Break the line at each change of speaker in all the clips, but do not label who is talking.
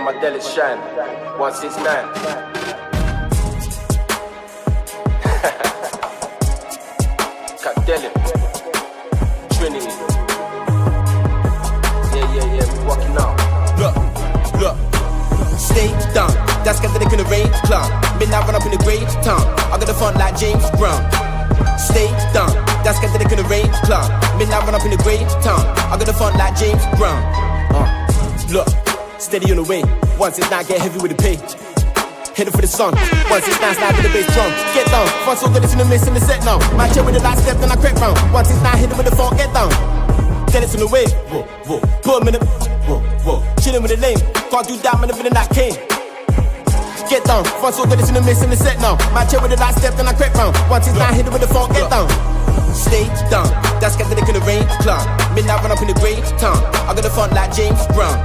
my Delic Shine, 169. Delic, Trinity. Yeah, we walking out.
Look, stay down. That's cause they couldn't rain clown. Midnight run up in the grave town. I got the front like James Brown. Stay down. That's cause they couldn't rain clown. Midnight run up in the grave town. I got the front like James Brown. Look, steady on the way. Once it's not get heavy with the pay. Heading for the sun. Once it's not slide with the bass drum. Get down. Fun so good it's in the mix in the set now. My chair with the last step then I crept round. Once it's not hitting with the phone, get down. Then it's on the way. Whoa. Put him in the whoa. Chilling with the lane. Can't do that man, the that came. Get down. Fun so good it's in the mix in the set now. My chair with the last step then I crept round. Once it's not hitting with the phone, get down. Stay down. That's cause they couldn't rain clown. Midnight run up in the grave town. I got the front like James Brown.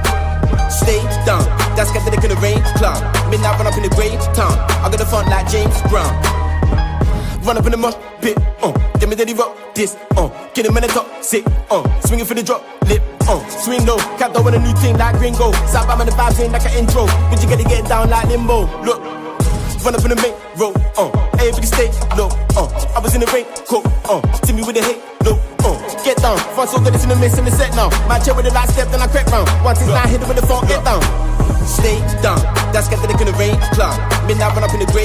Stay down. That's cause they couldn't rain clown. Midnight run up in the grave town. I got the front like James Brown. Run up in the mud pit, get me daddy rock this, get him in the top, sick, swinging for the drop, lip, swing low, cap down with a new thing like Gringo, side by the vibes in like an intro, but you gotta get down like limbo, look, run up in the main road, everybody stay low, I was in the rain, cool, see me with the hate, low, get down, fun so good it's in the mix in the set now, my chair with the last step then I crept round, once it's not hitting with the phone, get down, stay down, that's cause they couldn't rain clown, midnight run up in the grave.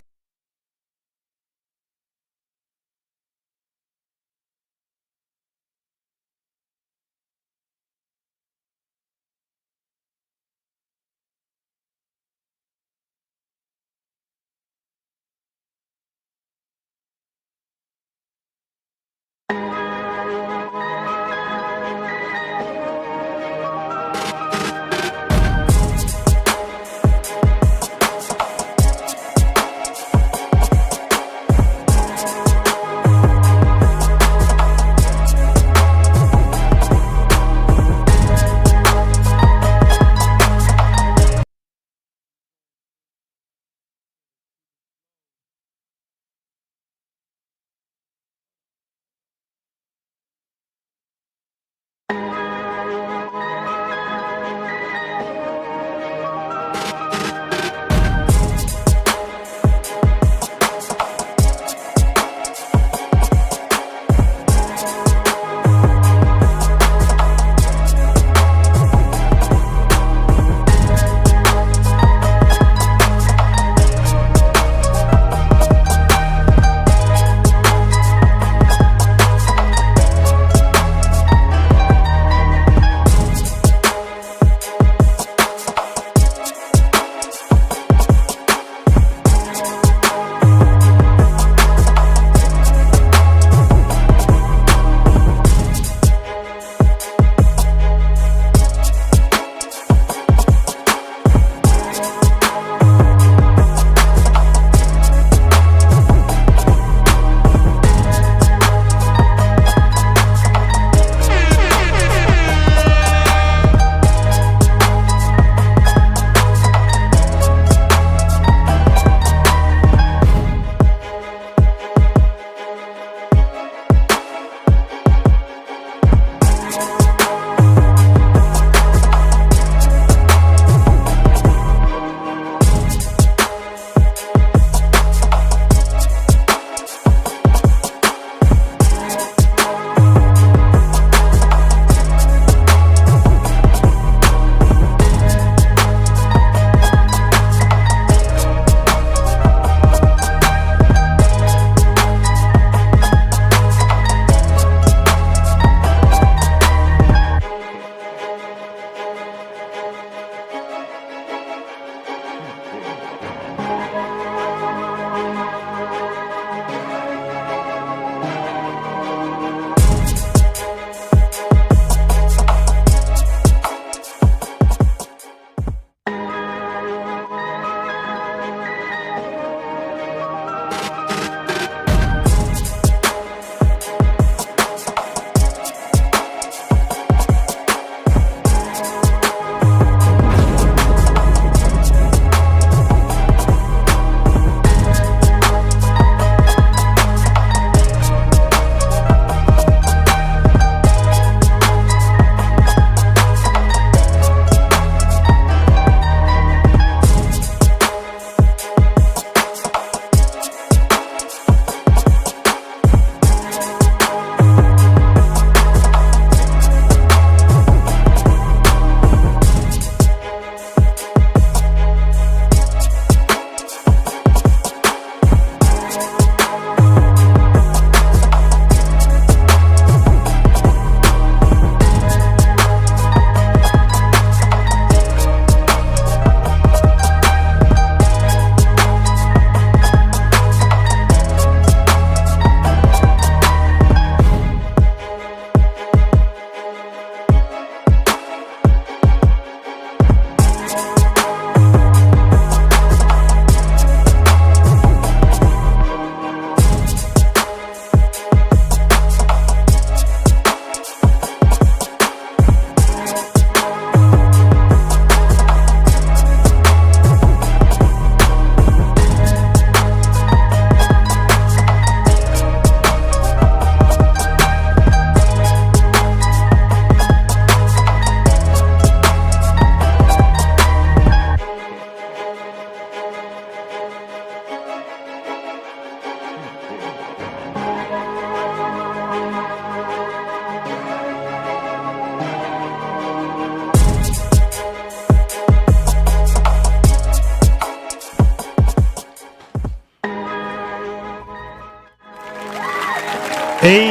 Hey,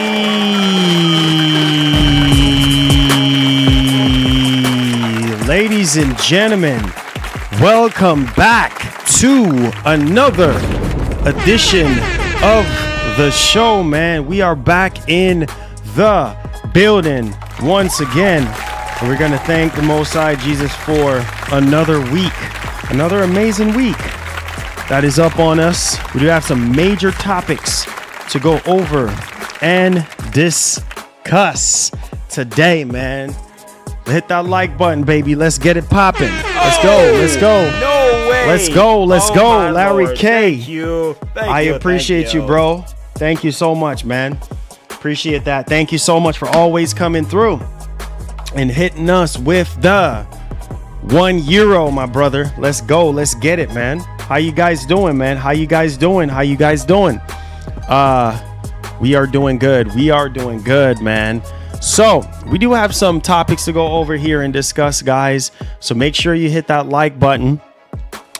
ladies and gentlemen, welcome back to another edition of the show, man. We are back in the building once again. And we're going to thank the Most High Jesus for another week, another amazing week that is up on us. We do have some major topics to go over and discuss today, man. Hit that like button, baby. Let's get it popping. Let's go.
No way.
Let's go. Larry
Lord.
K.
Thank you.
I appreciate you, bro. Thank you so much, man. Appreciate that. Thank you so much for always coming through and hitting us with the €1, my brother. Let's go. Let's get it, man. How you guys doing, man? How you guys doing? We are doing good, man. So we do have some topics to go over here and discuss, guys. So make sure you hit that like button,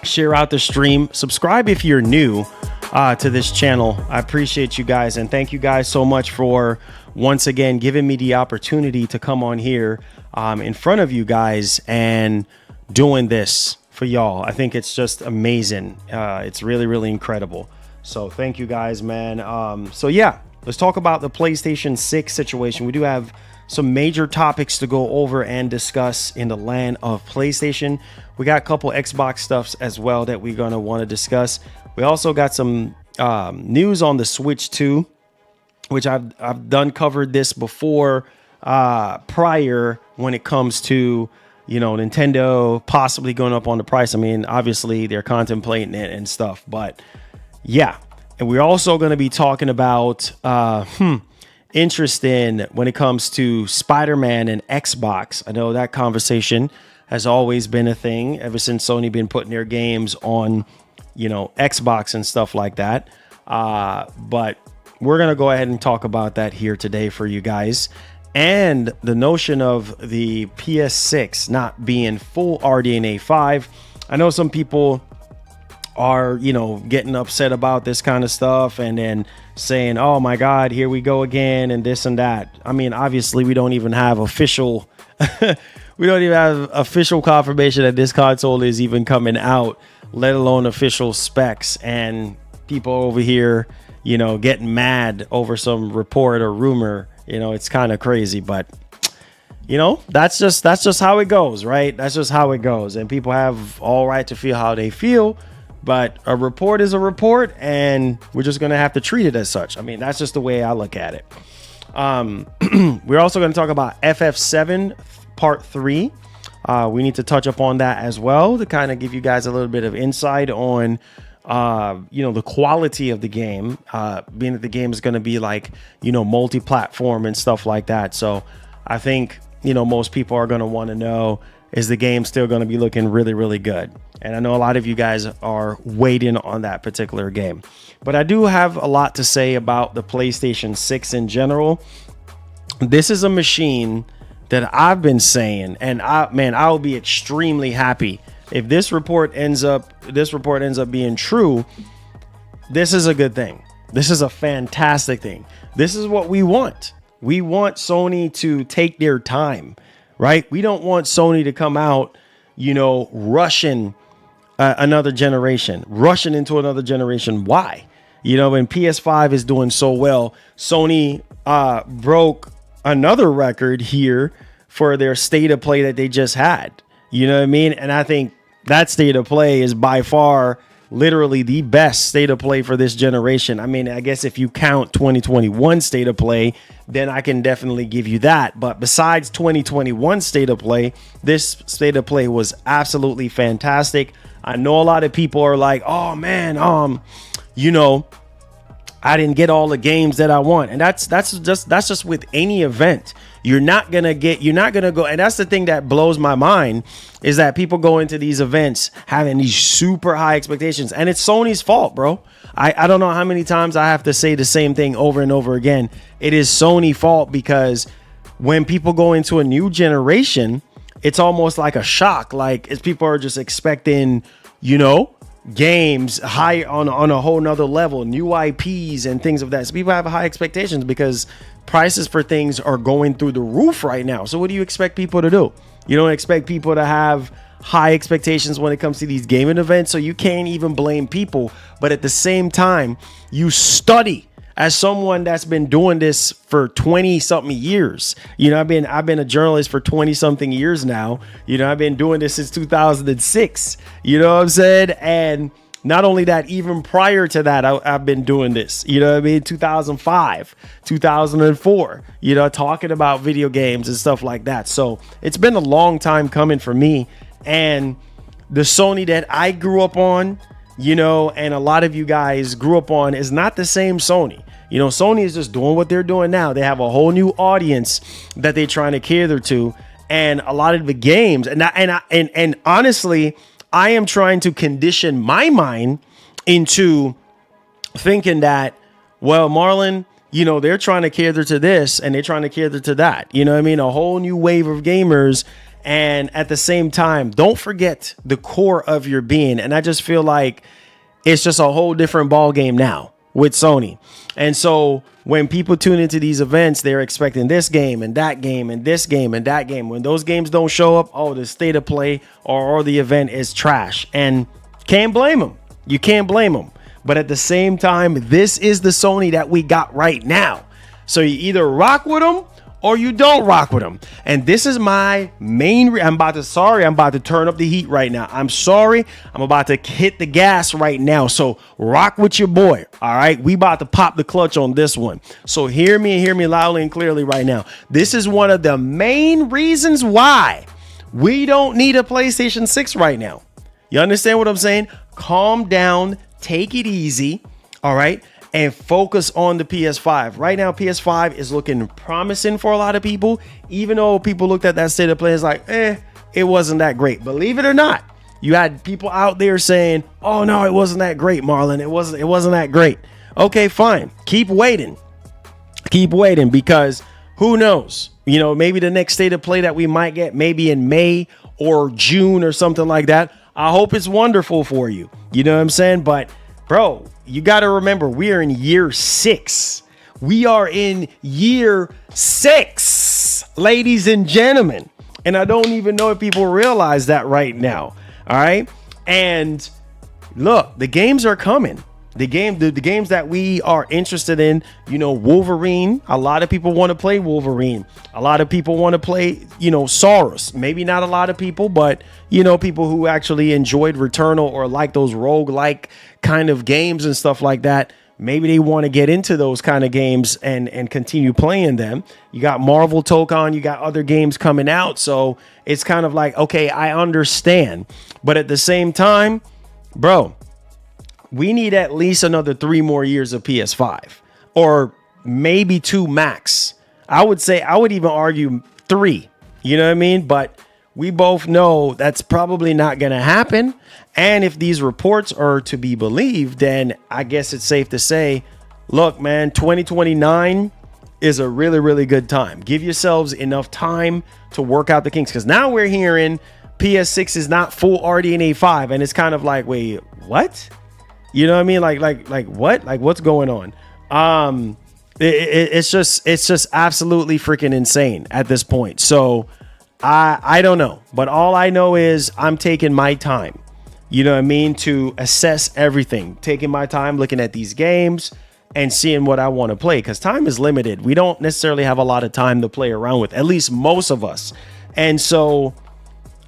share out the stream, subscribe if you're new to this channel. I appreciate you guys, and thank you guys so much for once again giving me the opportunity to come on here in front of you guys and doing this for y'all. I think it's just amazing. It's really, really incredible. So thank you guys, man. So yeah, let's talk about the PlayStation 6 situation. We do have some major topics to go over and discuss in the land of PlayStation. We got a couple Xbox stuffs as well that we're going to want to discuss. We also got some news on the Switch 2, which I've done covered this before prior when it comes to, you know, Nintendo possibly going up on the price. I mean, obviously they're contemplating it and stuff, but yeah. And we're also going to be talking about interesting when it comes to Spider-Man and Xbox. I know that conversation has always been a thing ever since Sony been putting their games on, you know, Xbox and stuff like that. But we're going to go ahead and talk about that here today for you guys. And the notion of the PS6 not being full RDNA 5. I know some people are, you know, getting upset about this kind of stuff and then saying, oh my God, here we go again and this and that. I mean, obviously we don't even have official confirmation that this console is even coming out, let alone official specs, and people over here, you know, getting mad over some report or rumor. You know, it's kind of crazy, but you know, that's just how it goes, right? That's just how it goes. And people have all right to feel how they feel, but a report is a report and we're just going to have to treat it as such. I mean, that's just the way I look at it. We're also going to talk about FF7 Part 3. We need to touch up on that as well to kind of give you guys a little bit of insight on you know, the quality of the game, being that the game is going to be like, you know, multi-platform and stuff like that. So I think, you know, most people are going to want to know, is the game still going to be looking really, really good? And I know a lot of you guys are waiting on that particular game, but I do have a lot to say about the PlayStation 6 in general. This is a machine that I've been saying, and I'll be extremely happy if this report ends up being true. This is a good thing. This is a fantastic thing. This is what we want. We want Sony to take their time, right? We don't want Sony to come out, you know, rushing another generation. Why? You know, when PS5 is doing so well, Sony broke another record here for their state of play that they just had. You know what I mean? And I think that state of play is by far literally the best state of play for this generation. I mean, I guess if you count 2021 state of play, then I can definitely give you that. But besides 2021 state of play, this state of play was absolutely fantastic. I know a lot of people are like, oh man, you know, I didn't get all the games that I want. And that's just with any event. You're not going to go. And that's the thing that blows my mind, is that people go into these events having these super high expectations, and it's Sony's fault, bro. I don't know how many times I have to say the same thing over and over again. It is Sony's fault, because when people go into a new generation, it's almost like a shock. Like, as people are just expecting, you know, games high on a whole nother level, new IPs and things of that. So people have high expectations because prices for things are going through the roof right now. So what do you expect people to do? You don't expect people to have high expectations when it comes to these gaming events. So you can't even blame people. But at the same time, you study. As someone that's been doing this for 20 something years, you know, I've been a journalist for 20 something years now. You know, I've been doing this since 2006, you know what I'm saying? And not only that, even prior to that, I've been doing this, you know what I mean? 2005, 2004, you know, talking about video games and stuff like that. So it's been a long time coming for me. And the Sony that I grew up on, you know, and a lot of you guys grew up on is not the same Sony. You know, Sony is just doing what they're doing now. They have a whole new audience that they're trying to cater to, and a lot of the games. And honestly, I am trying to condition my mind into thinking that, well, Marlin, you know, they're trying to cater to this and they're trying to cater to that. You know what I mean? A whole new wave of gamers. And at the same time, don't forget the core of your being. And I just feel like it's just a whole different ball game now with Sony. And so when people tune into these events, they're expecting this game and that game and this game and that game. When those games don't show up, oh, the state of play or the event is trash. And can't blame them. You can't blame them. But at the same time, this is the Sony that we got right now. So you either rock with them or you don't rock with them. And this is my main I'm about to turn up the heat right now. I'm sorry. I'm about to hit the gas right now. So rock with your boy. All right. We about to pop the clutch on this one. So hear me loudly and clearly right now. This is one of the main reasons why we don't need a PlayStation 6 right now. You understand what I'm saying? Calm down. Take it easy. All right. And focus on the PS5. Right now, PS5 is looking promising for a lot of people, even though people looked at that state of play as like, it wasn't that great. Believe it or not, you had people out there saying, oh no, it wasn't that great, Marlon. It wasn't that great. Okay, fine. Keep waiting, because who knows? You know, maybe the next state of play that we might get, maybe in May or June or something like that. I hope it's wonderful for you. You know what I'm saying? But bro, you got to remember, we are in year 6. We are in year 6, ladies and gentlemen. And I don't even know if people realize that right now. All right. And look, the games are coming. The games that we are interested in, you know, Wolverine. A lot of people want to play Wolverine. A lot of people want to play, you know, Saurus. Maybe not a lot of people, but, you know, people who actually enjoyed Returnal or like those rogue-like kind of games and stuff like that. Maybe they want to get into those kind of games and continue playing them. You got Marvel Tokon, you got other games coming out. So it's kind of like, okay, I understand. But at the same time, bro, we need at least another 3 more years of PS5 or maybe 2 max. I would even argue 3, you know what I mean? But we both know that's probably not going to happen. And if these reports are to be believed, then I guess it's safe to say, look, man, 2029 is a really, really good time. Give yourselves enough time to work out the kinks. Because now we're hearing PS6 is not full RDNA 5. And it's kind of like, wait, what? You know what I mean? Like what? Like what's going on? It's just absolutely freaking insane at this point. So I don't know, but all I know is I'm taking my time, you know what I mean, to assess everything, taking my time looking at these games and seeing what I want to play, because time is limited. We don't necessarily have a lot of time to play around with, at least most of us. And so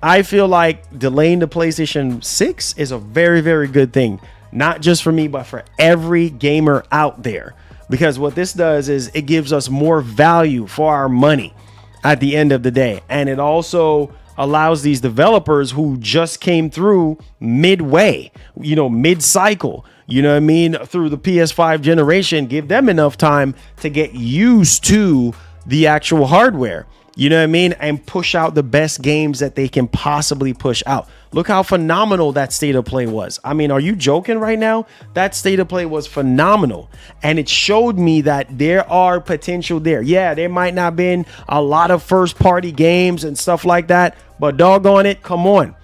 I feel like delaying the PlayStation 6 is a very, very good thing. Not just for me, but for every gamer out there. Because what this does is it gives us more value for our money at the end of the day. And it also allows these developers who just came through midway, you know, mid-cycle, you know what I mean, through the PS5 generation, give them enough time to get used to the actual hardware, you know what I mean, and push out the best games that they can possibly push out. Look how phenomenal that state of play was. I mean, are you joking right now? That state of play was phenomenal. And it showed me that there are potential there. Yeah, there might not have been a lot of first party games and stuff like that, but doggone it, come on.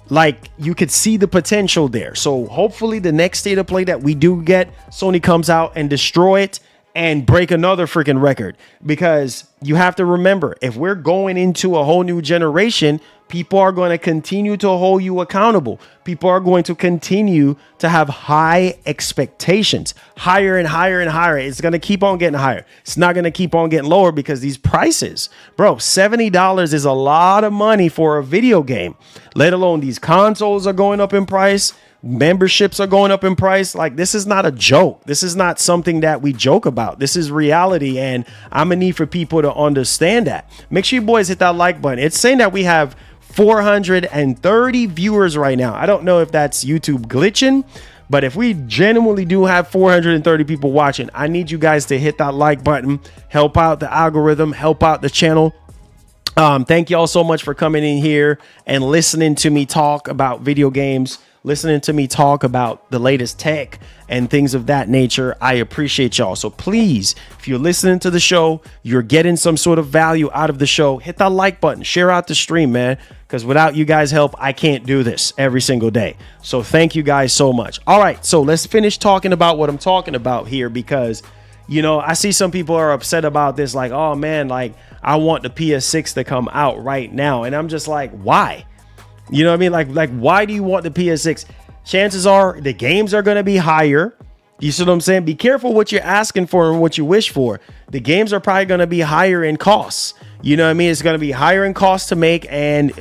like you could see the potential there. So hopefully the next state of play that we do get, Sony comes out and destroy it and break another freaking record. Because you have to remember, if we're going into a whole new generation, people are going to continue to hold you accountable. People are going to continue to have high expectations, higher and higher and higher. It's going to keep on getting higher. It's not going to keep on getting lower because these prices, bro, $70 is a lot of money for a video game, let alone these consoles are going up in price. Memberships are going up in price. Like, this is not a joke. This is not something that we joke about. This is reality. And I'm gonna need for people to understand that. Make sure you boys hit that like button. It's saying that we have 430 viewers right now. I don't know if that's YouTube glitching, but if we genuinely do have 430 people watching, I need you guys to hit that like button, help out the algorithm, help out the channel. Thank you all so much for coming in here and listening to me talk about video games, listening to me talk about the latest tech and things of that nature. I appreciate y'all. So please, if you're listening to the show, you're getting some sort of value out of the show, hit that like button, share out the stream, man, because without you guys' help, I can't do this every single day. So thank you guys so much. All right, so let's finish talking about what I'm talking about here, because, you know, I see some people are upset about this, like, oh man, like, I want the PS6 to come out right now. And I'm just like, why? You know what I mean? Like, why do you want the PS6? Chances are the games are going to be higher. You see what I'm saying? Be careful what you're asking for and what you wish for. The games are probably going to be higher in costs. You know what I mean? It's going to be higher in cost to make, and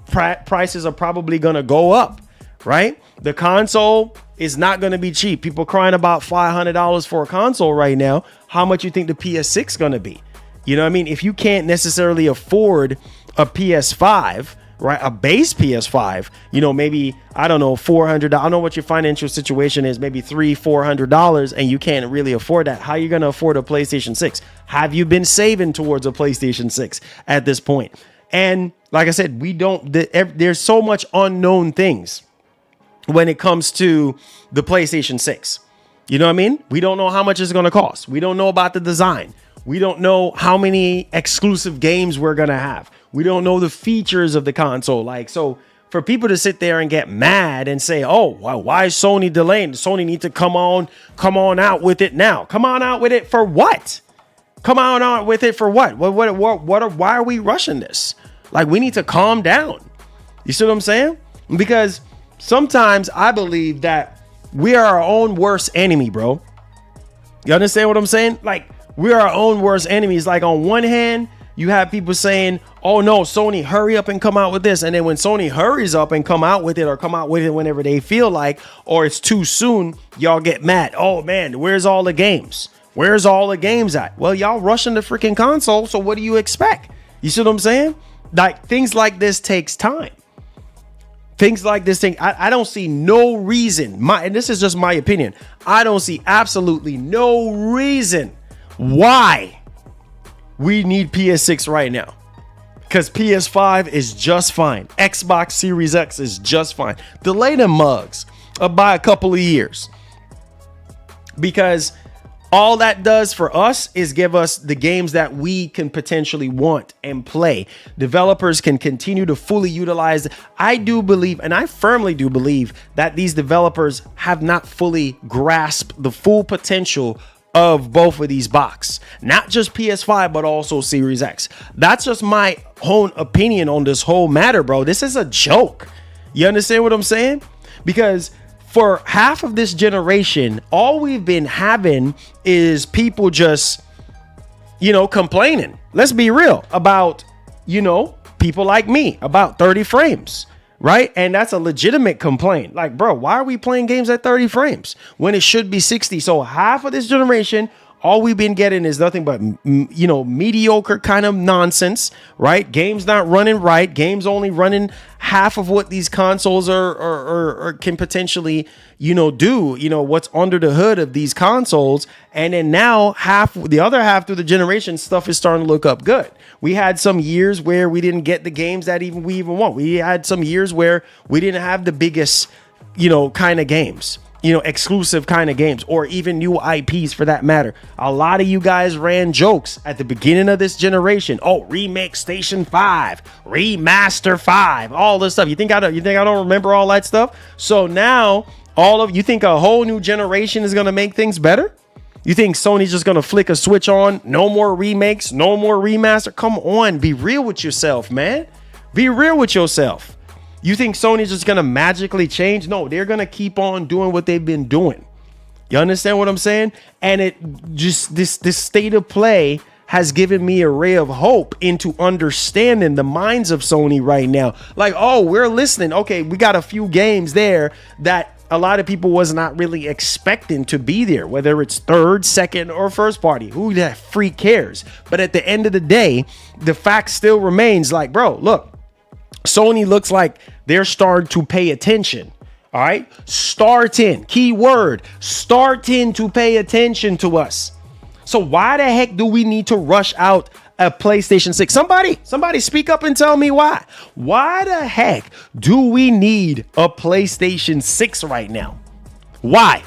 prices are probably going to go up, right? The console is not going to be cheap. People crying about $500 for a console right now. How much you think the PS6 going to be? You know what I mean? If you can't necessarily afford a PS5, right, a base PS5, you know, maybe, I don't know, $400. I don't know what your financial situation is, maybe $300-$400, and you can't really afford that. How are you going to afford a PlayStation 6? Have you been saving towards a PlayStation 6 at this point? And like I said, there's so much unknown things when it comes to the PlayStation 6. You know what I mean? We don't know how much it's going to cost. We don't know about the design. We don't know how many exclusive games we're going to have. We don't know the features of the console. Like, so for people to sit there and get mad and say, oh, why is Sony delaying? Sony need to come on out with it now. Come on out with it for what? Come on out with it for what? Why are we rushing this? Like, we need to calm down. You see what I'm saying? Because sometimes I believe that we are our own worst enemy, bro. You understand what I'm saying? Like, we're our own worst enemies. Like, on one hand, you have people saying, oh no, Sony, hurry up and come out with this. And then when Sony hurries up and come out with it, or come out with it whenever they feel like, or it's too soon, y'all get mad. Oh man, where's all the games? Where's all the games at? Well, y'all rushing the freaking console, so what do you expect? You see what I'm saying? Like, things like this takes time. Things like this thing, I don't see no reason, and this is just my opinion, I don't see absolutely no reason why we need PS6 right now, because PS5 is just fine. Xbox Series X is just fine. Delay the mugs by a couple of years, because all that does for us is give us the games that we can potentially want and play. Developers can continue to fully utilize. I do believe, and I firmly do believe, that these developers have not fully grasped the full potential of both of these boxes, not just PS5, but also Series X. That's just my own opinion on this whole matter, bro. This is a joke. You understand what I'm saying? Because for half of this generation, all we've been having is people just, you know, complaining. Let's be real about, you know, people like me about 30 frames. Right? And that's a legitimate complaint. Like, bro, why are we playing games at 30 frames when it should be 60? So half of this generation, all we've been getting is nothing but, you know, mediocre kind of nonsense, right? Games not running right. Games only running half of what these consoles are can potentially, you know, do, you know, what's under the hood of these consoles. And then now the other half through the generation, stuff is starting to look up good. We had some years where we didn't get the games that we even want. We had some years where we didn't have the biggest, you know, kind of games. exclusive kind of games, or even new IPs for that matter. A lot of you guys ran jokes at the beginning of this generation. Oh, remake Station 5, remaster 5, all this stuff. You think I don't remember all that stuff? So now you think a whole new generation is going to make things better? You think Sony's just going to flick a switch on? No more remakes, no more remaster. Come on, be real with yourself, man. Be real with yourself. You think Sony's just going to magically change? No, they're going to keep on doing what they've been doing. You understand what I'm saying? And it just, this state of play has given me a ray of hope into understanding the minds of Sony right now. Like, oh, we're listening. Okay, we got a few games there that a lot of people was not really expecting to be there, whether it's third, second, or first party. Who the freak cares? But at the end of the day, the fact still remains like, bro, look, Sony looks like they're starting to pay attention. All right. Starting, keyword, starting to pay attention to us. So why the heck do we need to rush out a PlayStation 6? Somebody speak up and tell me why. Why the heck do we need a PlayStation 6 right now? Why?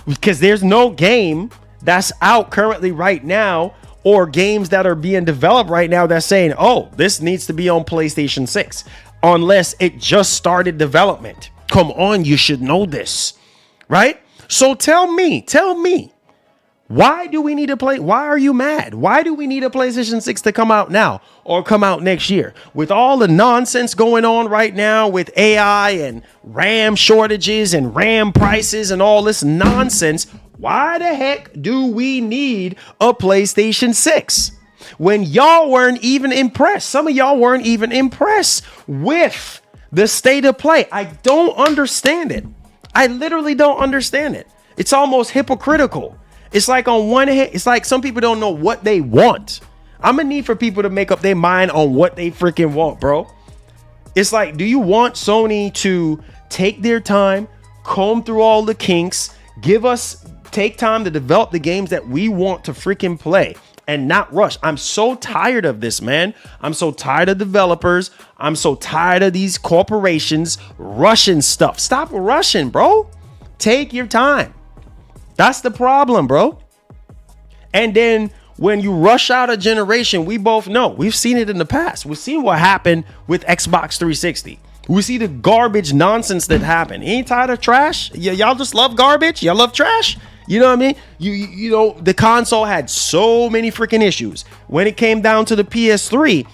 Because there's no game that's out currently right now, or games that are being developed right now that's saying, oh, this needs to be on PlayStation 6, unless it just started development. Come on, you should know this, right? So tell me, why do we need to play? Why are you mad? Why do we need a PlayStation 6 to come out now or come out next year? With all the nonsense going on right now with AI and RAM shortages and RAM prices and all this nonsense, why the heck do we need a PlayStation 6? When y'all weren't even impressed. Some of y'all weren't even impressed with the state of play. I don't understand it. I literally don't understand it. It's almost hypocritical. It's like on one hand, it's like some people don't know what they want. I'm gonna need for people to make up their mind on what they freaking want, bro. It's like, do you want Sony to take their time, comb through all the kinks, take time to develop the games that we want to freaking play and not rush? I'm so tired of this, man. I'm so tired of developers. I'm so tired of these corporations rushing stuff. Stop rushing, bro. Take your time. That's the problem, bro. And then when you rush out a generation, we both know, we've seen it in the past. We've seen what happened with Xbox 360. We see the garbage nonsense that happened. Ain't tired of trash? Y'all just love garbage? Y'all love trash? You know what I mean? You know, the console had so many freaking issues. When it came down to the PS3,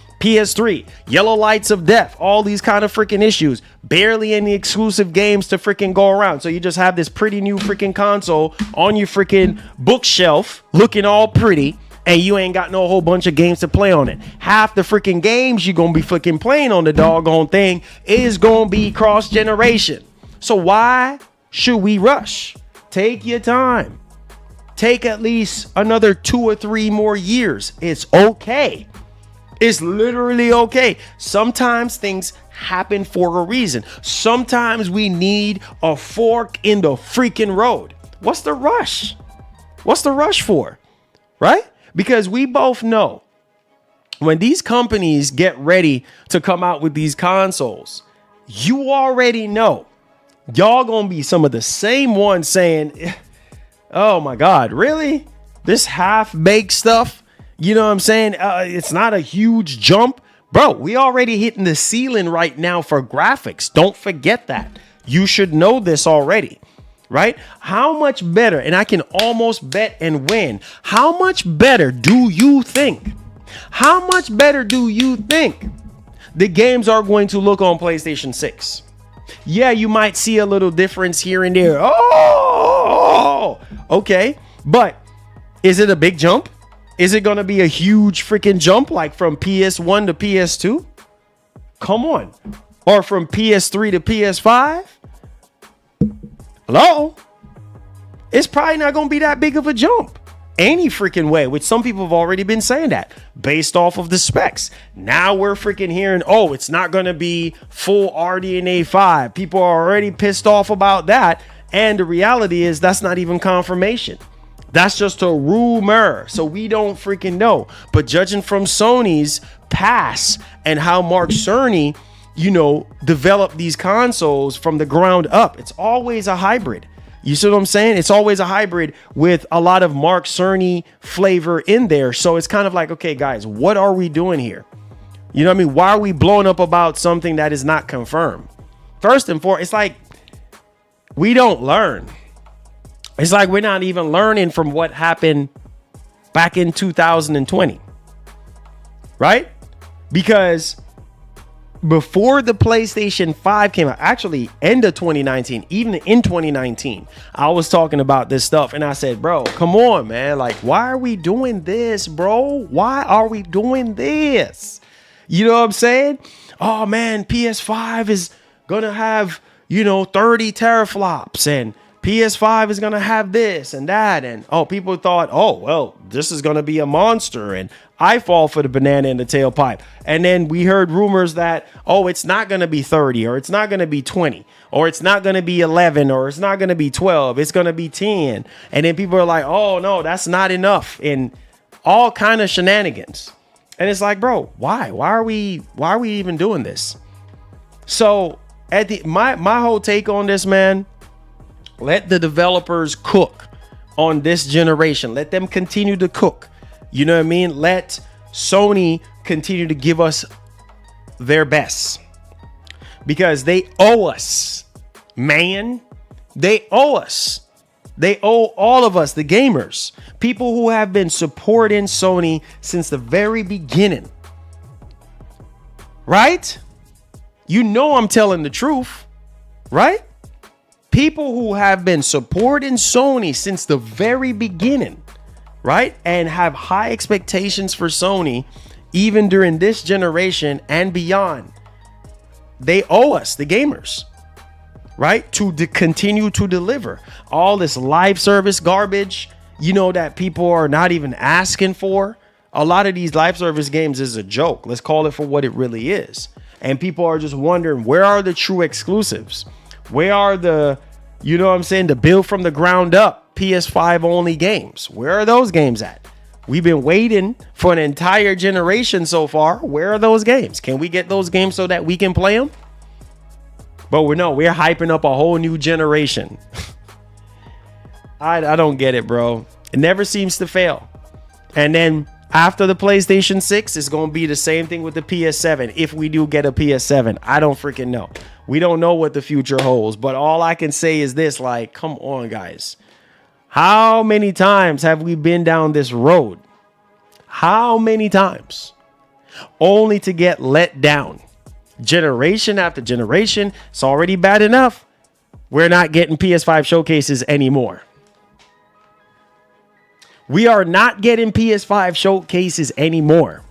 yellow lights of death, all these kind of freaking issues, barely any exclusive games to freaking go around. So you just have this pretty new freaking console on your freaking bookshelf looking all pretty, and you ain't got no whole bunch of games to play on it. Half the freaking games you're gonna be freaking playing on the doggone thing is gonna be cross generation. So why should we rush? Take your time. Take at least another 2 or 3 more years. It's okay. It's literally okay. Sometimes things happen for a reason. Sometimes we need a fork in the freaking road. What's the rush? What's the rush for? Right? Because we both know when these companies get ready to come out with these consoles, you already know y'all gonna be some of the same ones saying, oh my God, really? This half-baked stuff? You know what I'm saying? It's not a huge jump. Bro, we already hitting the ceiling right now for graphics. Don't forget that. You should know this already, right? How much better, and I can almost bet and win, how much better do you think? How much better do you think the games are going to look on PlayStation 6? Yeah, you might see a little difference here and there. Oh, okay. But is it a big jump? Is it going to be a huge freaking jump like from PS1 to PS2? Come on. Or from PS3 to PS5? Hello? It's probably not going to be that big of a jump. Any freaking way, which some people have already been saying that based off of the specs. Now we're freaking hearing, oh, it's not going to be full RDNA 5. People are already pissed off about that. And the reality is that's not even confirmation. That's just a rumor. So we don't freaking know. But judging from Sony's past and how Mark Cerny develop these consoles from the ground up. It's always a hybrid. You see what I'm saying? It's always a hybrid with a lot of Mark Cerny flavor in there. So it's kind of like, okay, guys, what are we doing here? You know what I mean? Why are we blowing up about something that is not confirmed? First and foremost, it's like we don't learn. It's like we're not even learning from what happened back in 2020. Right? Because before the PlayStation 5 came out, actually end of 2019, even in 2019, I was talking about this stuff and I said, bro, come on, man. Like, why are we doing this, bro? Why are we doing this? You know what I'm saying? Oh, man, PS5 is going to have, 30 teraflops and PS5 is going to have this and that. And, people thought, well, this is going to be a monster. And I fall for the banana in the tailpipe. And then we heard rumors that, it's not going to be 30 or it's not going to be 20 or it's not going to be 11 or it's not going to be 12. It's going to be 10. And then people are like, oh, no, that's not enough. And all kind of shenanigans. And it's like, bro, why? Why are we even doing this? So my whole take on this, man, let the developers cook on this generation. Let them continue to cook. You know what I mean? Let Sony continue to give us their best because they owe us, man. They owe us. They owe all of us, the gamers, people who have been supporting Sony since the very beginning. Right? I'm telling the truth, right? People who have been supporting Sony since the very beginning, right? And have high expectations for Sony, even during this generation and beyond. They owe us, the gamers, right? To continue to deliver all this live service garbage, that people are not even asking for. A lot of these live service games is a joke. Let's call it for what it really is. And people are just wondering, where are the true exclusives? Where are the, the build from the ground up PS5 only games? Where are those games at? We've been waiting for an entire generation so far. Where are those games? Can we get those games so that we can play them? But we're hyping up a whole new generation. I don't get it, bro. It never seems to fail. And then after the PlayStation 6, it's going to be the same thing with the PS7. If we do get a PS7, I don't freaking know. We don't know what the future holds. But all I can say is this, like, come on, guys. How many times have we been down this road? How many times? Only to get let down. Generation after generation. It's already bad enough. We're not getting PS5 showcases anymore. We are not getting PS5 showcases anymore.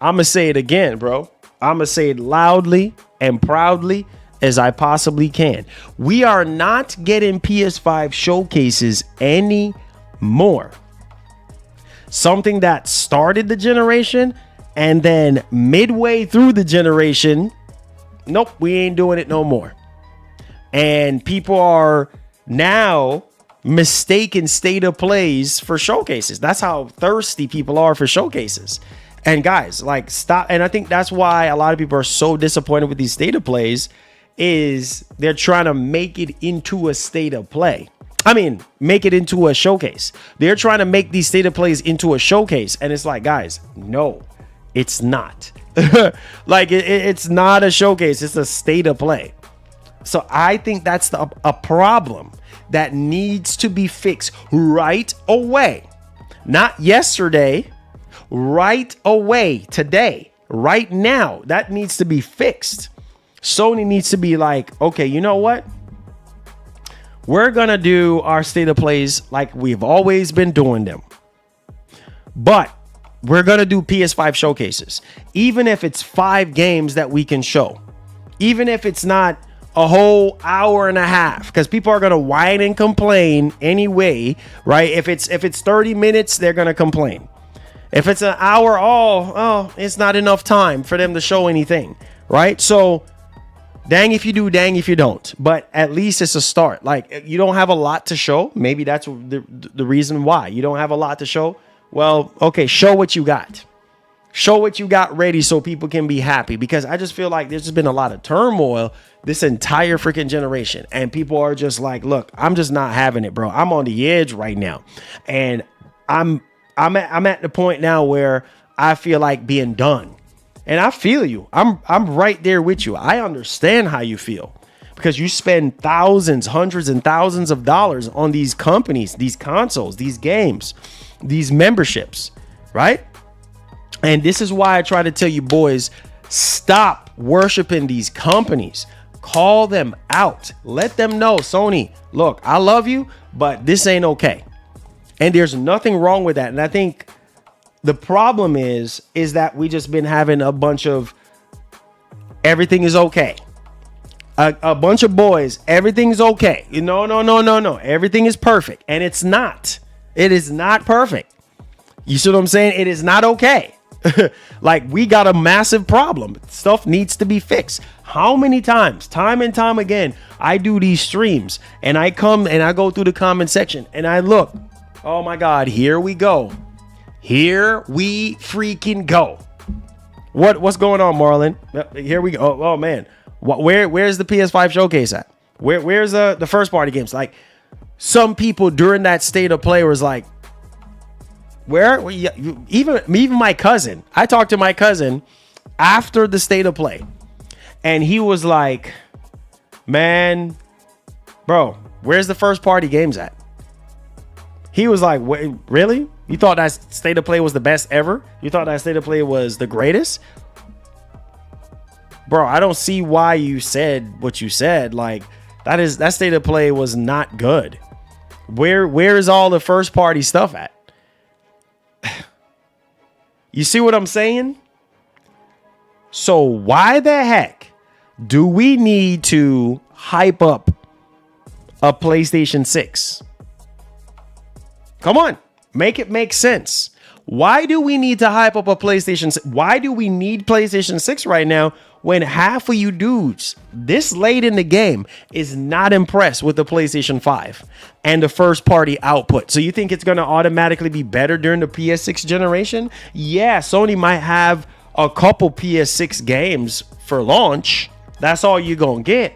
I'm going to say it again, bro. I'm going to say it loudly and proudly as I possibly can. We are not getting PS5 showcases anymore. Something that started the generation and then midway through the generation, nope, we ain't doing it no more. And people are now mistaken state of plays for showcases. That's how thirsty people are for showcases. And guys, like, stop. And I think that's why a lot of people are so disappointed with these state of plays, is they're trying to make it into a state of play. I mean, make it into a showcase. They're trying to make these state of plays into a showcase. And it's like, guys, no, it's not. Like, it's not a showcase. It's a state of play. So I think that's a problem that needs to be fixed right away. Not yesterday, right away, today, right now. That needs to be fixed. Sony needs to be like, okay, you know what? We're going to do our state of plays like we've always been doing them. But we're going to do PS5 showcases. Even if it's 5 games that we can show. Even if it's not a whole hour and a half, because people are going to whine and complain anyway, right? If it's 30 minutes, they're going to complain. If it's an hour, it's not enough time for them to show anything, right? So dang if you do, dang if you don't. But at least it's a start. Like, you don't have a lot to show. Maybe that's the reason why you don't have a lot to show. Well, okay, show what you got. Show what you got ready so people can be happy, because I just feel like there's just been a lot of turmoil this entire freaking generation, and people are just like, look, I'm just not having it, bro. I'm on the edge right now, and I'm at the point now where I feel like being done. And I feel you. I'm right there with you. I understand how you feel, because you spend thousands, hundreds and thousands of dollars on these companies, these consoles, these games, these memberships, right? And this is why I try to tell you boys, stop worshiping these companies. Call them out. Let them know, Sony, look, I love you, but this ain't okay. And there's nothing wrong with that. And I think the problem is that we just been having a bunch of everything is okay. A bunch of boys, everything's okay. No. Everything is perfect. And it's not. It is not perfect. You see what I'm saying? It is not okay. Like, we got a massive problem. Stuff needs to be fixed. How many times, time and time again, I do these streams and I come and I go through the comment section and I look, oh my God, here we go. Here we freaking go. What's going on, Marlin? Here we go. Oh man. Where's the PS5 showcase at? Where's the first party games? Like, some people during that state of play was like, even my cousin. I talked to my cousin after the state of play, and he was like, man, bro, where's the first party games at? He was like, wait, really? You thought that state of play was the best ever? You thought that state of play was the greatest? Bro, I don't see why you said what you said. Like, that state of play was not good. Where is all the first party stuff at? You see what I'm saying? So why the heck do we need to hype up a PlayStation 6? Come on, make it make sense. Why do we need to hype up a PlayStation 6? Why do we need PlayStation 6 right now when half of you dudes this late in the game is not impressed with the PlayStation 5 and the first party output? So you think it's going to automatically be better during the PS6 generation? Yeah, Sony might have a couple PS6 games for launch. That's all you're going to get.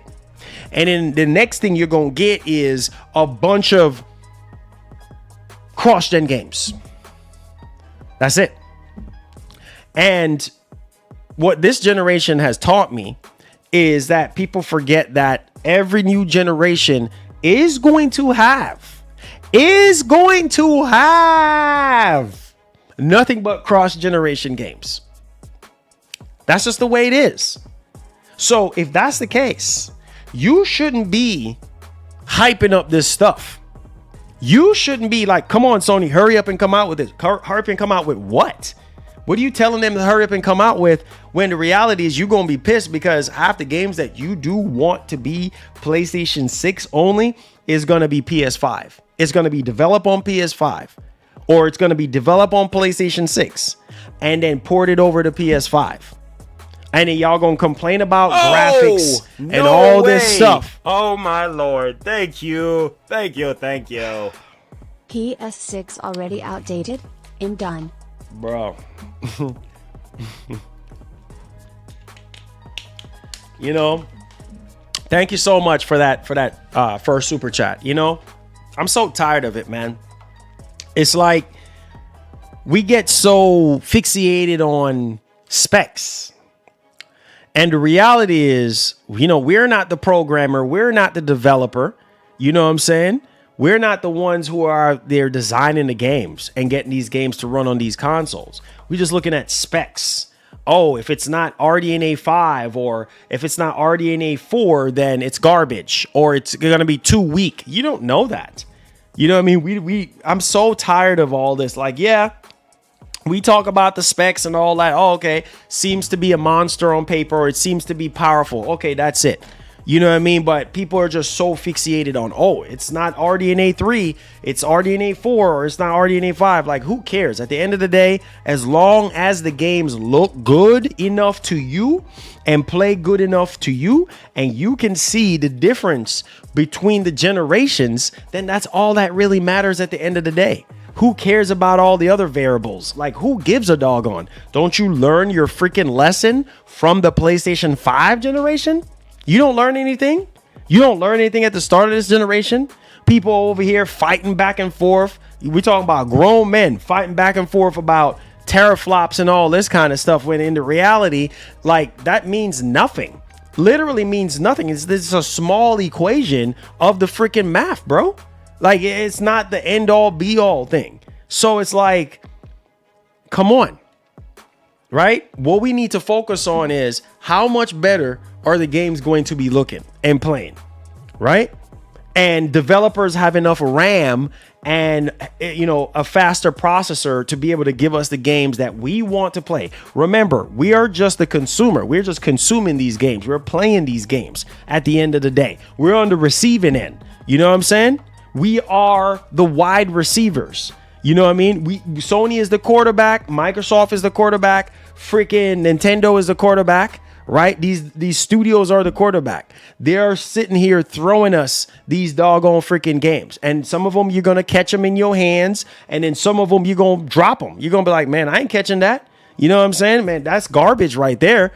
And then the next thing you're going to get is a bunch of cross-gen games. That's it. And what this generation has taught me is that people forget that every new generation is going to have nothing but cross-generation games. That's just the way it is. So if that's the case, you shouldn't be hyping up this stuff. You shouldn't be like, come on, Sony, hurry up and come out with this. Hurry up and come out with what? What are you telling them to hurry up and come out with, when the reality is you're going to be pissed because half the games that you do want to be PlayStation 6 only is going to be PS5. It's going to be developed on PS5, or it's going to be developed on PlayStation 6 and then ported over to PS5. And then y'all going to complain about graphics and all this stuff.
Oh my Lord. Thank you.
PS6 already outdated and done.
Bro. You know, thank you so much for that first super chat. You know, I'm so tired of it, man. It's like we get so fixated on specs. And the reality is, you know, we're not the programmer. We're not the developer. You know what I'm saying? We're not the ones who are there designing the games and getting these games to run on these consoles. We're just looking at specs. Oh, if it's not RDNA 5 or if it's not RDNA 4, then it's garbage or it's going to be too weak. You don't know that. You know what I mean? I'm so tired of all this. Like, yeah, we talk about the specs and all that. Oh, okay. Seems to be a monster on paper, or it seems to be powerful. Okay, that's it. You know what I mean? But people are just so fixated on, oh, it's not RDNA 3, it's RDNA 4, or it's not RDNA 5. Like, who cares? At the end of the day, as long as the games look good enough to you and play good enough to you, and you can see the difference between the generations, then that's all that really matters at the end of the day. Who cares about all the other variables? Like, who gives a doggone? Don't you learn your freaking lesson from the PlayStation 5 generation? You don't learn anything? You don't learn anything at the start of this generation? People over here fighting back and forth. We're talking about grown men fighting back and forth about teraflops and all this kind of stuff, when in the reality, like, that means nothing. Literally means nothing. This is a small equation of the freaking math, bro. Like, it's not the end all be all thing. So it's like, come on, right? What we need to focus on is how much better are the games going to be looking and playing, right? And developers have enough RAM and, you know, a faster processor to be able to give us the games that we want to play. Remember, we are just the consumer. We're just consuming these games. We're playing these games at the end of the day. We're on the receiving end. You know what I'm saying? We are the wide receivers. You know what I mean? Sony is the quarterback. Microsoft is the quarterback. Freaking Nintendo is the quarterback. Right? These studios are the quarterback. They're sitting here throwing us these doggone freaking games. And some of them, you're going to catch them in your hands. And then some of them, you're going to drop them. You're going to be like, man, I ain't catching that. You know what I'm saying? Man, that's garbage right there.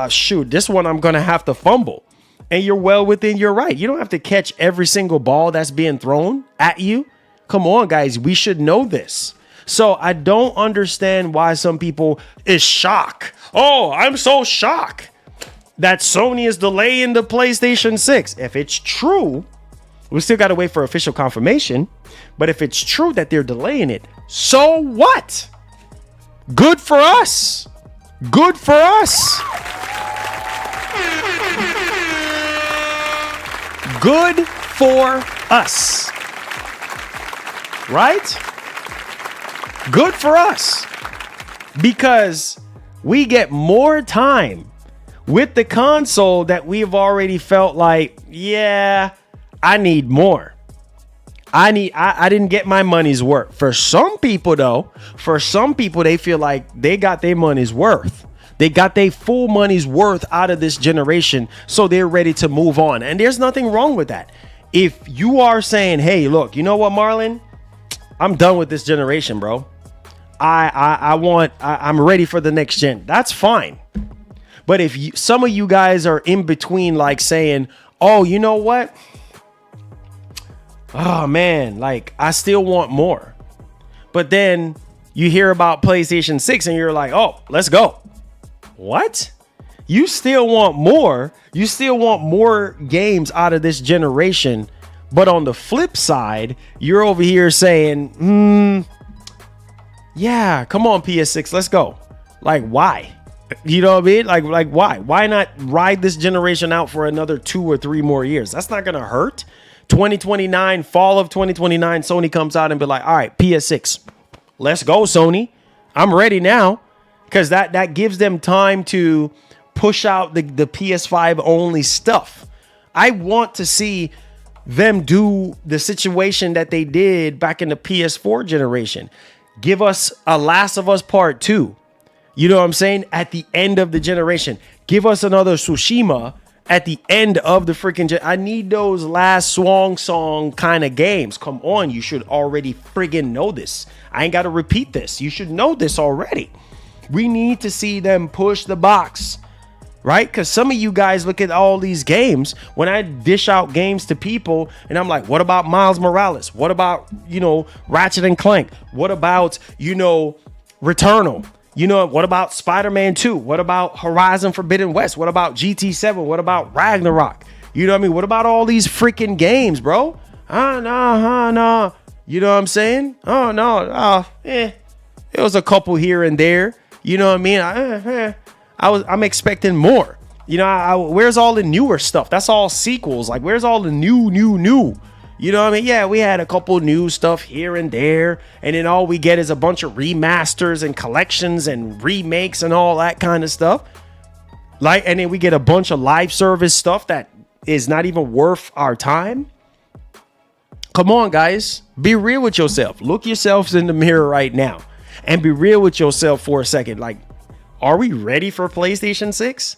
Shoot, this one I'm going to have to fumble. And you're well within your right. You don't have to catch every single ball that's being thrown at you. Come on, guys. We should know this. So I don't understand why some people is shocked. Oh, I'm so shocked that Sony is delaying the PlayStation 6. If it's true, we still got to wait for official confirmation. But if it's true that they're delaying it, so what? Good for us. Good for us. Good for us. Right? Good for us, because we get more time with the console that we've already felt like, yeah, I need more. I didn't get my money's worth. For some people, though, they feel like they got their money's worth. They got their full money's worth out of this generation, so they're ready to move on. And there's nothing wrong with that. If you are saying, hey, look, you know what, Marlin? I'm done with this generation, bro. I'm ready for the next gen. That's fine. But if some of you guys are in between, like saying, oh, you know what? Oh man, like I still want more. But then you hear about PlayStation 6 and you're like, oh, let's go. What? You still want more? You still want more games out of this generation? But on the flip side, you're over here saying, yeah, come on, PS6, let's go. Like, why? You know what I mean? Like why? Why not ride this generation out for another 2 or 3 more years? That's not going to hurt. 2029, fall of 2029, Sony comes out and be like, all right, PS6, let's go, Sony. I'm ready now. Because that gives them time to push out the PS5 only stuff. I want to see them do the situation that they did back in the PS4 generation. Give us a Last of Us Part 2. You know what I'm saying? At the end of the generation. Give us another Tsushima at the end of the freaking I need those last swan song kind of games. Come on, you should already friggin' know this. I ain't got to repeat this. You should know this already. We need to see them push the box. Right? Because some of you guys look at all these games. When I dish out games to people and I'm like, what about Miles Morales? What about, Ratchet and Clank? What about, Returnal? What about Spider-Man 2? What about Horizon Forbidden West? What about GT7? What about Ragnarok? You know what I mean? What about all these freaking games, bro? No. You know what I'm saying? Oh, no. It was a couple here and there. You know what I mean? I'm expecting more. Where's all the newer stuff? That's all sequels. Like, where's all the new? You know what I mean? Yeah, we had a couple new stuff here and there. And then all we get is a bunch of remasters and collections and remakes and all that kind of stuff. And then we get a bunch of live service stuff that is not even worth our time. Come on, guys. Be real with yourself. Look yourselves in the mirror right now. And be real with yourself for a second. Like, are we ready for PlayStation 6?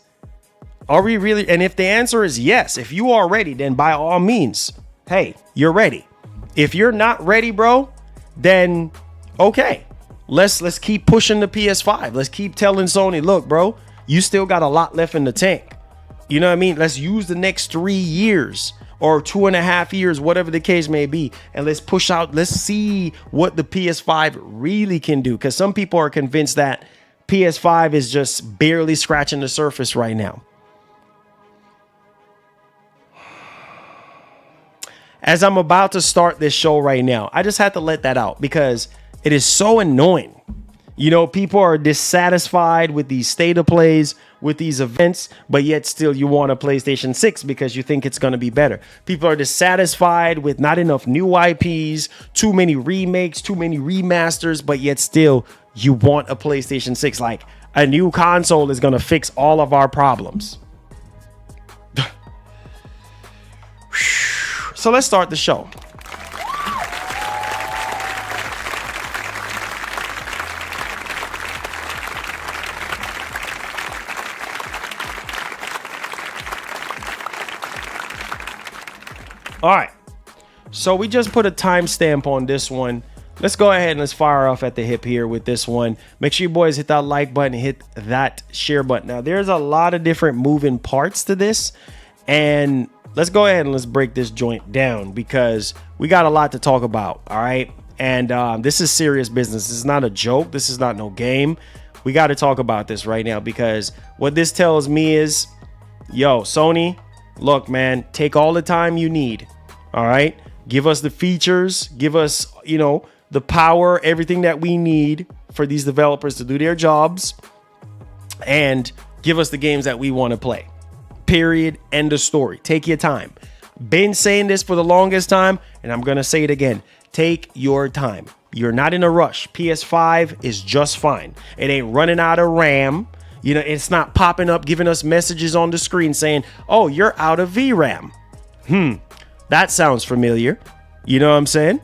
Are we really? And if the answer is yes, if you are ready, then by all means, hey, you're ready. If you're not ready, bro, then okay, let's keep pushing the PS5. Let's keep telling Sony, look, bro, you still got a lot left in the tank. You know what I mean? Let's use the next 3 years or 2.5 years, whatever the case may be, and let's push out. Let's see what the PS5 really can do, because some people are convinced that PS5 is just barely scratching the surface right now. As I'm about to start this show right now, I just had to let that out because it is so annoying. You know, people are dissatisfied with these state of plays, with these events, but yet still you want a PlayStation 6 because you think it's going to be better. People are dissatisfied with not enough new IPs, too many remakes, too many remasters, but yet still you want a PlayStation 6. Like, a new console is going to fix all of our problems. So let's start the show. All right. So we just put a timestamp on this one. Let's go ahead and let's fire off at the hip here with this one. Make sure you boys hit that like button, hit that share button. Now, there's a lot of different moving parts to this, and let's go ahead and let's break this joint down because we got a lot to talk about. All right. And this is serious business. This is not a joke. This is not no game. We got to talk about this right now because what this tells me is, yo, Sony, look, man, take all the time you need. All right. Give us the features. Give us, you know, the power, everything that we need for these developers to do their jobs, and give us the games that we want to play. Period. End of story. Take your time. Been saying this for the longest time, and I'm going to say it again. Take your time. You're not in a rush. PS5 is just fine. It ain't running out of RAM. You know, it's not popping up, giving us messages on the screen saying, oh, you're out of VRAM. That sounds familiar. You know what I'm saying?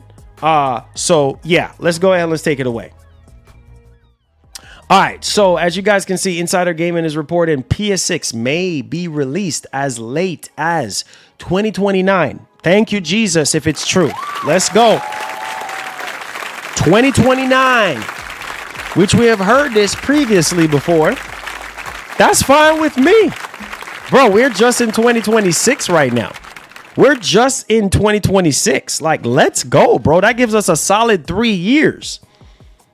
So yeah, let's go ahead and let's take it away. All right, so as you guys can see, Insider Gaming is reporting PS6 may be released as late as 2029. Thank you, Jesus, if it's true. Let's go. 2029, which we have heard this previously before. That's fine with me. Bro, we're just in 2026 right now. We're just in 2026. Like, let's go, bro. That gives us a solid 3 years.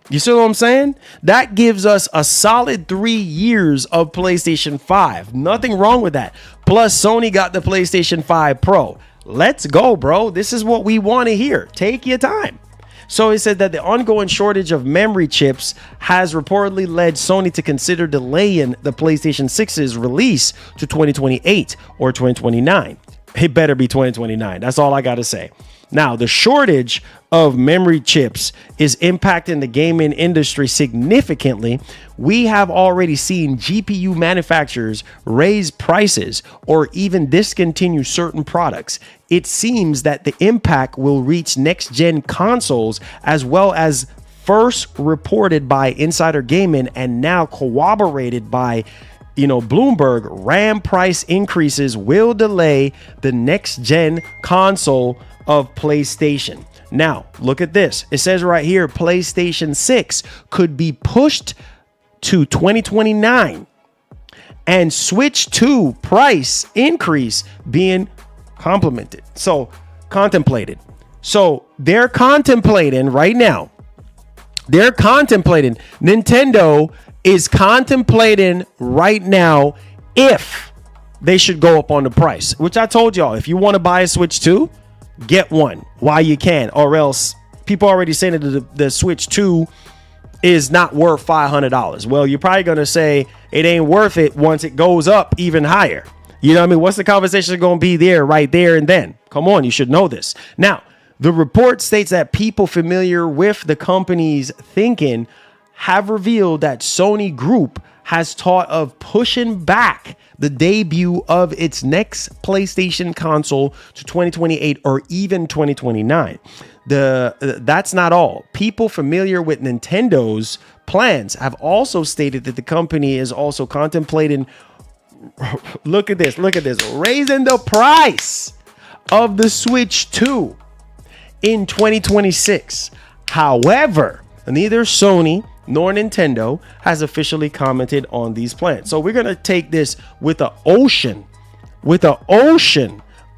You see what I'm saying? That gives us a solid 3 years of PlayStation 5. Nothing wrong with that. Plus, Sony got the PlayStation 5 Pro. Let's go, bro. This is what we want to hear. Take your time. So it said that the ongoing shortage of memory chips has reportedly led Sony to consider delaying the PlayStation 6's release to 2028 or 2029. It better be 2029. That's all I got to say. Now, the shortage of memory chips is impacting the gaming industry significantly. We have already seen GPU manufacturers raise prices or even discontinue certain products. It seems that the impact will reach next-gen consoles, as well as first reported by Insider Gaming and now corroborated by Bloomberg. RAM price increases will delay the next-gen console of PlayStation. Now, look at this. It says right here, PlayStation 6 could be pushed to 2029 and Switch 2 price increase being contemplated. So they're contemplating right now. Nintendo is contemplating right now if they should go up on the price, which I told y'all, if you want to buy a Switch 2, get one while you can, or else people already saying that the Switch 2 is not worth $500. Well, you're probably going to say it ain't worth it once it goes up even higher. You know what I mean? What's the conversation going to be there, right there and then? Come on, you should know this. Now, the report states that people familiar with the company's thinking have revealed that Sony Group has thought of pushing back the debut of its next PlayStation console to 2028 or even 2029. That's not all. People familiar with Nintendo's plans have also stated that the company is also contemplating, look at this, raising the price of the Switch 2 in 2026. However, neither Sony nor Nintendo has officially commented on these plans. So we're going to take this with an ocean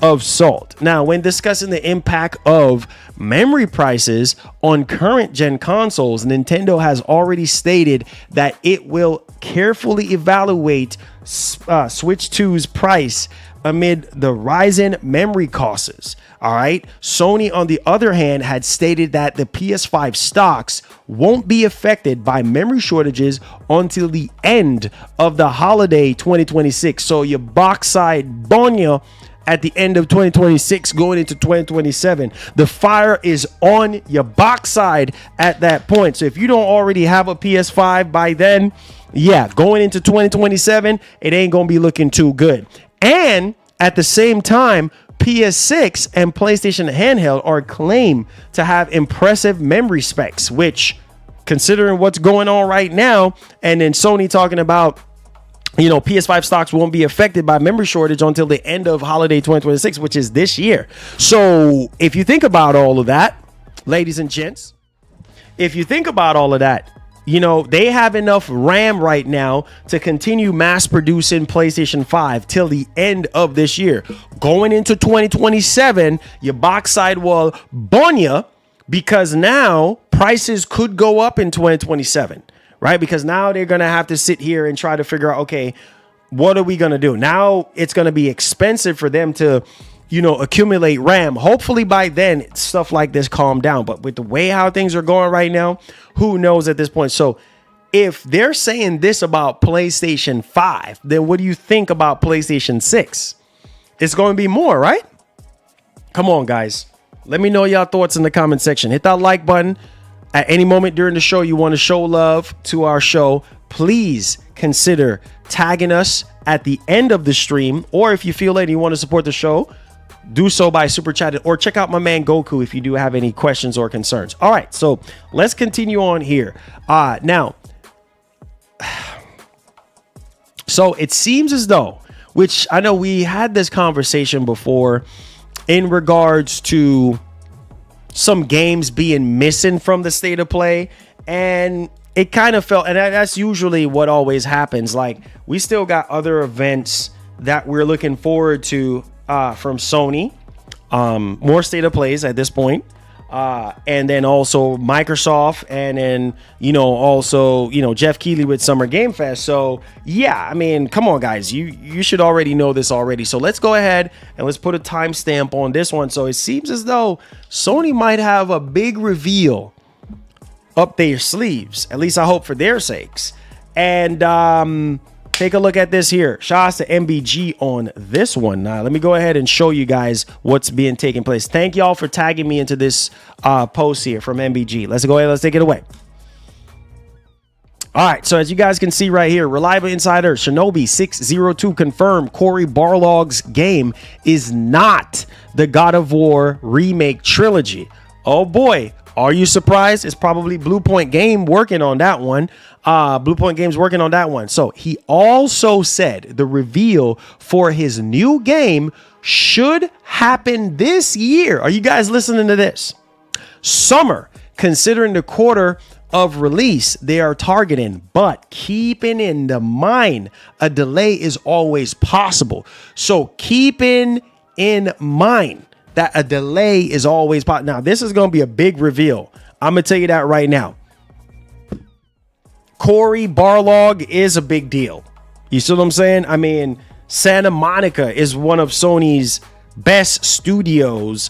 of salt. Now, when discussing the impact of memory prices on current gen consoles, Nintendo has already stated that it will carefully evaluate Switch 2's price amid the rising memory costs. All right. Sony, on the other hand, had stated that the PS5 stocks won't be affected by memory shortages until the end of the holiday 2026. So your box side bonya at the end of 2026 going into 2027. The fire is on your box side at that point. So if you don't already have a PS5 by then, yeah, going into 2027, it ain't going to be looking too good. And at the same time, PS6 and PlayStation handheld are claimed to have impressive memory specs, which, considering what's going on right now, and then Sony talking about, PS5 stocks won't be affected by memory shortage until the end of holiday 2026, which is this year. So if you think about all of that, ladies and gents, if you think about all of that, they have enough RAM right now to continue mass producing PlayStation 5 till the end of this year. Going into 2027, your box side will bonya, because now prices could go up in 2027, right? Because now they're going to have to sit here and try to figure out, okay, what are we going to do? Now it's going to be expensive for them to accumulate RAM. Hopefully by then stuff like this calm down. But with the way how things are going right now, who knows at this point? So if they're saying this about PlayStation 5, then what do you think about PlayStation 6? It's going to be more, right? Come on, guys. Let me know y'all thoughts in the comment section. Hit that like button. At any moment during the show, you want to show love to our show, please consider tagging us at the end of the stream. Or if you feel like you want to support the show, do so by super chatting, or check out my man Goku if you do have any questions or concerns. All right, so let's continue on here. Now, so it seems as though, which I know we had this conversation before in regards to some games being missing from the state of play, and it kind of felt, and that's usually what always happens. Like, we still got other events that we're looking forward to from Sony, more state of plays at this point, and then also Microsoft, and then also Jeff Keighley with Summer Game Fest. So yeah, I mean, come on, guys, you should already know this already. So let's go ahead and let's put a timestamp on this one. So it seems as though Sony might have a big reveal up their sleeves. At least I hope for their sakes. And take a look at this here. Shout out to MBG on this one. Now, let me go ahead and show you guys what's being taking place. Thank y'all for tagging me into this post here from MBG. Let's go ahead. Let's take it away. All right. So as you guys can see right here, reliable insider Shinobi 602 confirmed Cory Barlog's game is not the God of War remake trilogy. Oh boy. Are you surprised? It's probably Blue Point Game working on that one. Blue Point Game's working on that one. So he also said the reveal for his new game should happen this year. Are you guys listening to this? Summer, considering the quarter of release they are targeting, but keeping in the mind a delay is always possible. So keeping in mind that a delay is always possible. Now, this is going to be a big reveal. I'm going to tell you that right now. Cory Barlog is a big deal. You see what I'm saying? I mean, Santa Monica is one of Sony's best studios,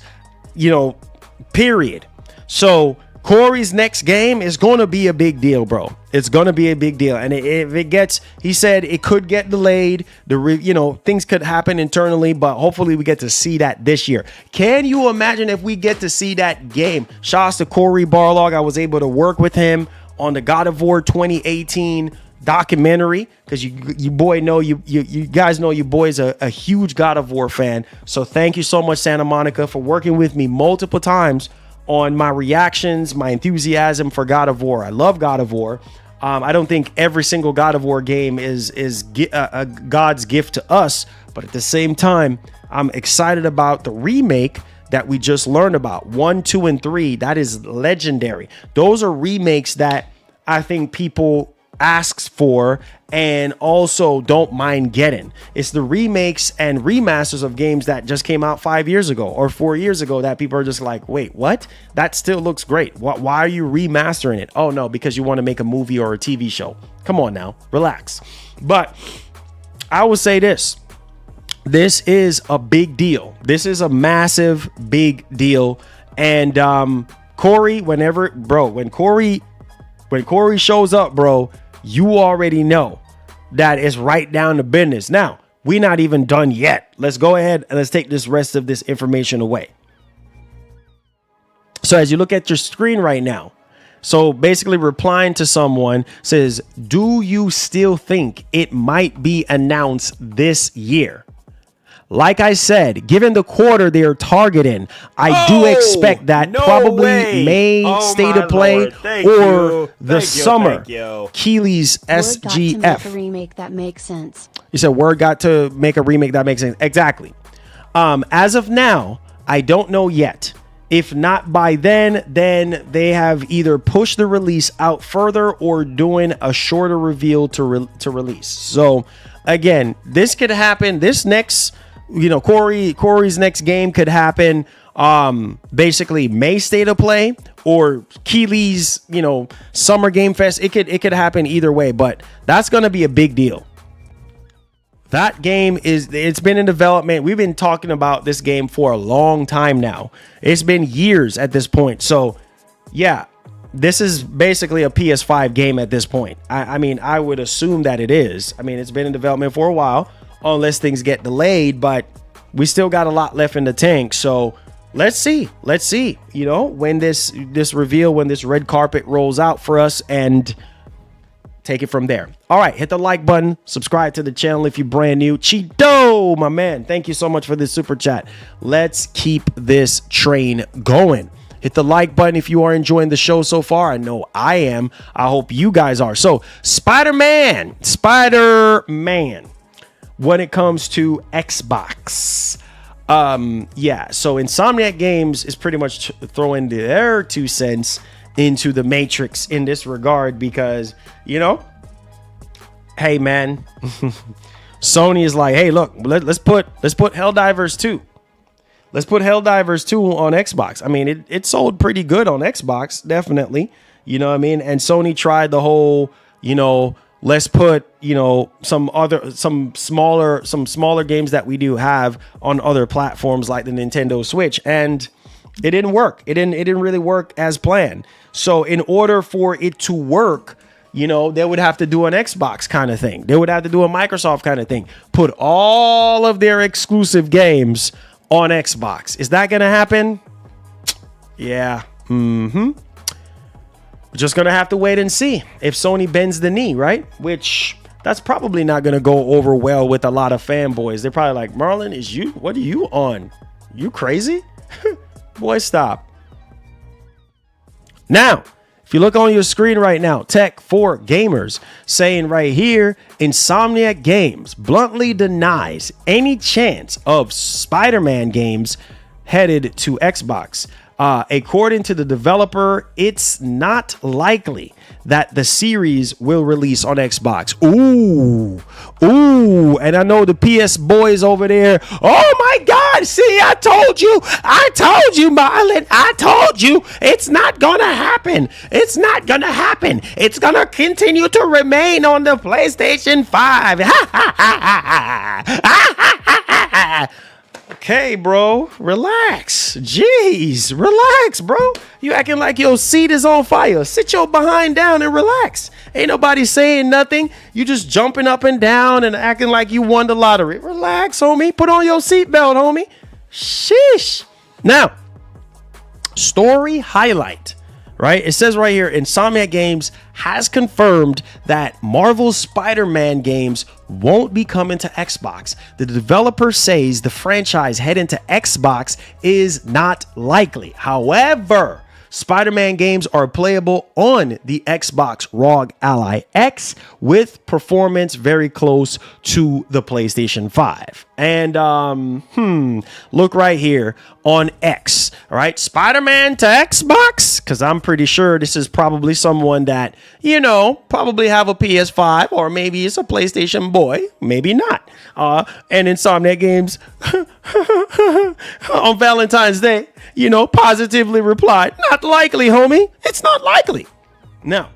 period. So Cory's next game is going to be a big deal, bro. It's going to be a big deal. And if it gets, he said it could get delayed. Things could happen internally, but hopefully we get to see that this year. Can you imagine if we get to see that game? Shouts to Cory Barlog. I was able to work with him on the God of War 2018 documentary, because you guys know your boy's a huge God of War fan. So thank you so much, Santa Monica, for working with me multiple times on my reactions, my enthusiasm for God of War. I love God of War. I don't think every single God of War game is God's gift to us, but at the same time, I'm excited about the remake that we just learned about, 1, 2, and 3, that is legendary. Those are remakes that I think people asks for and also don't mind getting. It's the remakes and remasters of games that just came out 5 years ago or 4 years ago that people are just like, wait, what? That still looks great. Why are you remastering it? Oh no, because you want to make a movie or a TV show. Come on now, relax. But I will say this. This is a big deal. This is a massive big deal. And Cory, when Cory shows up, bro, you already know that it's right down to business. Now, we're not even done yet. Let's go ahead and let's take this rest of this information away. So as you look at your screen right now, so basically replying to someone says, do you still think it might be announced this year? Like I said, given the quarter they're targeting, I do expect that probably May State of Play or the summer. Keely's SGF.
Make a remake that makes sense.
You said Word got to make a remake that makes sense. Exactly. As of now, I don't know yet. If not by then they have either pushed the release out further or doing a shorter reveal to release. So again, this could happen. This next, Cory's next game could happen basically May State of Play or Keely's, Summer Game Fest. It could happen either way, but that's going to be a big deal. That game it's been in development. We've been talking about this game for a long time now. It's been years at this point. So yeah, this is basically a PS5 game at this point. I mean, I would assume that it is. I mean, it's been in development for a while, unless things get delayed, but we still got a lot left in the tank. So let's see, when this reveal, when this red carpet rolls out for us, and take it from there. All right, hit the like button, subscribe to the channel if you're brand new. Cheeto, my man, thank you so much for this super chat. Let's keep this train going. Hit the like button if you are enjoying the show so far. I know I am. I hope you guys are. So Spider-Man, when it comes to Xbox. So Insomniac Games is pretty much throwing their 2 cents into the matrix in this regard because, hey man, Sony is like, hey, look, let's put Helldivers 2. Let's put Helldivers 2 on Xbox. I mean, it sold pretty good on Xbox, definitely. You know what I mean? And Sony tried the whole, let's put, some smaller games that we do have on other platforms like the Nintendo Switch, and it didn't work. It didn't really work as planned. So in order for it to work, they would have to do an Xbox kind of thing. They would have to do a Microsoft kind of thing. Put all of their exclusive games on Xbox. Is that going to happen? Yeah. We're just going to have to wait and see if Sony bends the knee, right? Which that's probably not going to go over well with a lot of fanboys. They're probably like, Marlin, what are you on? You crazy? Boy, stop. Now, if you look on your screen right now, Tech for Gamers saying right here, Insomniac Games bluntly denies any chance of Spider-Man games headed to Xbox. According to the developer, it's not likely that the series will release on Xbox. Ooh. And I know the PS boys over there. Oh my God. See, I told you, Marlin. I told you it's not going to happen. It's not going to happen. It's going to continue to remain on the PlayStation 5. Okay, bro, relax. Jeez, relax, bro. You acting like your seat is on fire. Sit your behind down and relax. Ain't nobody saying nothing. You just jumping up and down and acting like you won the lottery. Relax, homie. Put on your seatbelt, homie. Sheesh. Now, story highlight. Right? It says right here, Insomniac Games has confirmed that Marvel's Spider-Man games won't be coming to Xbox. The developer says the franchise heading to Xbox is not likely. However, Spider-Man games are playable on the Xbox ROG Ally X with performance very close to the PlayStation 5. And look right here on X, all right? Spider-Man to Xbox, because I'm pretty sure this is probably someone that, you know, probably have a PS5, or maybe it's a PlayStation boy, maybe not. And Insomniac Games on Valentine's Day, you know, positively replied, not likely, homie. It's not likely. Now,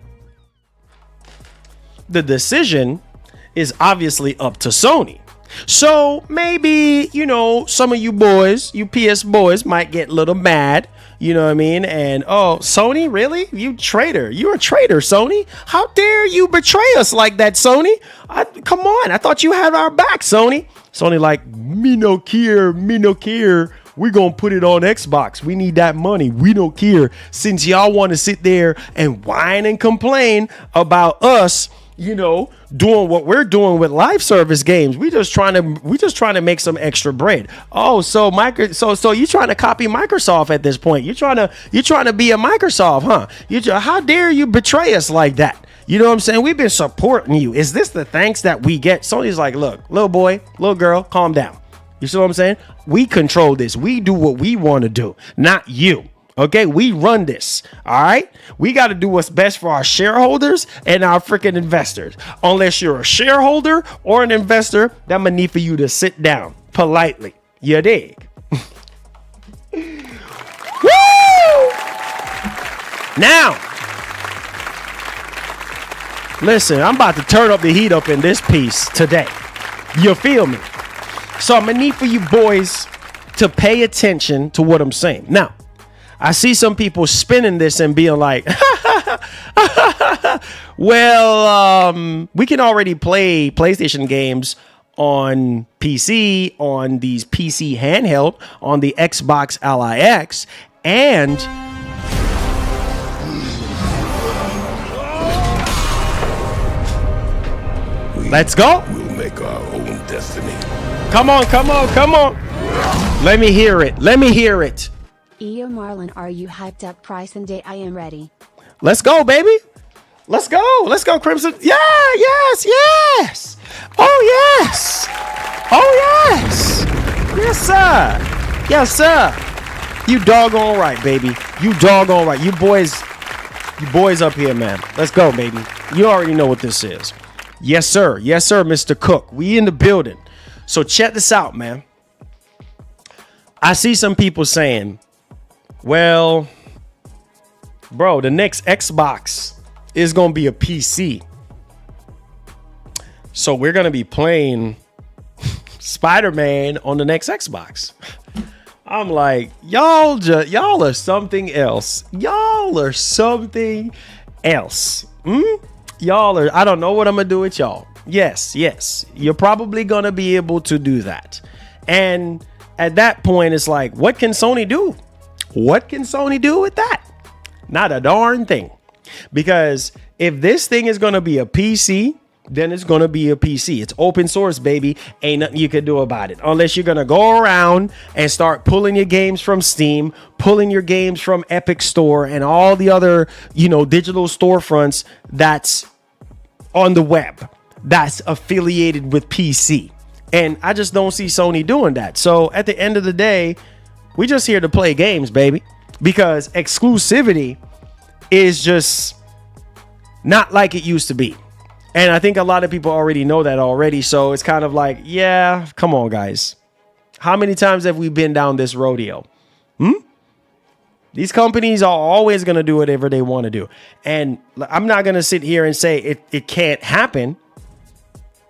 the decision is obviously up to Sony. So maybe, you know, some of you boys, you PS boys might get a little mad, you know what I mean? And, oh, Sony, really? You traitor. You're a traitor, Sony. How dare you betray us like that, Sony? Come on. I thought you had our back, Sony. Sony like, me no care. We gonna put it on Xbox. We need that money. We don't care. Since y'all want to sit there and whine and complain about us, you know, doing what we're doing with live service games. We just trying to make some extra bread. Oh, so you trying to copy Microsoft at this point? You're trying to be a Microsoft, huh? How dare you betray us like that? You know what I'm saying? We've been supporting you. Is this the thanks that we get? Sony's like, look, little boy, little girl, calm down. You see what I'm saying? We control this. We do what we want to do, not you. Okay, we run this. All right, we got to do what's best for our shareholders and our freaking investors. Unless you're a shareholder or an investor, that might need for you to sit down politely. You dig? Woo! Now, listen, I'm about to turn up the heat up in this piece today. You feel me? So I'm gonna need for you boys to pay attention to what I'm saying. Now, I see some people spinning this and being like, well, we can already play PlayStation games on PC, on these PC handheld, on the Xbox Ally X, and let's go.
We'll make our own destiny.
Come on. Let me hear it.
Yo Marlin, are you hyped up? Price and date, I am ready.
Let's go, baby. Let's go, Crimson. Yeah, yes. Oh, yes. Yes, sir. You doggone right, baby. You doggone right. You boys up here, man. Let's go, baby. You already know what this is. Yes, sir, Mr. Cook. We in the building. So check this out, man. I see some people saying, well, bro, the next Xbox is going to be a PC. So we're going to be playing Spider-Man on the next Xbox. I'm like, y'all are something else. Y'all are something else. I don't know what I'm going to do with y'all. Yes. You're probably going to be able to do that. And at that point, it's like, what can Sony do? What can Sony do with that? Not a darn thing. Because if this thing is going to be a PC, then it's going to be a PC. It's open source, baby. Ain't nothing you can do about it. Unless you're going to go around and start pulling your games from Steam, pulling your games from Epic Store and all the other, digital storefronts that's on the web, that's affiliated with PC. And I just don't see Sony doing that. So at the end of the day, we just here to play games, baby. Because exclusivity is just not like it used to be. And I think a lot of people already know that already. So it's kind of like, yeah, come on, guys. How many times have we been down this rodeo? These companies are always going to do whatever they want to do. And I'm not going to sit here and say it can't happen.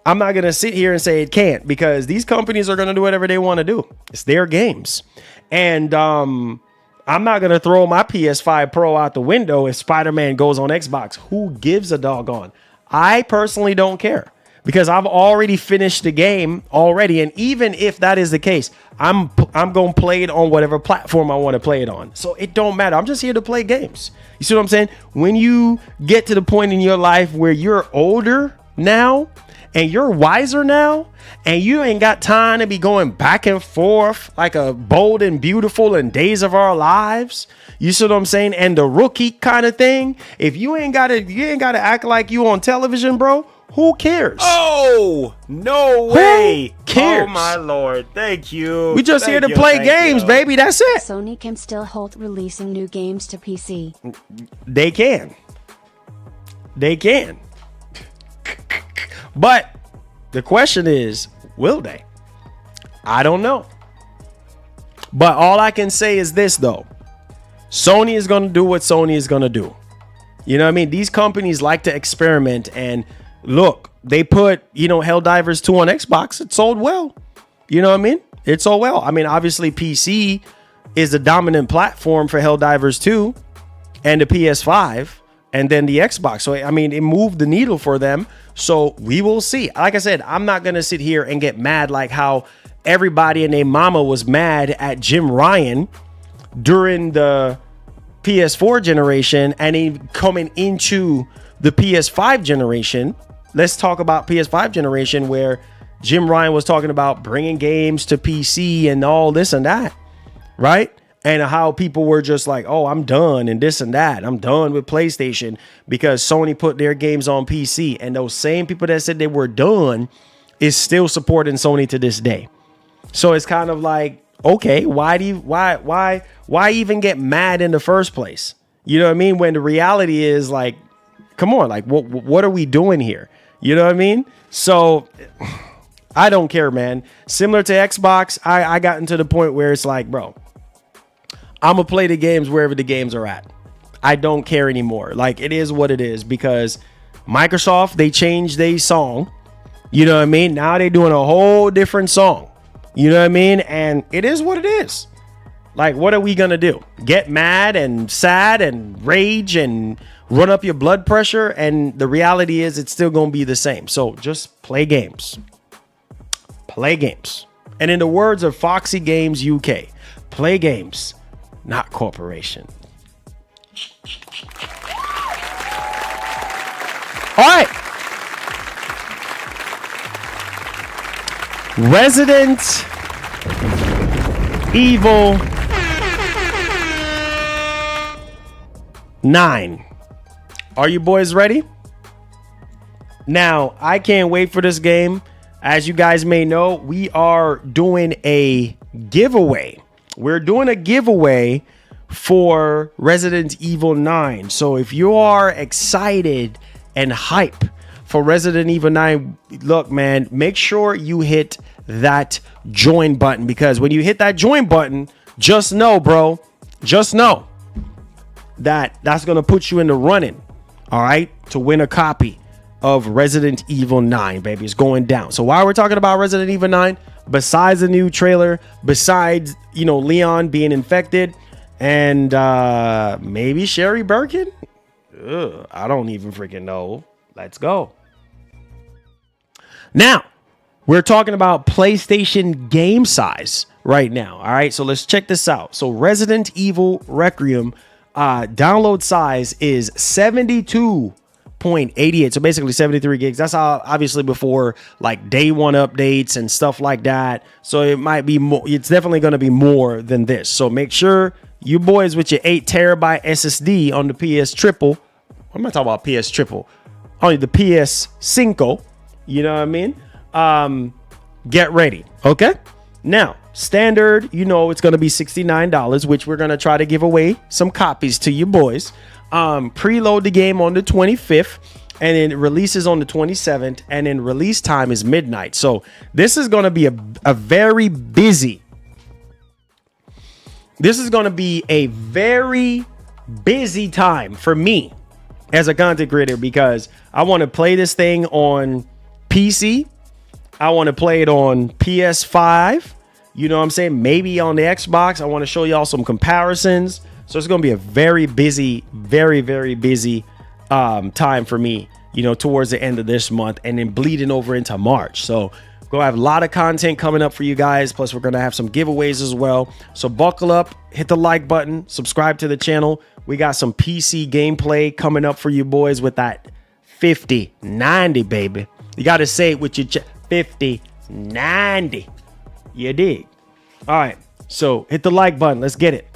I'm not going to sit here and say it can't, because these companies are going to do whatever they want to do. It's their games. And I'm not going to throw my PS5 Pro out the window if Spider-Man goes on Xbox. Who gives a doggone? I personally don't care, because I've already finished the game already. And even if that is the case, I'm going to play it on whatever platform I want to play it on. So it don't matter. I'm just here to play games. You see what I'm saying? When you get to the point in your life where you're older now and you're wiser now, and you ain't got time to be going back and forth like a Bold and Beautiful and Days of Our Lives. You see what I'm saying? And the Rookie kind of thing. If you ain't gotta act like you on television, bro. Who cares?
Oh, no way.
Who cares?
Oh, my Lord. Thank you.
We just here to play games, baby. That's it.
Sony can still hold releasing new games to PC.
They can. But the question is, will they? I don't know. But all I can say is this, though. Sony is going to do what Sony is going to do. You know what I mean? These companies like to experiment, and look, they put, Helldivers 2 on Xbox. It sold well. You know what I mean? It sold well. I mean, obviously, PC is the dominant platform for Helldivers 2 and the PS5 and then the Xbox. So, I mean, it moved the needle for them. So we will see. Like I said, I'm not going to sit here and get mad like how everybody and their mama was mad at Jim Ryan during the PS4 generation and then coming into the PS5 generation. Let's talk about PS5 generation, where Jim Ryan was talking about bringing games to PC and all this and that, right? And how people were just like, oh, I'm done and this and that. I'm done with PlayStation because Sony put their games on PC. And those same people that said they were done is still supporting Sony to this day. So it's kind of like, okay, why even get mad in the first place? You know what I mean? When the reality is like, come on, like what are we doing here? You know what I mean? So I don't care, man. Similar to Xbox, I gotten to the point where it's like, bro, I'm gonna play the games wherever the games are at. I don't care anymore. Like, it is what it is, because Microsoft, they changed their song. You know what I mean? Now they're doing a whole different song. You know what I mean? And it is what it is. Like, what are we gonna do? Get mad and sad and rage and run up your blood pressure? And the reality is it's still gonna be the same. So just play games. Play games. And in the words of Foxy Games UK, play games, not corporation. All right. Resident Evil 9. Are you boys ready? Now, I can't wait for this game. As you guys may know, we are doing a giveaway. We're doing a giveaway for Resident Evil 9. So if you are excited and hype for Resident Evil 9, look, man, make sure you hit that join button, because when you hit that join button, just know, bro, just know that that's going to put you in the running, all right, to win a copy of Resident Evil 9, baby. It's going down. So while we're talking about Resident Evil 9, besides the new trailer, besides, Leon being infected and maybe Sherry Birkin, I don't even freaking know. Let's go. Now, we're talking about PlayStation game size right now. All right, so let's check this out. So Resident Evil Requiem download size is 72.88. So basically 73 gigs. That's obviously before like day one updates and stuff like that. So it might be more. It's definitely going to be more than this. So make sure you boys with your 8 terabyte SSD on the PS Triple. I'm not talking about PS Triple. Only the PS Cinco. You know what I mean? Get ready. Okay. Now, standard, it's going to be $69, which we're going to try to give away some copies to you boys. Preload the game on the 25th, and then it releases on the 27th, and then release time is midnight. So this is going to be a very busy. This is going to be a very busy time for me as a content creator, because I want to play this thing on PC. I want to play it on PS5. You know what I'm saying? Maybe on the Xbox. I want to show y'all some comparisons. So it's going to be a very busy, very, very busy time for me, towards the end of this month and then bleeding over into March. So we're going to have a lot of content coming up for you guys. Plus, we're going to have some giveaways as well. So buckle up, hit the like button, subscribe to the channel. We got some PC gameplay coming up for you boys with that 5090, baby. You got to say it with your 5090. You dig? All right. So hit the like button. Let's get it.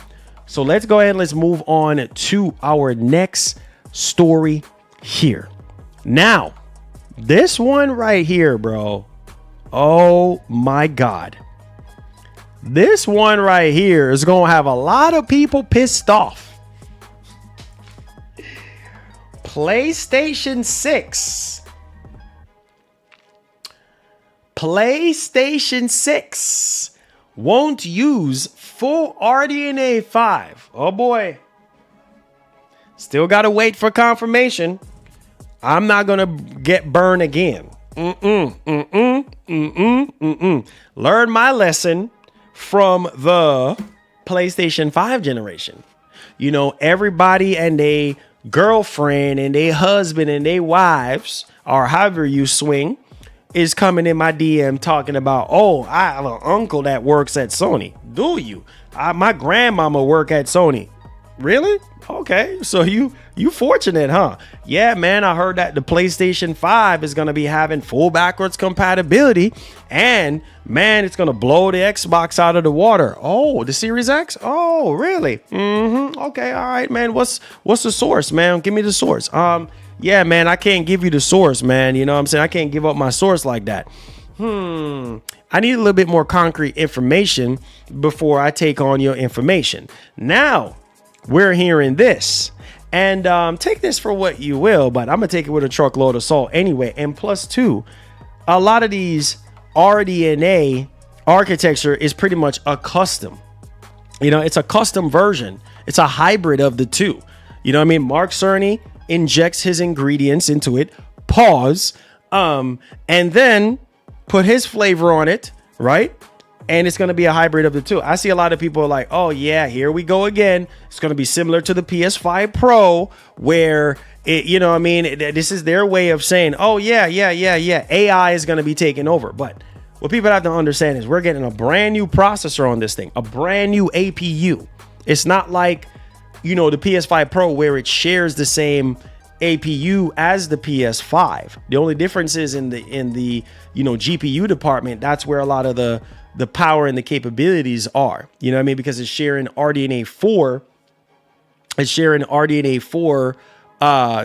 So let's go ahead and let's move on to our next story here. Now, this one right here, bro. Oh my God. This one right here is going to have a lot of people pissed off. PlayStation 6. PlayStation 6 won't use full RDNA 5. Oh boy. Still got to wait for confirmation. I'm not going to get burned again. Learn my lesson from the PlayStation 5 generation. You know, everybody and their girlfriend and their husband and their wives, or however you swing, is coming in my DM talking about, oh, I have an uncle that works at Sony. Do you? My grandmama work at Sony. Really? Okay. So you fortunate, huh? Yeah, man. I heard that the PlayStation 5 is going to be having full backwards compatibility, and man, it's going to blow the Xbox out of the water. Oh, the Series X? Oh, really? Okay. All right, man. What's the source, man? Give me the source. Yeah, man, I can't give you the source, man. You know what I'm saying? I can't give up my source like that. I need a little bit more concrete information before I take on your information. Now, we're hearing this. And take this for what you will, but I'm going to take it with a truckload of salt anyway. And plus two, a lot of these RDNA architecture is pretty much a custom. You know, it's a custom version. It's a hybrid of the two. You know what I mean? Mark Cerny injects his ingredients into it, pause, and then put his flavor on it, right? And it's going to be a hybrid of the two. I see a lot of people like, oh yeah, here we go again. It's going to be similar to the PS5 Pro, where it, you know what I mean? This is their way of saying, oh yeah. AI is going to be taking over. But what people have to understand is we're getting a brand new processor on this thing, a brand new APU. It's not like, you know, the PS5 Pro where it shares the same APU as the PS5. The only difference is in the you know, GPU department. That's where a lot of the power and the capabilities are. You know what I mean? Because it's sharing RDNA 4. It's sharing RDNA 4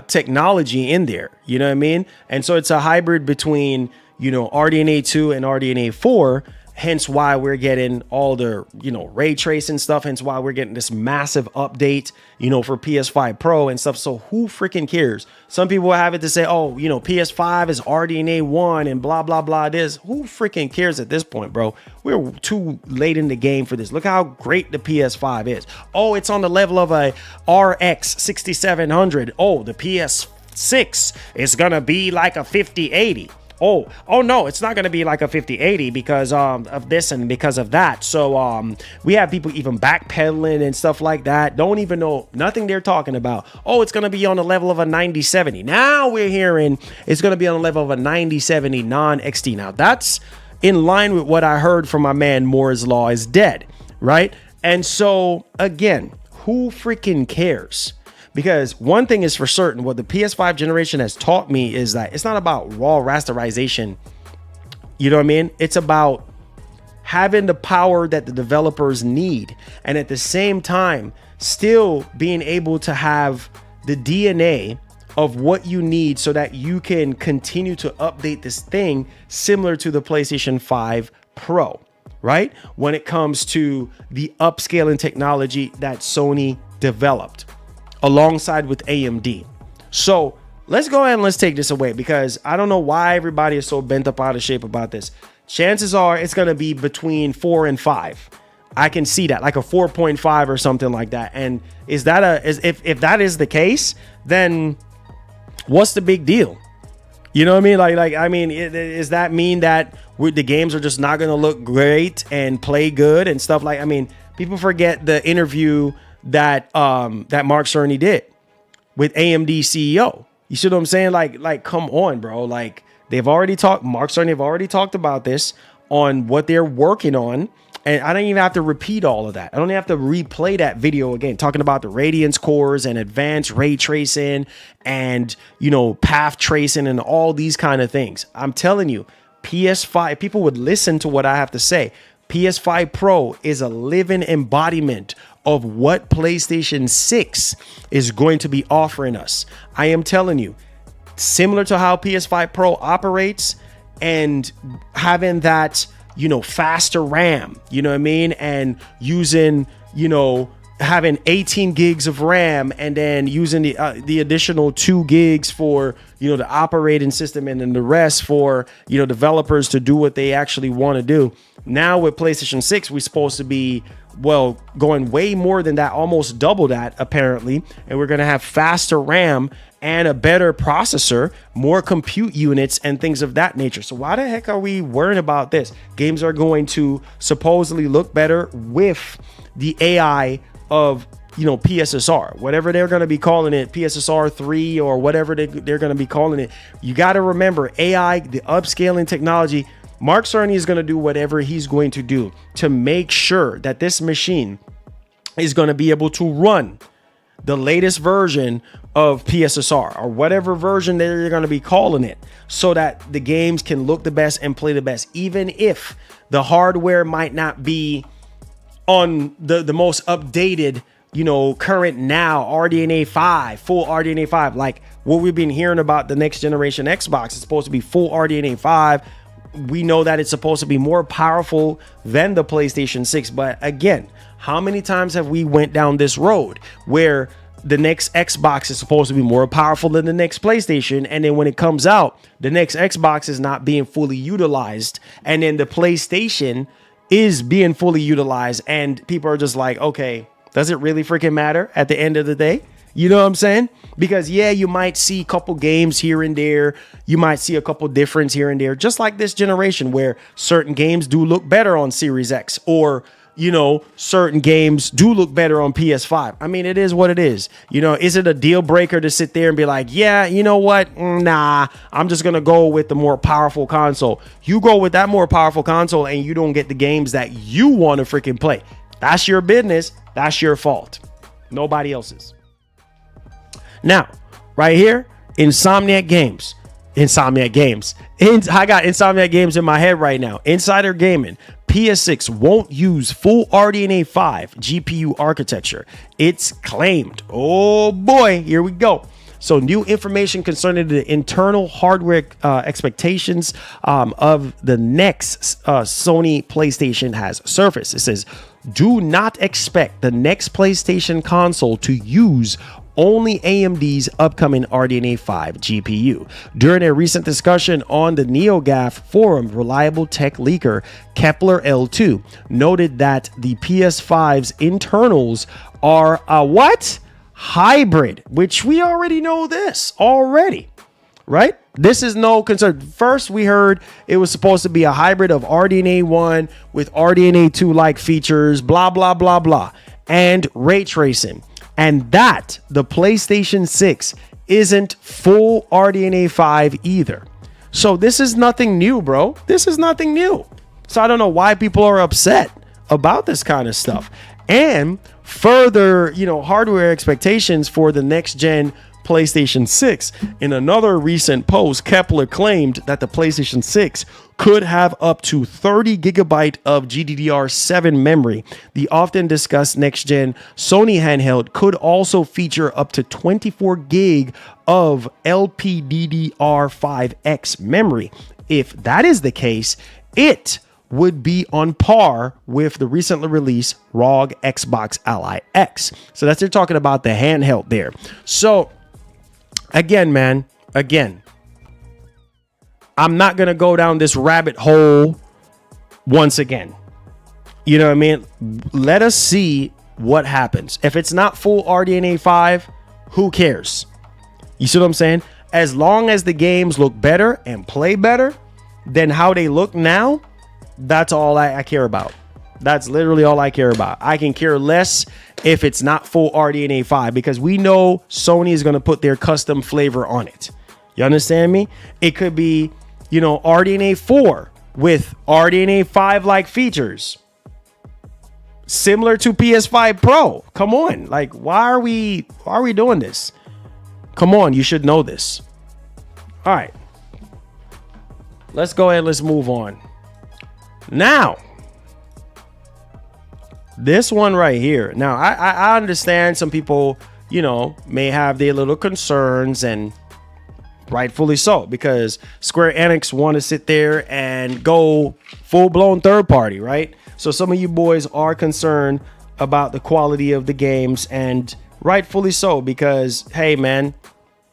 technology in there. You know what I mean? And so it's a hybrid between, you know, RDNA 2 and RDNA 4. Hence why we're getting all the, you know, ray tracing stuff. Hence why we're getting this massive update, you know, for PS5 Pro and stuff. So who freaking cares? Some people have it to say, oh, you know, PS5 is RDNA 1 and blah, blah, blah. This. Who freaking cares at this point, bro? We're too late in the game for this. Look how great the PS5 is. Oh, it's on the level of a RX 6700. Oh, the PS6 is going to be like a 5080. Oh no, it's not going to be like a 5080 because of this and because of that. So we have people even backpedaling and stuff like that. Don't even know nothing they're talking about. Oh, it's going to be on the level of a 9070. Now we're hearing it's going to be on the level of a 9070 non-XT. Now that's in line with what I heard from my man Moore's Law is dead, right? And so again, who freaking cares? Because one thing is for certain, what the PS5 generation has taught me is that it's not about raw rasterization. You know what I mean? It's about having the power that the developers need. And at the same time, still being able to have the DNA of what you need so that you can continue to update this thing similar to the PlayStation 5 Pro, right? When it comes to the upscaling technology that Sony developed alongside with AMD. So let's go ahead and let's take this away, because I don't know why everybody is so bent up out of shape about this. Chances are it's going to be between 4 and 5. I can see that, like a 4.5 or something like that. And is that if that is the case, then what's the big deal? You know what I mean? Does that mean that the games are just not going to look great and play good and stuff like? I mean, people forget the interview that Mark Cerny did with AMD CEO. You see what I'm saying? Like come on, bro. Like Mark Cerny have already talked about this on what they're working on. And I don't even have to repeat all of that. I don't even have to replay that video again, talking about the Radiance cores and advanced ray tracing and, path tracing and all these kind of things. I'm telling you, PS5, people would listen to what I have to say. PS5 Pro is a living embodiment of what PlayStation 6 is going to be offering us. I am telling you, similar to how PS5 Pro operates and having that, faster RAM, you know what I mean? And using, having 18 gigs of RAM and then using the additional 2 gigs for, the operating system and then the rest for, developers to do what they actually want to do. Now with PlayStation 6, we're supposed to be, going way more than that, almost double that apparently. And we're going to have faster RAM and a better processor, more compute units and things of that nature. So why the heck are we worrying about this? Games are going to supposedly look better with the AI of, PSSR, whatever they're going to be calling it, PSSR 3 or whatever they're going to be calling it. You got to remember AI, the upscaling technology. Mark Cerny is going to do whatever he's going to do to make sure that this machine is going to be able to run the latest version of PSSR or whatever version they're going to be calling it, so that the games can look the best and play the best, even if the hardware might not be on the most updated, current now RDNA 5, full RDNA 5, like what we've been hearing about the next generation Xbox. It's supposed to be full RDNA 5. We know that it's supposed to be more powerful than the PlayStation 6. But again, how many times have we went down this road where the next Xbox is supposed to be more powerful than the next PlayStation, and then when it comes out, the next Xbox is not being fully utilized, and then the PlayStation is being fully utilized, and people are just like, okay, does it really freaking matter at the end of the day? You know what I'm saying? Because yeah, you might see a couple games here and there. You might see a couple difference here and there, just like this generation where certain games do look better on Series X, or certain games do look better on PS5. I mean, it is what it is. Is it a deal breaker to sit there and be like, yeah, you know what? Nah, I'm just going to go with the more powerful console. You go with that more powerful console and you don't get the games that you want to freaking play. That's your business. That's your fault. Nobody else's. Now, right here, Insomniac Games. I got Insomniac Games in my head right now. Insider Gaming. PS6 won't use full RDNA 5 GPU architecture. It's claimed. Oh boy, here we go. So new information concerning the internal hardware expectations of the next Sony PlayStation has surfaced. It says, do not expect the next PlayStation console to use only AMD's upcoming RDNA 5 GPU. During a recent discussion on the NeoGAF forum, reliable tech leaker Kepler L2 noted that the PS5's internals are a what? Hybrid, which we already know this already, right? This is no concern. First, we heard it was supposed to be a hybrid of RDNA 1 with RDNA 2 like features, blah, blah, blah, blah, and ray tracing. And that the PlayStation 6 isn't full RDNA 5 either. So this is nothing new, bro. This is nothing new. So I don't know why people are upset about this kind of stuff. And further, hardware expectations for the next gen PlayStation 6. In another recent post, Kepler claimed that the PlayStation 6 could have up to 30 gigabyte of GDDR7 memory. The often discussed next-gen Sony handheld could also feature up to 24 gig of LPDDR5X memory. If that is the case, it would be on par with the recently released ROG Xbox Ally X. So they're talking about the handheld there. So again, I'm not going to go down this rabbit hole once again. You know what I mean? Let us see what happens. If it's not full RDNA 5, who cares? You see what I'm saying? As long as the games look better and play better than how they look now, that's all I care about. That's literally all I care about. I can care less if it's not full RDNA 5 because we know Sony is going to put their custom flavor on it. You understand me? It could be, RDNA 4 with RDNA 5 like features, similar to PS5 Pro. Come on, like why are we doing this? Come on, you should know this. All right, let's go ahead. Let's move on. Now, this one right here. Now, I understand some people, you know, may have their little concerns, and rightfully so, because Square Enix want to sit there and go full-blown third party, right? So some of you boys are concerned about the quality of the games, and rightfully so, because, hey, man,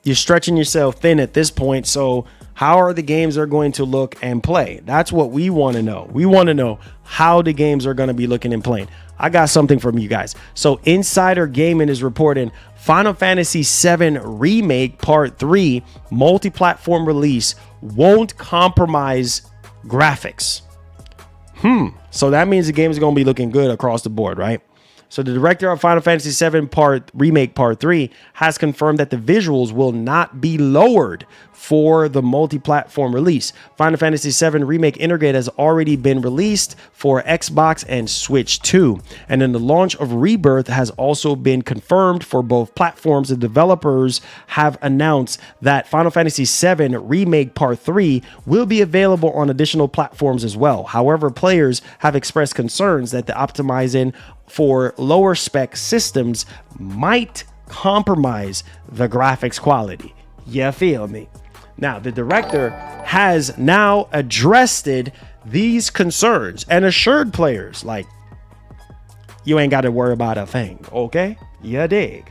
you're stretching yourself thin at this point. So how are the games are going to look and play? That's what we want to know. We want to know how the games are going to be looking and playing. I got something from you guys. So Insider Gaming is reporting Final Fantasy VII Remake Part 3 multi-platform release won't compromise graphics. So that means the game is going to be looking good across the board, right? So the director of Final Fantasy VII Remake Part 3 has confirmed that the visuals will not be lowered for the multi-platform release. Final Fantasy VII Remake Integrate has already been released for Xbox and Switch 2. And then the launch of Rebirth has also been confirmed for both platforms. The developers have announced that Final Fantasy VII Remake Part 3 will be available on additional platforms as well. However, players have expressed concerns that the optimizing for lower spec systems might compromise the graphics quality. You feel me? Now, the director has now addressed these concerns and assured players, like, you ain't got to worry about a thing, okay? You dig?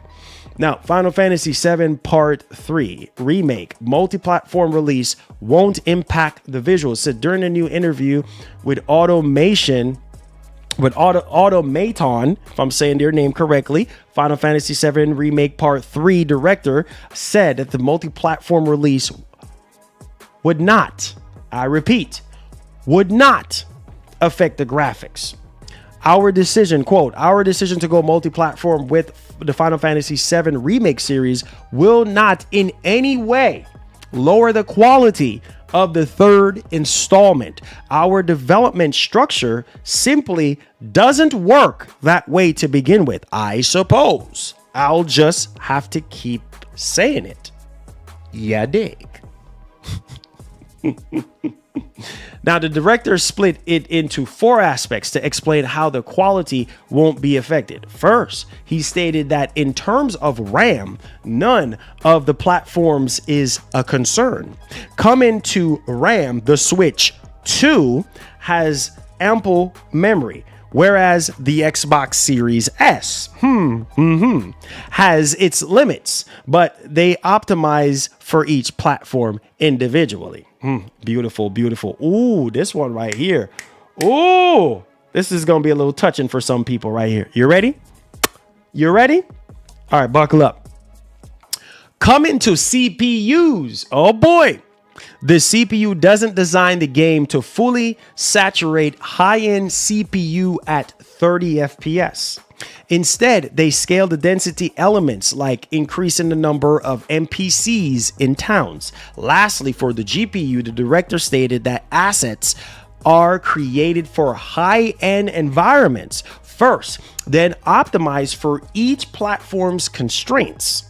Now, Final Fantasy VII Part 3 Remake multi-platform release won't impact the visuals. So during a new interview with Automaton, if I'm saying their name correctly, Final Fantasy VII Remake Part 3 director said that the multi-platform release would not, I repeat, would not affect the graphics. Our decision, quote, our decision to go multi-platform with the Final Fantasy VII Remake series will not in any way lower the quality of the third installment. Our development structure simply doesn't work that way to begin with. I suppose I'll just have to keep saying it. Ya dig? Now, the director split it into 4 aspects to explain how the quality won't be affected. First, he stated that in terms of RAM, none of the platforms is a concern. Coming to RAM, the Switch 2 has ample memory, whereas the Xbox Series S has its limits, but they optimize for each platform individually. Beautiful, beautiful. Ooh, this one right here. Ooh, this is going to be a little touching for some people right here. You ready? You ready? All right, buckle up. Coming to CPUs. Oh boy. The CPU doesn't design the game to fully saturate high-end CPU at 30 FPS. Instead, they scale the density elements like increasing the number of NPCs in towns. Lastly, for the GPU, the director stated that assets are created for high-end environments first, then optimized for each platform's constraints.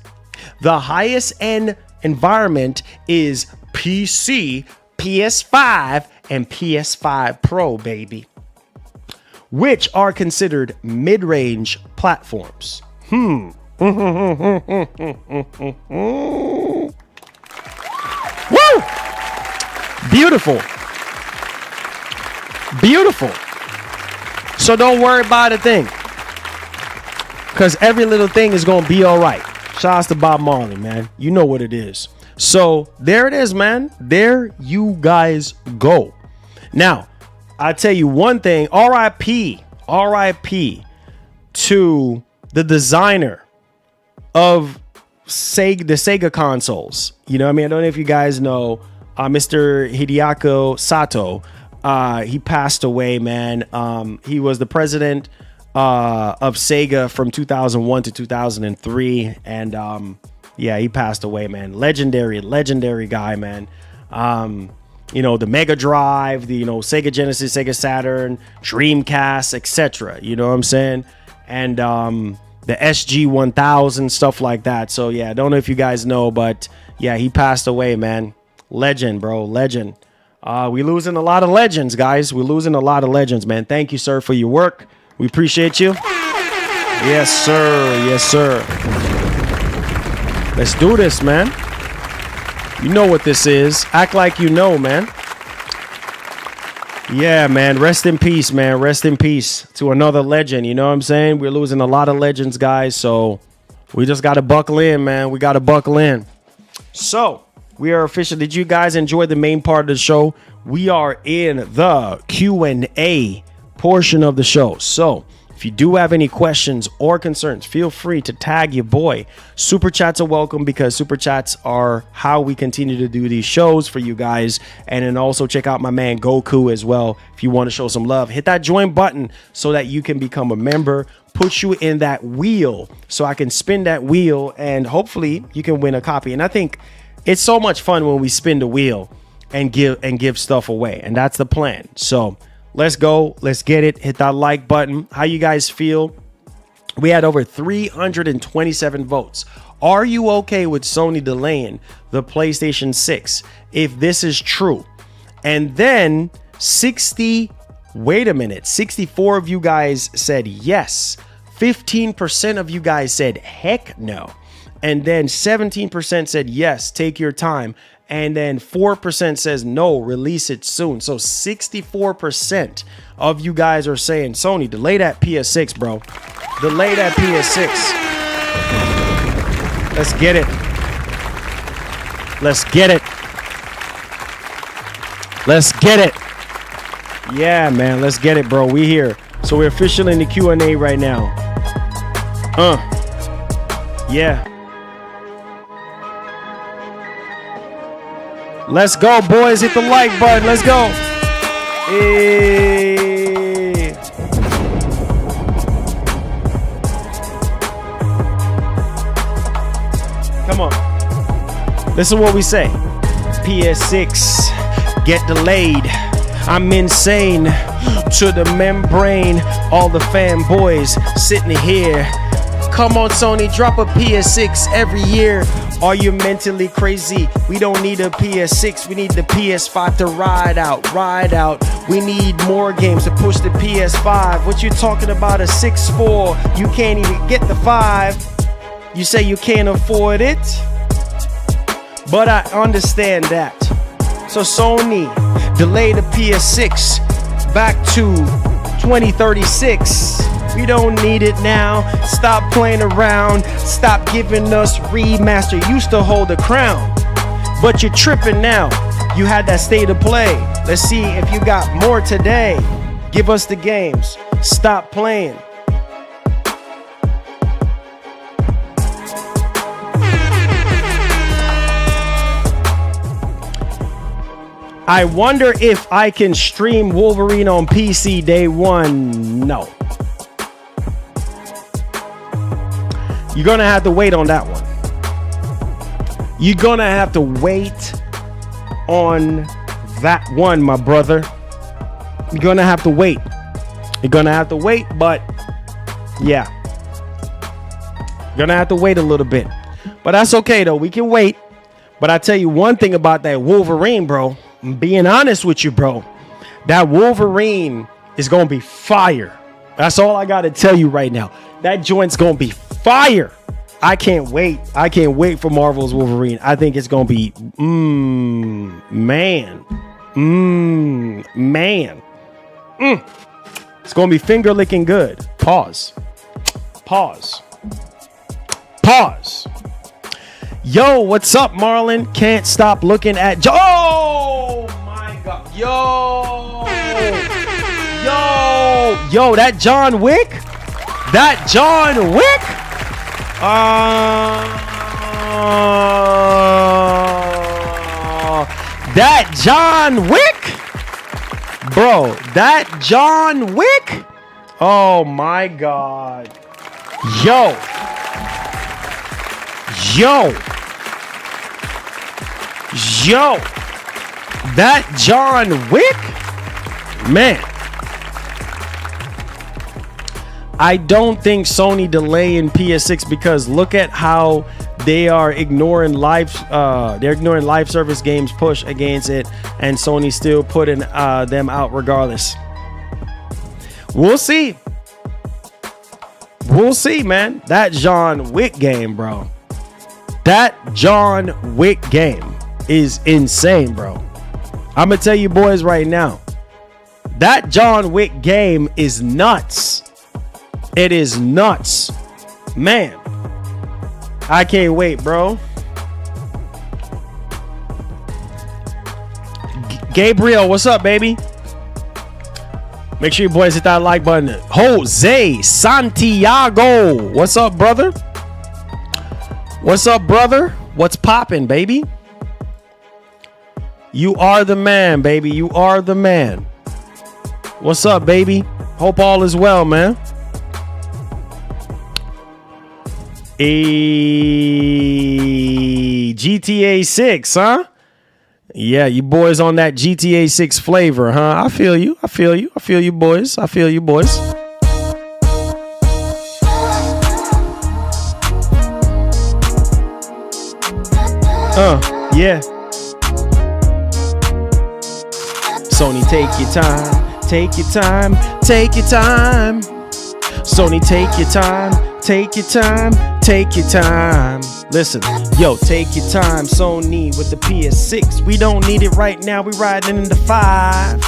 The highest end environment is PC, PS5, and PS5 Pro, baby, which are considered mid-range platforms. Woo! Beautiful. Beautiful. So don't worry about a thing, because every little thing is going to be all right. Shouts to Bob Marlin, man. You know what it is. So there it is, man. There you guys go. Now, I'll tell you one thing. RIP to the designer of the Sega consoles. You know what I mean? I don't know if you guys know Mr. Hideaki Sato. He passed away, man. He was the president of Sega from 2001 to 2003. And yeah, he passed away, man. Legendary guy, man. the Mega Drive, the Sega Genesis, Sega Saturn, Dreamcast, etc. You know what I'm saying? And the SG-1000, stuff like that. So yeah, I don't know if you guys know, but yeah, he passed away, man. Legend, bro, legend. We losing a lot of legends, guys. We're losing a lot of legends, man. Thank you, sir, for your work. We appreciate you. Yes, sir. Yes, sir. Let's do this, man. You know what this is. Act like you know, man. Yeah, man. Rest in peace, man. Rest in peace to another legend. You know what I'm saying? We're losing a lot of legends, guys. So we just got to buckle in, man. We got to buckle in. So we are official. Did you guys enjoy the main part of the show? We are in the Q&A portion of the show. So if you do have any questions or concerns, feel free to tag your boy. Super chats are welcome because super chats are how we continue to do these shows for you guys. And then also check out my man Goku as well. If you want to show some love, hit that join button so that you can become a member. Put you in that wheel so I can spin that wheel and hopefully you can win a copy. And I think it's so much fun when we spin the wheel and give stuff away. And that's the plan. So let's go. Let's get it. Hit that like button. How you guys feel? We had over 327 votes. Are you okay with Sony delaying the PlayStation 6 if this is true? And then 64 of you guys said yes. 15% of you guys said heck no. And then 17% said yes, take your time. And then 4% says no, release it soon. So 64% of you guys are saying, Sony, delay that PS6, bro. Delay that PS6. Let's get it. Let's get it. Let's get it. Yeah, man, let's get it, bro. We here. So we're officially in the Q&A right now. Yeah. Let's go, boys. Hit the like button. Let's go. Hey. Come on. This is what we say. PS6, get delayed. I'm insane to the membrane. All the fanboys sitting here. Come on, Sony, drop a PS6 every year. Are you mentally crazy? We don't need a PS6. We need the PS5 to ride out. We need more games to push the PS5. What you talking about a 6.4? You can't even get the 5. You say you can't afford it? But I understand that. So Sony, delay the PS6 back to 2036. We don't need it now. Stop playing around. Stop giving us remaster. Used to hold the crown, but you're tripping now. You had that state of play. Let's see if you got more today. Give us the games. Stop playing. I wonder if I can stream Wolverine on PC day one. No. You're going to have to wait on that one. You're going to have to wait on that one, my brother. You're going to have to wait. You're going to have to wait, but yeah. You're going to have to wait a little bit. But that's okay, though. We can wait. But I tell you one thing about that Wolverine, bro. I'm being honest with you, bro. That Wolverine is going to be fire. That's all I got to tell you right now. That joint's going to be fire. I can't wait. I can't wait for Marvel's Wolverine. I think it's going to be, man. It's going to be finger licking good. Pause. Yo, what's up, Marlin? Can't stop looking at oh my god. Yo, that John Wick? That John Wick? That John Wick? Bro, that John Wick? Oh my god. Yo. That John Wick, man. I don't think Sony delaying PS6 because look at how they are ignoring live service games push against it, and Sony still putting them out regardless. We'll see. We'll see, man. That John Wick game, bro. That John Wick game is insane, bro. I'm gonna tell you boys right now. That John Wick game is nuts. It is nuts, man. I can't wait, bro. Gabriel, what's up, baby? Make sure you boys hit that like button. Jose Santiago, what's up, brother? What's up, brother? What's poppin', baby? You are the man, baby. You are the man. What's up, baby? Hope all is well, man. GTA 6, huh? Yeah, you boys on that GTA 6 flavor, huh? I feel you. I feel you. I feel you, boys. I feel you, boys. Yeah. Sony, take your time. Take your time. Take your time. Sony, take your time. Take your time, take your time. Listen, yo, take your time, Sony with the PS6. We don't need it right now, we riding into 5.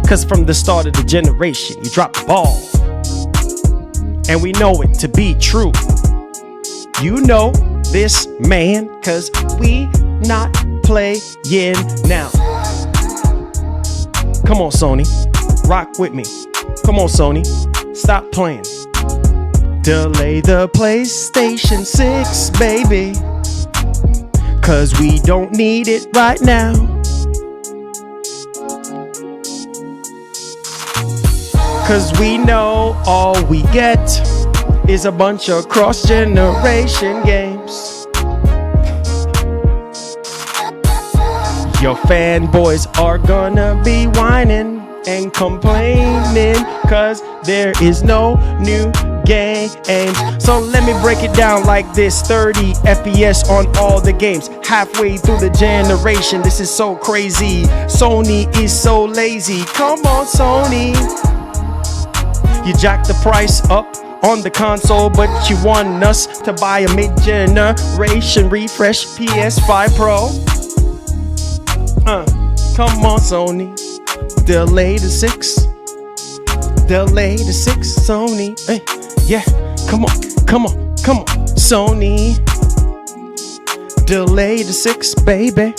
Cause from the start of the generation, you dropped the ball. And we know it to be true. You know this, man, cause we not playing now. Come on, Sony, rock with me. Come on, Sony, stop playing. Delay the PlayStation 6, baby. Cause we don't need it right now. Cause we know all we get is a bunch of cross-generation games. Your fanboys are gonna be whining and complaining cause there is no new games. So let me break it down like this: 30 FPS on all the games, halfway through the generation. This is so crazy. Sony is so lazy. Come on, Sony. You jacked the price up on the console, but you want us to buy a mid-generation refresh PS5 Pro. Come on, Sony. Delay the 6. Delay the 6, Sony. Hey, yeah, come on, come on, come on, Sony. Delay the 6, baby.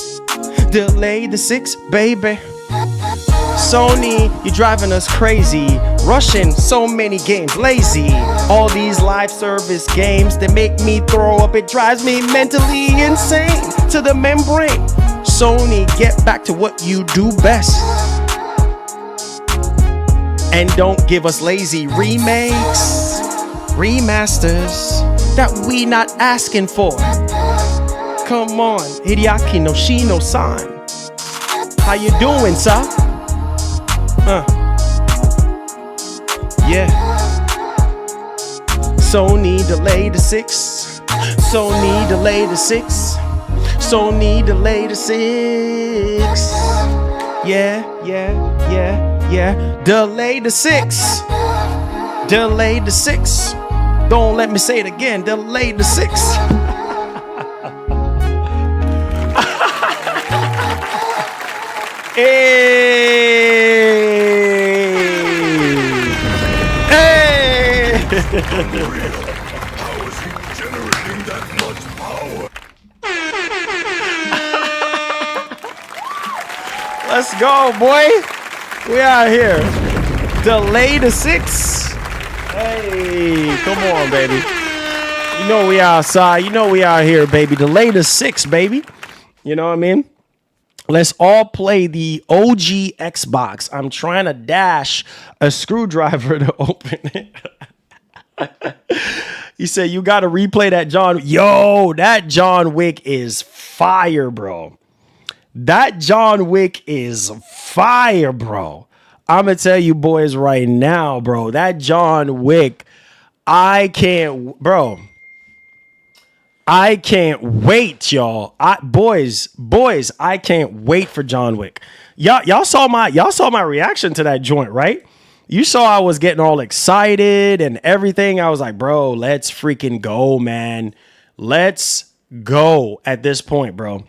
Delay the 6, baby. Sony, you're driving us crazy. Rushing so many games, lazy. All these live service games that make me throw up. It drives me mentally insane to the membrane. Sony, get back to what you do best. And don't give us lazy remakes, remasters that we not asking for. Come on, Hideaki no Shino-san. How you doing, sir? Yeah. Sony, delay the 6. Sony, delay the 6. Sony, delay the 6. Yeah. Delay the 6. Delay the 6. Don't let me say it again. Delay the 6. Hey!
How is he generating that much power?
Let's go, boy. We out here. Delay the 6. Hey, come on, baby. You know we outside. You know we out here, baby. Delay the 6, baby. You know what I mean? Let's all play the OG Xbox. I'm trying to dash a screwdriver to open it. He said, you got to replay that John. Yo, that John Wick is fire, bro. That John Wick is fire, bro. I'm going to tell you boys right now, bro. That John Wick, I can't wait, y'all. Boys, I can't wait for John Wick. Y'all saw my reaction to that joint, right? You saw I was getting all excited and everything. I was like, bro, let's freaking go, man. Let's go at this point, bro.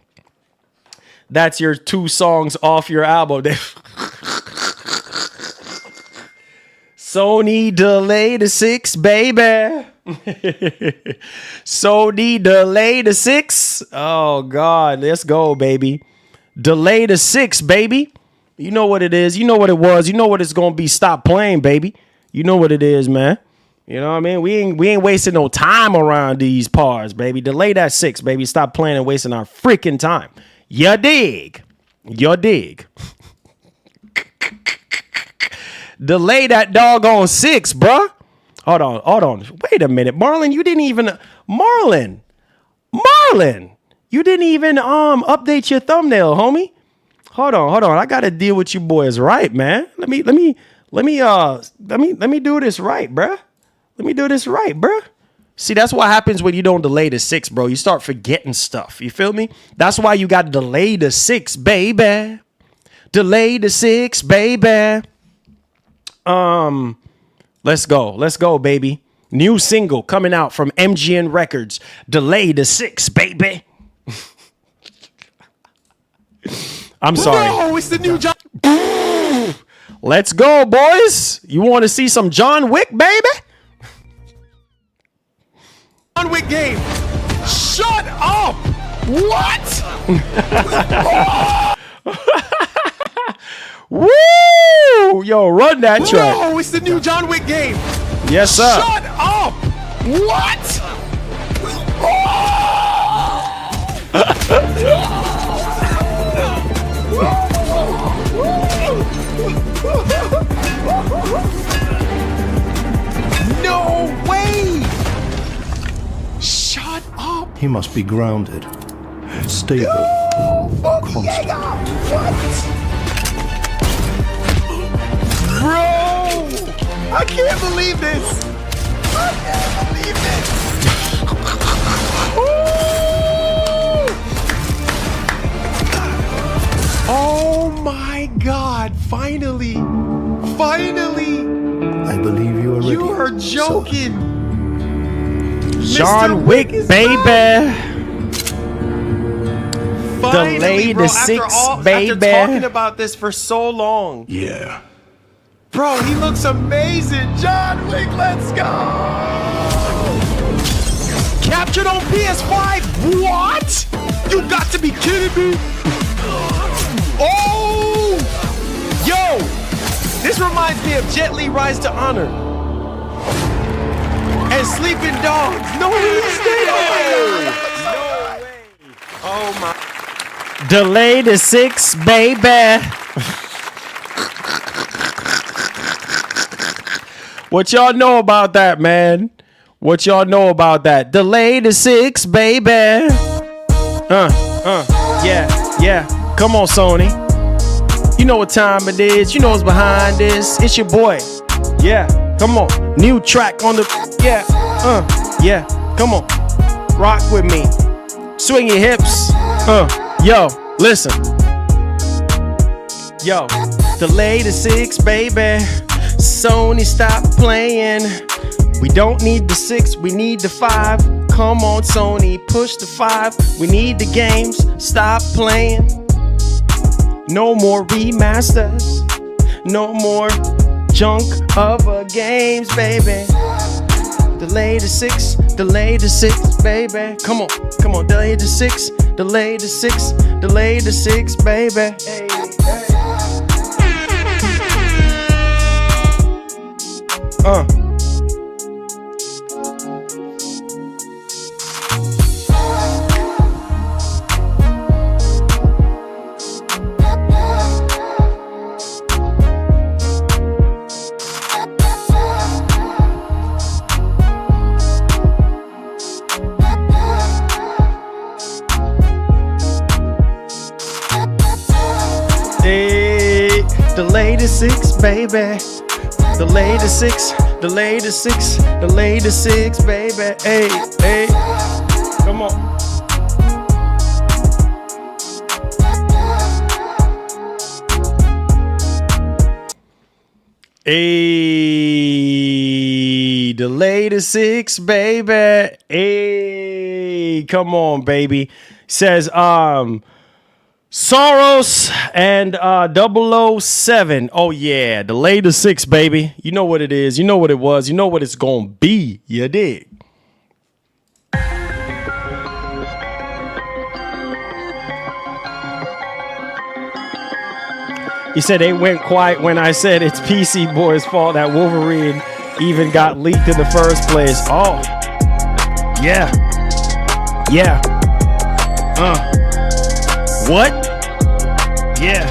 That's your 2 songs off your album. Sony delay the 6, baby. Sony delay the 6. Oh, God. Let's go, baby. Delay the 6, baby. You know what it is. You know what it was. You know what it's going to be. Stop playing, baby. You know what it is, man. You know what I mean? We ain't wasting no time around these parts, baby. Delay that 6, baby. Stop playing and wasting our freaking time. You dig? You dig? Delay that doggone 6, bruh. Hold on. Wait a minute. Marlin, you didn't even Marlin. You didn't even update your thumbnail, homie. Hold on. I gotta deal with you boys right, man. Let me do this right, bruh. Let me do this right, bruh. See, that's what happens when you don't delay the 6, bro. You start forgetting stuff. You feel me? That's why you got to delay the 6, baby. Delay the 6, baby. Let's go, baby. New single coming out from MGN Records. Delay the 6, baby. I'm sorry.
No, it's the new John.
Let's go, boys. You want to see some John Wick, baby?
John Wick game. Shut up. What?
Woo! Yo, run that track.
No, it's the new John Wick game.
Yes, sir.
Shut up. What? No way! Shut up!
He must be grounded, stable, constant.
Bro! I can't believe this! Oh my God! Finally!
I believe you are ready.
You are joking!
John Wick, baby.
Finally,
Delay
bro,
the 6,
after
baby.
talking about this for so long.
Yeah.
Bro, he looks amazing. John Wick, let's go! Captured on PS5? What? You got to be kidding me! Oh! Yo! This reminds me of Jet Li Rise to Honor. And Sleeping Dogs. No way! Oh my.
Delay the 6, baby. What y'all know about that, man? What y'all know about that? Delay the 6, baby. Yeah. Come on, Sony. You know what time it is. You know what's behind this. It's your boy. Yeah, come on. New track on the. Yeah. Come on. Rock with me. Swing your hips. Yo, listen. Yo, delay the 6, baby. Sony, stop playing. We don't need the 6, we need the 5. Come on, Sony, push the 5. We need the games, stop playing. No more remasters. No more junk of games, baby. Delay the 6, baby. Come on, delay the 6, delay the 6, delay the 6, baby. Hey. The latest 6, baby. The latest 6, the latest 6, the latest 6, baby. Hey, hey. Come on. Hey, the latest 6, baby. Hey, come on, baby. Says, Soros and 007. Oh, yeah, the latest 6, baby. You know what it is. You know what it was. You know what it's going to be. You dig? You said they went quiet when I said it's PC Boy's fault that Wolverine even got leaked in the first place. Oh, yeah. Yeah. What? Yeah.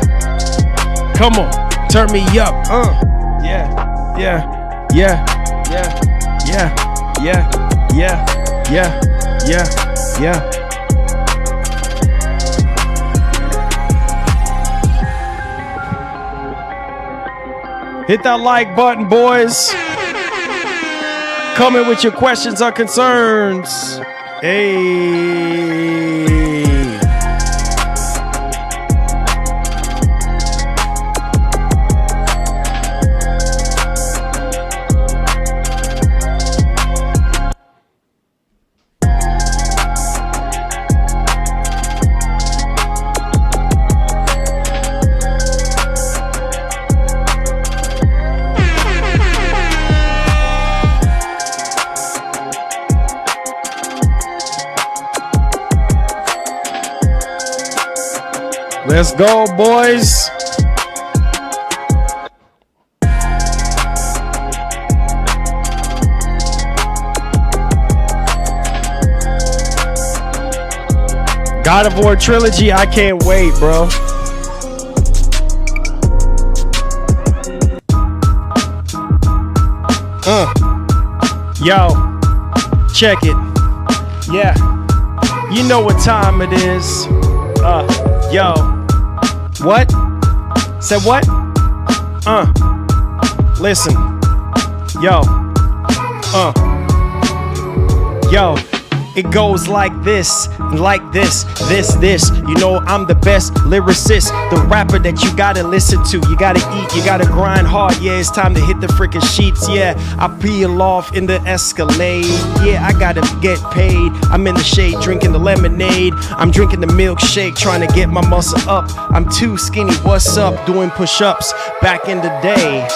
Come on. Turn me up. Yeah. Yeah. Yeah. Yeah. Yeah. Yeah. Yeah. Yeah. Yeah. Yeah. Hit that like button, boys. Come in with your questions or concerns. Hey. Let's go, boys. God of War trilogy, I can't wait, bro. Yo, check it. Yeah, you know what time it is. Yo, what? Said what? Listen. Yo. Yo. It goes like this, this. You know I'm the best lyricist, the rapper that you gotta listen to. You gotta eat, you gotta grind hard. Yeah, it's time to hit the freaking sheets. Yeah, I peel off in the Escalade. Yeah, I gotta get paid. I'm in the shade drinking the lemonade. I'm drinking the milkshake, trying to get my muscle up. I'm too skinny, what's up? Doing push-ups back in the day.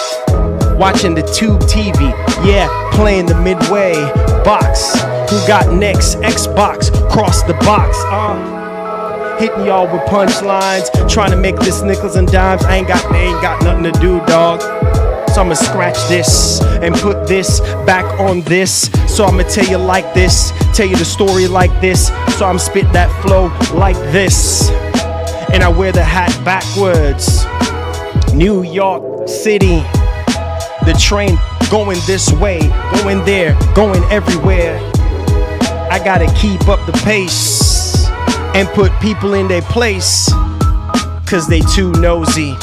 Watching the tube TV, yeah, playing the midway box. Who got next? Xbox, cross the box. Hitting y'all with punchlines, trying to make this nickels and dimes. They ain't got nothing to do, dog. So I'ma scratch this and put this back on this. So I'ma tell you like this, tell you the story like this. So I'm spit that flow like this, and I wear the hat backwards. New York City. The train going this way, going there, going everywhere. I gotta keep up the pace and put people in their place, cause they too nosy.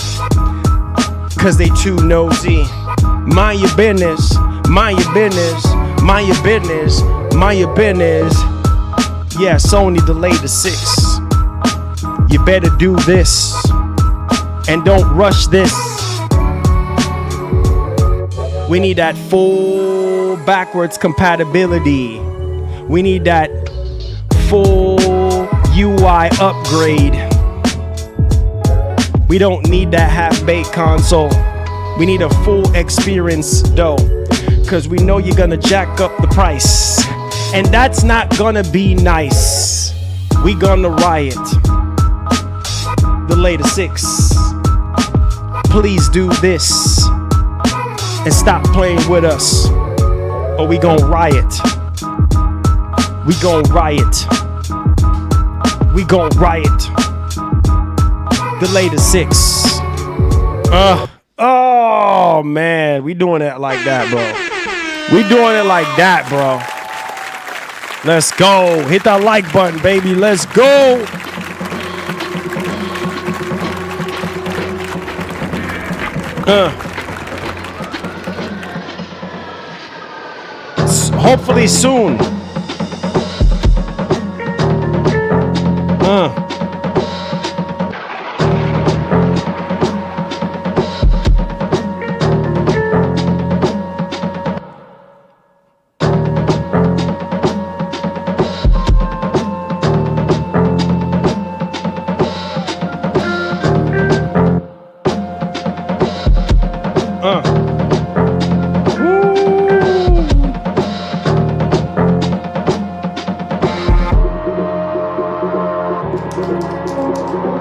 Cause they too nosy. Mind your business, mind your business, mind your business, mind your business. Yeah, Sony delayed the 6. You better do this and don't rush this. We need that full backwards compatibility. We need that full UI upgrade. We don't need that half-baked console. We need a full experience though, cause we know you're gonna jack up the price, and that's not gonna be nice. We gonna riot. The latest 6. Please do this and stop playing with us, or we gon' riot. We gon' riot. We gon' riot. The latest 6. Oh man, we doing it like that, bro. We doing it like that, bro. Let's go. Hit that like button, baby. Let's go. Hopefully soon.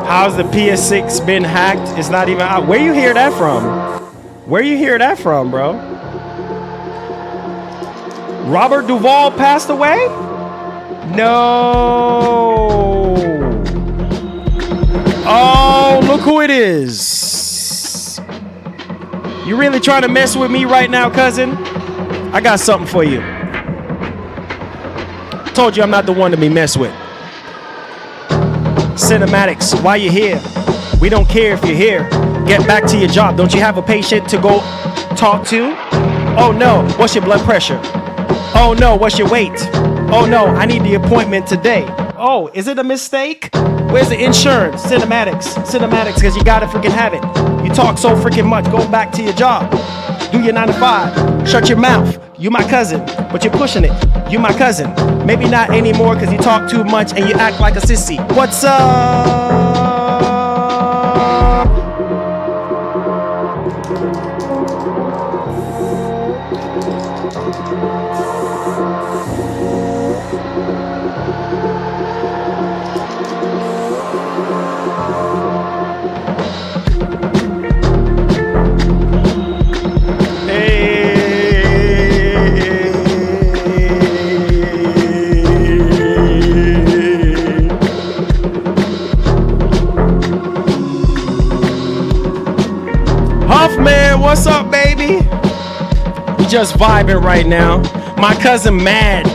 How's the PS6 been hacked? It's not even out. Where you hear that from? Where you hear that from, bro? Robert Duvall passed away? No. Oh, look who it is. You really trying to mess with me right now, cousin? I got something for you. Told you I'm not the one to be messed with. Cinematics, why you here? We don't care if you're here. Get back to your job. Don't you have a patient to go talk to? Oh no, what's your blood pressure? Oh no, what's your weight? Oh no, I need the appointment today. Oh, is it a mistake? Where's the insurance? Cinematics, because you gotta freaking have it. You talk so freaking much. Go back to your job. Do your 9 to 5. Shut your mouth. You my cousin, but you're pushing it. You my cousin. Maybe not anymore because you talk too much and you act like a sissy. What's up? What's up, baby? We just vibing right now. My cousin mad.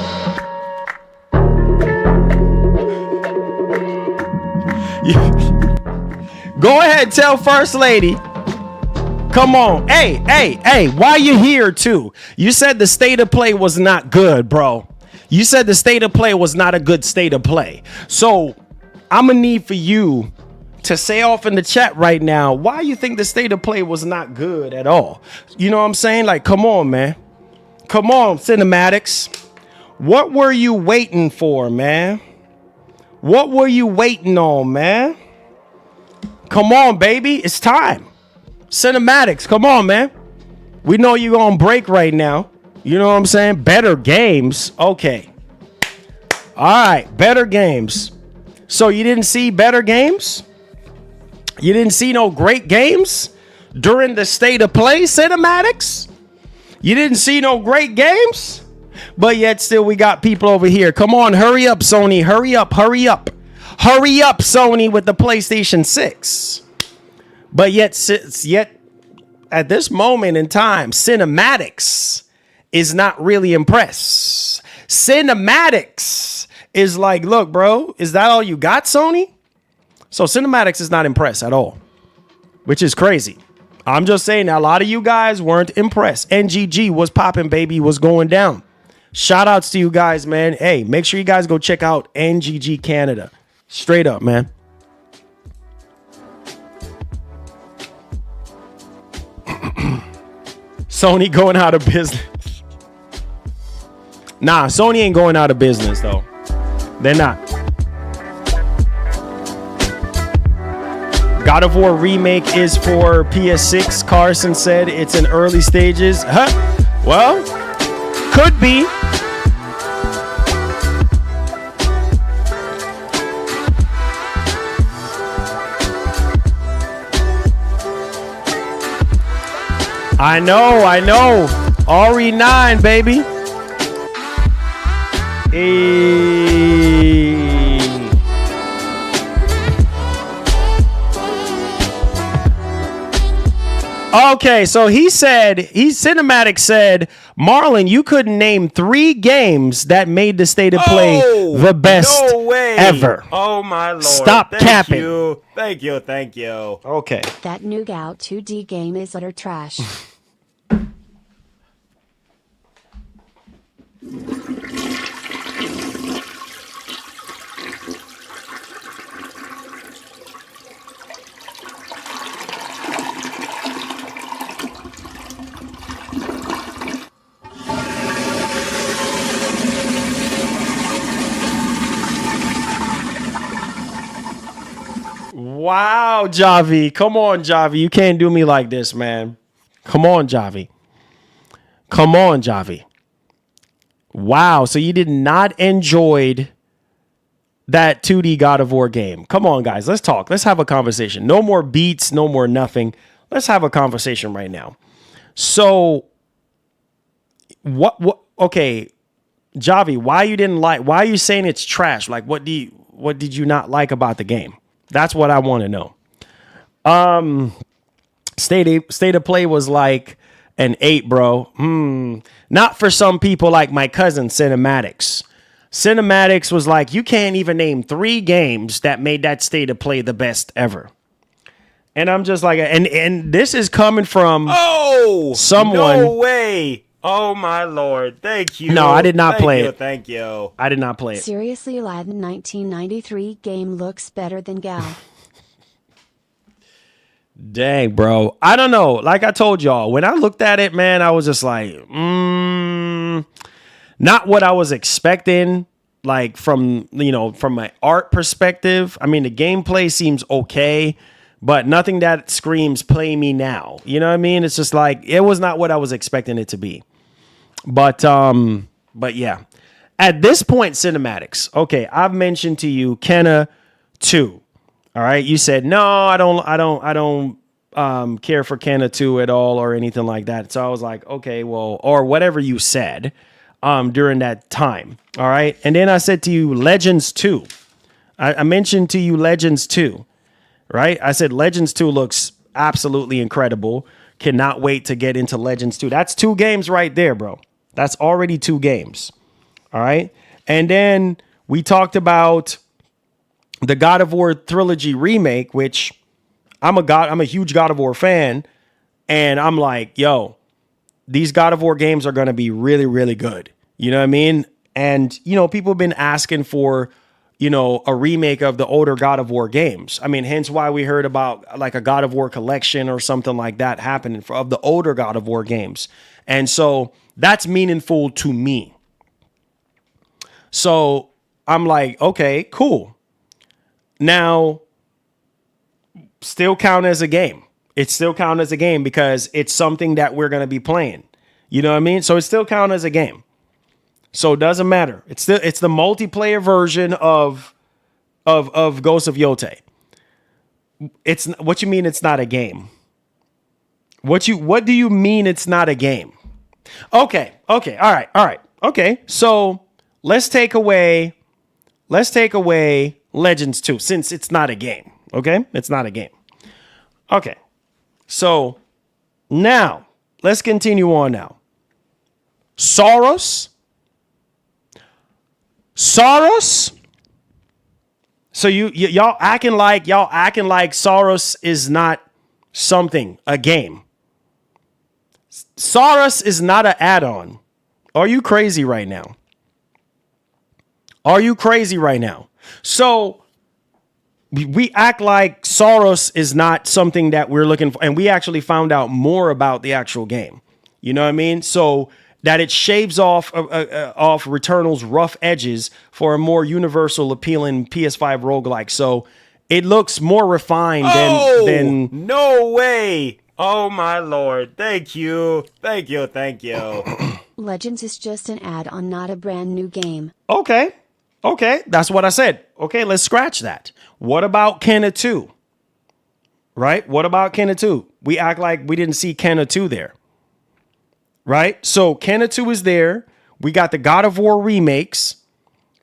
Go ahead, tell First Lady. Come on. Hey, why you here too? You said the state of play was not good, bro. You said the state of play was not a good state of play. So I'm gonna need for you to say off in the chat right now why you think the state of play was not good at all. You know what I'm saying? Like, come on, man. Come on, cinematics. What were you waiting for, man? What were you waiting on, man? Come on, baby. It's time. Cinematics, come on, man. We know you're on break right now. You know what I'm saying? Better games. Okay. All right. Better games. So you didn't see better games? You didn't see no great games during the state of play, cinematics? You didn't see no great games? But yet still we got people over here. Come on, hurry up, Sony. Hurry up, hurry up. Hurry up, Sony, with the PlayStation 6. But yet at this moment in time, cinematics is not really impressed. Cinematics is like, look, bro, is that all you got, Sony? So cinematics is not impressed at all, which is crazy. I'm just saying a lot of you guys weren't impressed. NGG was popping, baby, was going down. Shout outs to you guys, man. Hey, make sure you guys go check out NGG Canada. Straight up, man. Sony going out of business. Nah, Sony ain't going out of business, though. They're not. God of War Remake is for PS6. Carson said it's in early stages. Huh? Well, could be. I know. RE9, baby. Hey. Okay, so Cinematic said, Marlin, you couldn't name 3 games that made the state of play the best
No way.
ever.
Oh, my Lord.
Stop capping.
Thank you.
Okay.
That Nougat 2D game is utter trash.
Wow, Javi. Come on, Javi. You can't do me like this, man. Come on, Javi. Wow. So you did not enjoy that 2D God of War game. Come on, guys. Let's talk. Let's have a conversation. No more beats. No more nothing. Let's have a conversation right now. So what okay, Javi, why are you saying it's trash? Like what did you not like about the game? That's what I want to know. State of play was like an 8, bro. Not for some people like my cousin Cinematics. Cinematics was like, you can't even name 3 games that made that state of play the best ever. And I'm just like, and this is coming from someone.
No way. Oh, my Lord. Thank you.
No, I did not play it.
Thank you.
I did not play it.
Seriously, Aladdin 1993 game looks better than Gal.
Dang, bro. I don't know. Like I told y'all, when I looked at it, man, I was just like, not what I was expecting. Like from my art perspective. I mean, the gameplay seems okay, but nothing that screams play me now. You know what I mean? It's just like, it was not what I was expecting it to be. But yeah. At this point, Cinematics. Okay, I've mentioned to you Kenna 2. All right, you said no, I don't care for Kenna 2 at all or anything like that. So I was like, okay, well, or whatever you said during that time. All right, and then I said to you Legends 2. I mentioned to you Legends 2. Right, I said Legends 2 looks absolutely incredible. Cannot wait to get into Legends 2. That's 2 games right there, bro. That's already 2 games. All right, and then we talked about the God of War trilogy remake, which I'm a huge God of War fan, and I'm like, yo, these God of War games are going to be really, really good. You know what I mean? And, people have been asking for, a remake of the older God of War games. I mean, hence why we heard about like a God of War collection or something like that happening of the older God of War games. And so that's meaningful to me. So I'm like, okay, cool. Now, still count as a game. It still count as a game because it's something that we're going to be playing. You know what I mean? So it still count as a game. So it doesn't matter. It's the multiplayer version of Ghost of Yote. It's what you mean it's not a game? What do you mean it's not a game? Okay. All right. Okay. So let's take away Legends 2 since it's not a game. Okay? It's not a game. Okay. So now let's continue on now. Soros. So y'all acting like Soros is not something, a game. Soros is not an add-on. Are you crazy right now? So we act like Soros is not something that we're looking for, and we actually found out more about the actual game. You know what I mean? So that it shaves off Returnal's rough edges for a more universal appealing PS5 roguelike. So it looks more refined than
no way. Oh my Lord. Thank you.
Legends is just an add-on, not a brand new game.
Okay. That's what I said. Okay, let's scratch that. What about Kenna 2? Right? What about Kenna 2? We act like we didn't see Kenna 2 there. Right? So Kenna 2 is there. We got the God of War remakes.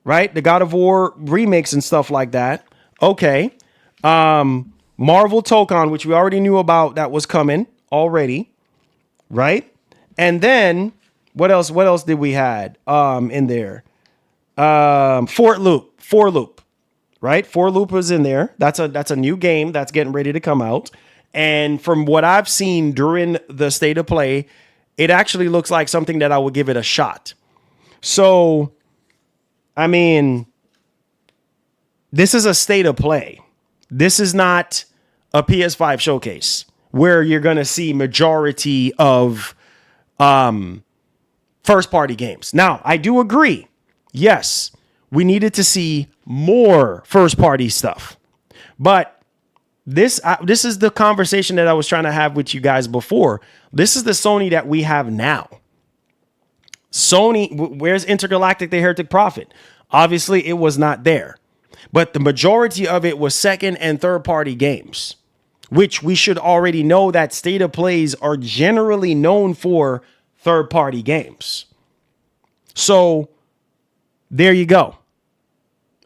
Right? The God of War remakes and stuff like that. Okay. Marvel Tokon, which we already knew about, that was coming. already, right? And then what else? What else did we had in there? For Loop, right? For Loop was in there. That's a new game that's getting ready to come out. And from what I've seen during the state of play, it actually looks like something that I would give it a shot. So, I mean, this is a state of play. This is not a PS5 showcase where you're going to see majority of first party games. Now, I do agree. Yes, we needed to see more first party stuff. But this is the conversation that I was trying to have with you guys before. This is the Sony that we have now. Sony, where's Intergalactic the Heretic Prophet? Obviously, it was not there. But the majority of it was second and third party games, which we should already know that state of plays are generally known for third party games. So there you go.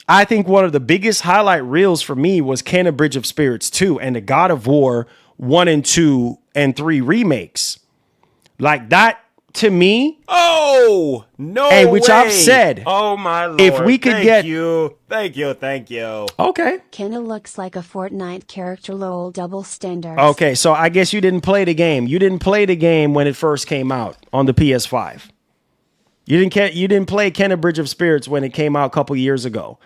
I think one of the biggest highlight reels for me was Kenna Bridge of Spirits 2 and the God of War 1 and 2 and 3 remakes. Like that to me.
Oh, no
Hey, which
way.
I've said.
Oh, my Lord.
If we could
Thank you.
Okay.
Kenna looks like a Fortnite character, lol, double standards.
Okay, so I guess you didn't play the game. You didn't play the game when it first came out on the PS5. You didn't play Kenna Bridge of Spirits when it came out a couple years ago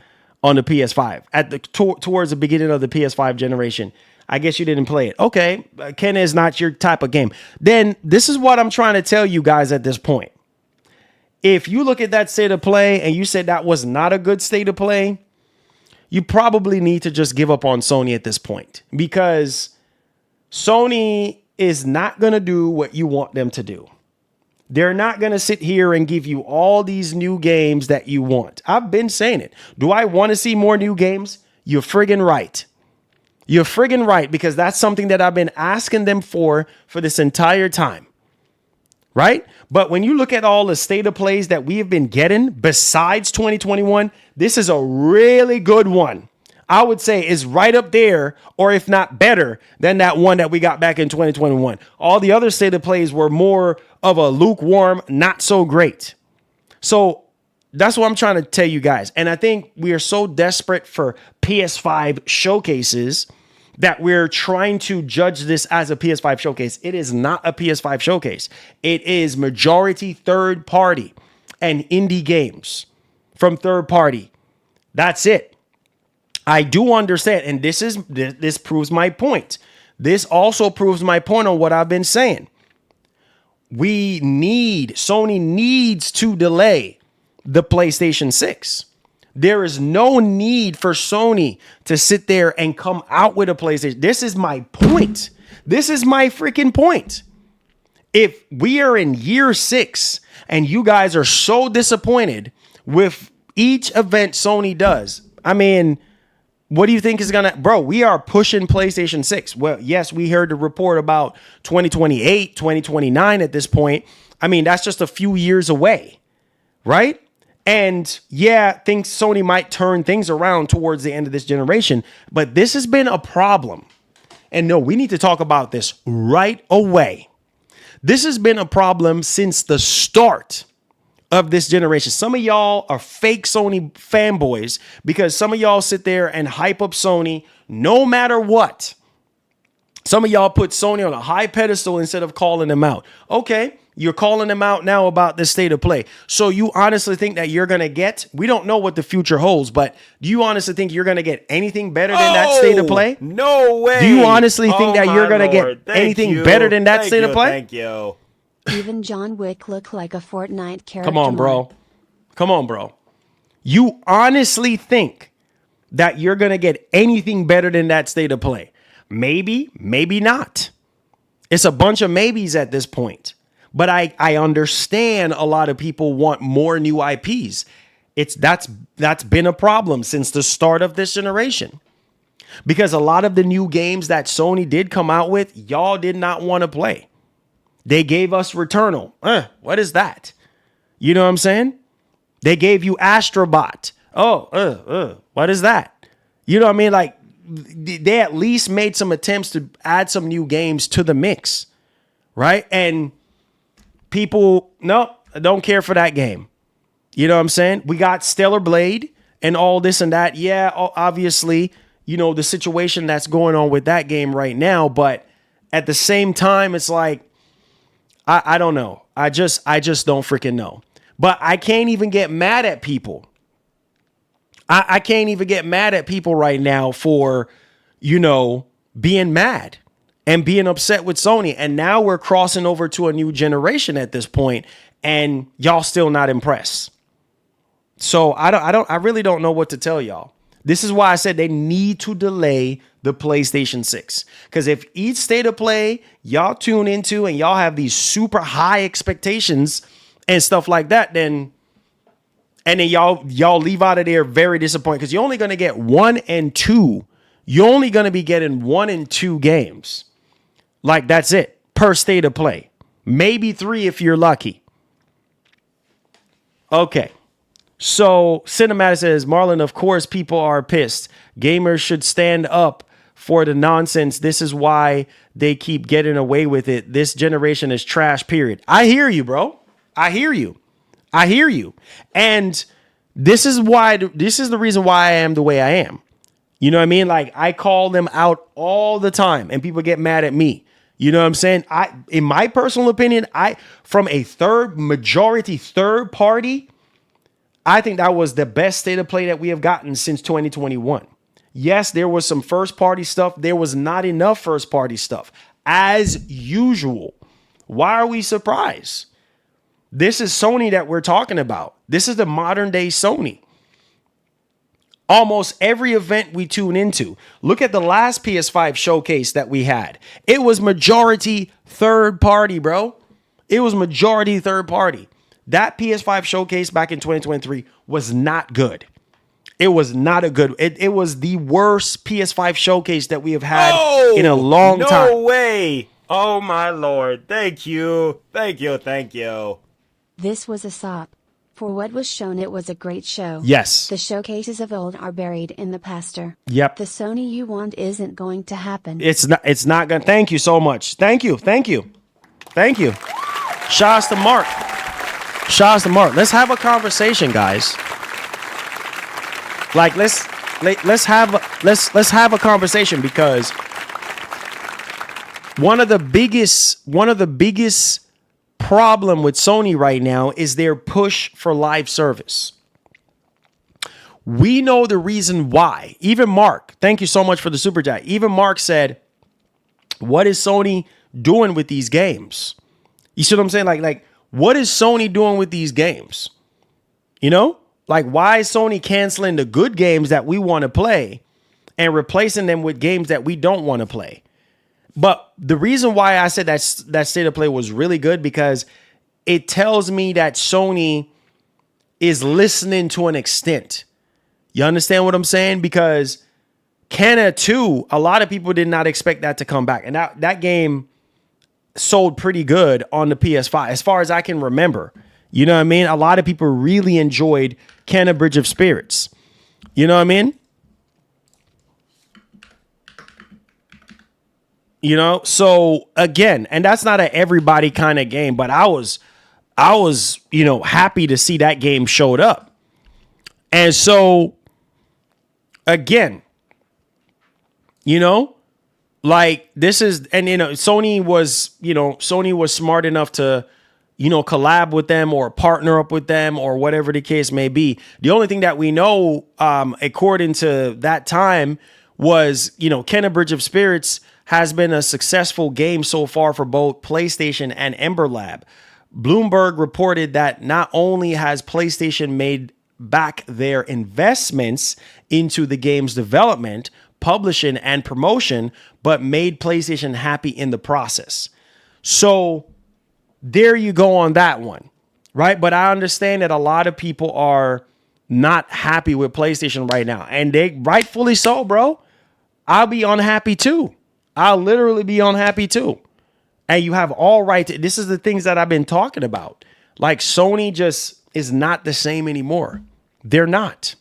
on the PS5 at the towards the beginning of the PS5 generation. I guess you didn't play it. Okay, Kenna is not your type of game. Then this is what I'm trying to tell you guys at this point. If you look at that state of play and you said that was not a good state of play, you probably need to just give up on Sony at this point, because Sony is not going to do what you want them to do. They're not going to sit here and give you all these new games that you want. I've been saying it. Do I want to see more new games? You're friggin' right. You're friggin' right, because that's something that I've been asking them for this entire time. Right? But when you look at all the state of plays that we have been getting besides 2021, this is a really good one. I would say is right up there, or if not better than that one that we got back in 2021. All the other state of plays were more of a lukewarm, not so great. So that's what I'm trying to tell you guys. And I think we are so desperate for PS5 showcases that we're trying to judge this as a PS5 showcase. It is not a PS5 showcase. It is majority third party and indie games from third party. That's it. I do understand. And this proves my point. This also proves my point on what I've been saying. Sony needs to delay the PlayStation 6. There is no need for Sony to sit there and come out with a PlayStation. This is my point. This is my freaking point. If we are in year 6 and you guys are so disappointed with each event Sony does, I mean, what do you think is going to... Bro, we are pushing PlayStation 6. Well, yes, we heard the report about 2028, 2029 at this point. I mean, that's just a few years away, right? And yeah, Sony might turn things around towards the end of this generation, but this has been a problem. And no, we need to talk about this right away. This has been a problem since the start of this generation. Some of y'all are fake Sony fanboys because some of y'all sit there and hype up Sony no matter what. Some of y'all put Sony on a high pedestal instead of calling them out. Okay. You're calling them out now about this state of play. So you honestly think that you're going to get, we don't know what the future holds, but do you honestly think you're going to get anything better than that state of play?
No way.
Do you honestly think that you're going to get anything better than that state of play?
Thank you.
Even John Wick looked like a Fortnite character.
Come on, bro. Come on, bro. You honestly think that you're going to get anything better than that state of play? Maybe, maybe not. It's a bunch of maybes at this point. But I understand a lot of people want more new IPs. That's been a problem since the start of this generation. Because a lot of the new games that Sony did come out with, y'all did not want to play. They gave us Returnal. What is that? You know what I'm saying? They gave you Astrobot. What is that? You know what I mean? Like, they at least made some attempts to add some new games to the mix. right? And people, no, I don't care for that game. You know what I'm saying? We got Stellar Blade and all this and that. Yeah, obviously, you know, the situation that's going on with that game right now. But at the same time, it's like, I don't know. I just don't freaking know. But I can't even get mad at people. I can't even get mad at people right now for, you know, being mad and being upset with Sony. And now we're crossing over to a new generation at this point, and y'all still not impressed. So I really don't know what to tell y'all. This is why I said they need to delay the PlayStation 6. Because if each state of play y'all tune into and y'all have these super high expectations and stuff like that, then y'all leave out of there very disappointed, because you're only going to get 1 and 2. You're only going to be getting 1 and 2 games. Like, that's it per state of play. Maybe 3 if you're lucky. Okay. So Cinematic says, Marlin, of course, people are pissed. Gamers should stand up for the nonsense. This is why they keep getting away with it. This generation is trash, period. I hear you, bro. I hear you. And this is the reason why I am the way I am. You know what I mean? Like, I call them out all the time and people get mad at me. You know what I'm saying? In my personal opinion, from a majority third party, I think that was the best state of play that we have gotten since 2021. Yes, there was some first party stuff. There was not enough first party stuff, as usual. Why are we surprised? This is Sony that we're talking about. This is the modern day Sony. Almost every event we tune into. Look at the last PS5 showcase that we had. It was majority third party, bro. It was majority third party. That PS5 showcase back in 2023 was not good. It was not a good. It was the worst PS5 showcase that we have had in a long time.
No way. Oh, my Lord. Thank you.
This was a sop. For what was shown, it was a great show.
Yes.
The showcases of old are buried in the past.
Yep.
The Sony you want isn't going to happen.
It's not going to. Thank you so much. Thank you. Shouts to Mark. Let's have a conversation, guys. Like, let's have a conversation, because one of the biggest problem with Sony right now is their push for live service. We know the reason why. Even Mark, thank you so much for the super chat. Even Mark said, what is Sony doing with these games? You see what I'm saying? Like, what is Sony doing with these games? You know, like, why is Sony canceling the good games that we want to play and replacing them with games that we don't want to play? But the reason why I said that state of play was really good, because it tells me that Sony is listening to an extent. You understand what I'm saying? Because Kenna 2, a lot of people did not expect that to come back. And that game sold pretty good on the PS5, as far as I can remember. You know what I mean? A lot of people really enjoyed Kenna Bridge of Spirits. You know what I mean? You know, so again, and that's not an everybody kind of game, but I was, you know, happy to see that game showed up. And so again, you know, like, this is, and, you know, Sony was smart enough to, you know, collab with them or partner up with them or whatever the case may be. The only thing that we know, according to that time, was, you know, Kenna Bridge of Spirits has been a successful game so far for both PlayStation and Ember Lab. Bloomberg reported that not only has PlayStation made back their investments into the game's development, publishing, and promotion, but made PlayStation happy in the process. So there you go on that one, right? But I understand that a lot of people are not happy with PlayStation right now, and they rightfully so, bro. I'll be unhappy too. I'll literally be unhappy too. And you have all right to, this is the things that I've been talking about. Like, Sony just is not the same anymore. They're not.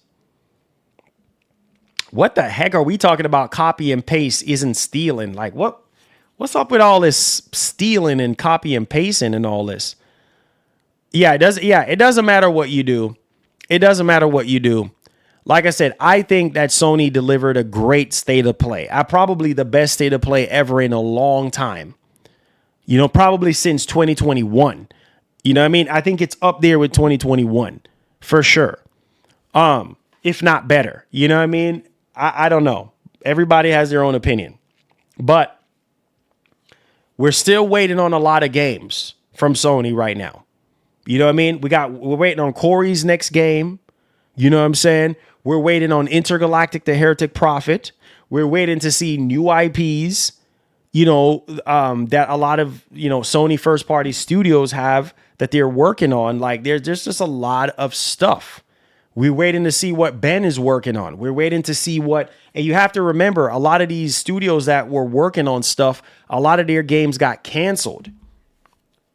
What the heck are we talking about? Copy and paste isn't stealing. Like, what What's up with all this stealing and copy and pasting and all this? Yeah, it does. Yeah, it doesn't matter what you do. It doesn't matter what you do. Like I said, I think that Sony delivered a great state of play. Probably the best state of play ever in a long time. You know, probably since 2021. You know what I mean? I think it's up there with 2021 for sure. If not better. You know what I mean? I don't know. Everybody has their own opinion. But we're still waiting on a lot of games from Sony right now. You know what I mean? We're waiting on Cory's next game. You know what I'm saying? We're waiting on Intergalactic the Heretic Prophet. We're waiting to see new IPs, you know, that a lot of, you know, Sony first party studios have that they're working on. Like there's just a lot of stuff. We're waiting to see what Ben is working on. We're waiting to see and you have to remember, a lot of these studios that were working on stuff, a lot of their games got canceled.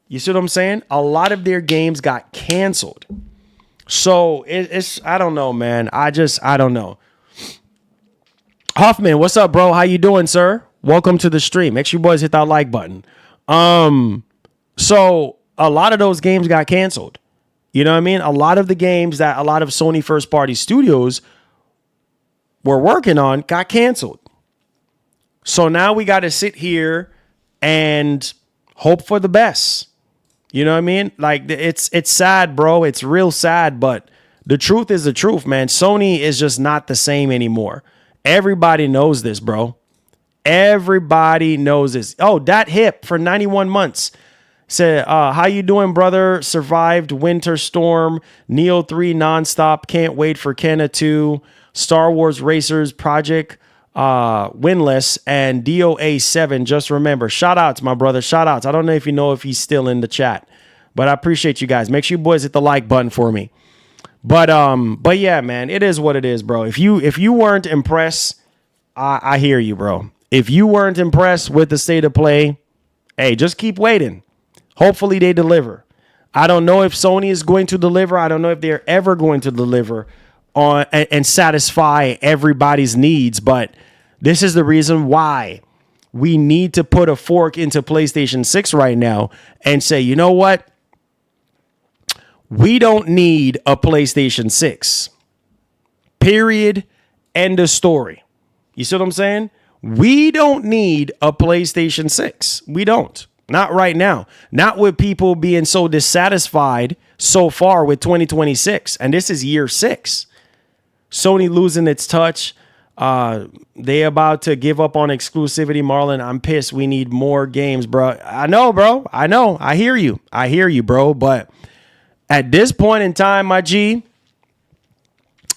You see what I'm saying? A lot of their games got canceled. So it's I don't know, man. I don't know. Hoffman, what's up, bro? How you doing, sir? Welcome to the stream. Make sure you boys hit that like button. So a lot of those games got canceled. You know what I mean? A lot of the games that a lot of Sony first party studios were working on got canceled. So now we got to sit here and hope for the best. You know what I mean? Like it's sad, bro. It's real sad, but the truth is the truth, man. Sony is just not the same anymore. Everybody knows this, bro. Everybody knows this. Oh, that hip for 91 months. Said, how you doing, brother? Survived Winter Storm, Neo 3 nonstop. Can't wait for Kenna 2, Star Wars Racers, Project Winless, and DOA 7. Just remember, shout outs, my brother. Shout outs. I don't know if he's still in the chat, but I appreciate you guys. Make sure you boys hit the like button for me. But yeah, man, it is what it is, bro. If you weren't impressed, I hear you, bro. If you weren't impressed with the state of play, hey, just keep waiting. Hopefully they deliver. I don't know if Sony is going to deliver. I don't know if they're ever going to deliver on and satisfy everybody's needs, but this is the reason why we need to put a fork into PlayStation 6 right now and say, you know what? We don't need a PlayStation 6. Period. End of story. You see what I'm saying? We don't need a PlayStation 6. We don't. Not right now. Not with people being so dissatisfied so far with 2026. And this is year 6. Sony losing its touch. They about to give up on exclusivity. Marlin, I'm pissed. We need more games, bro. I know, bro. I know. I hear you, bro. But at this point in time, my G,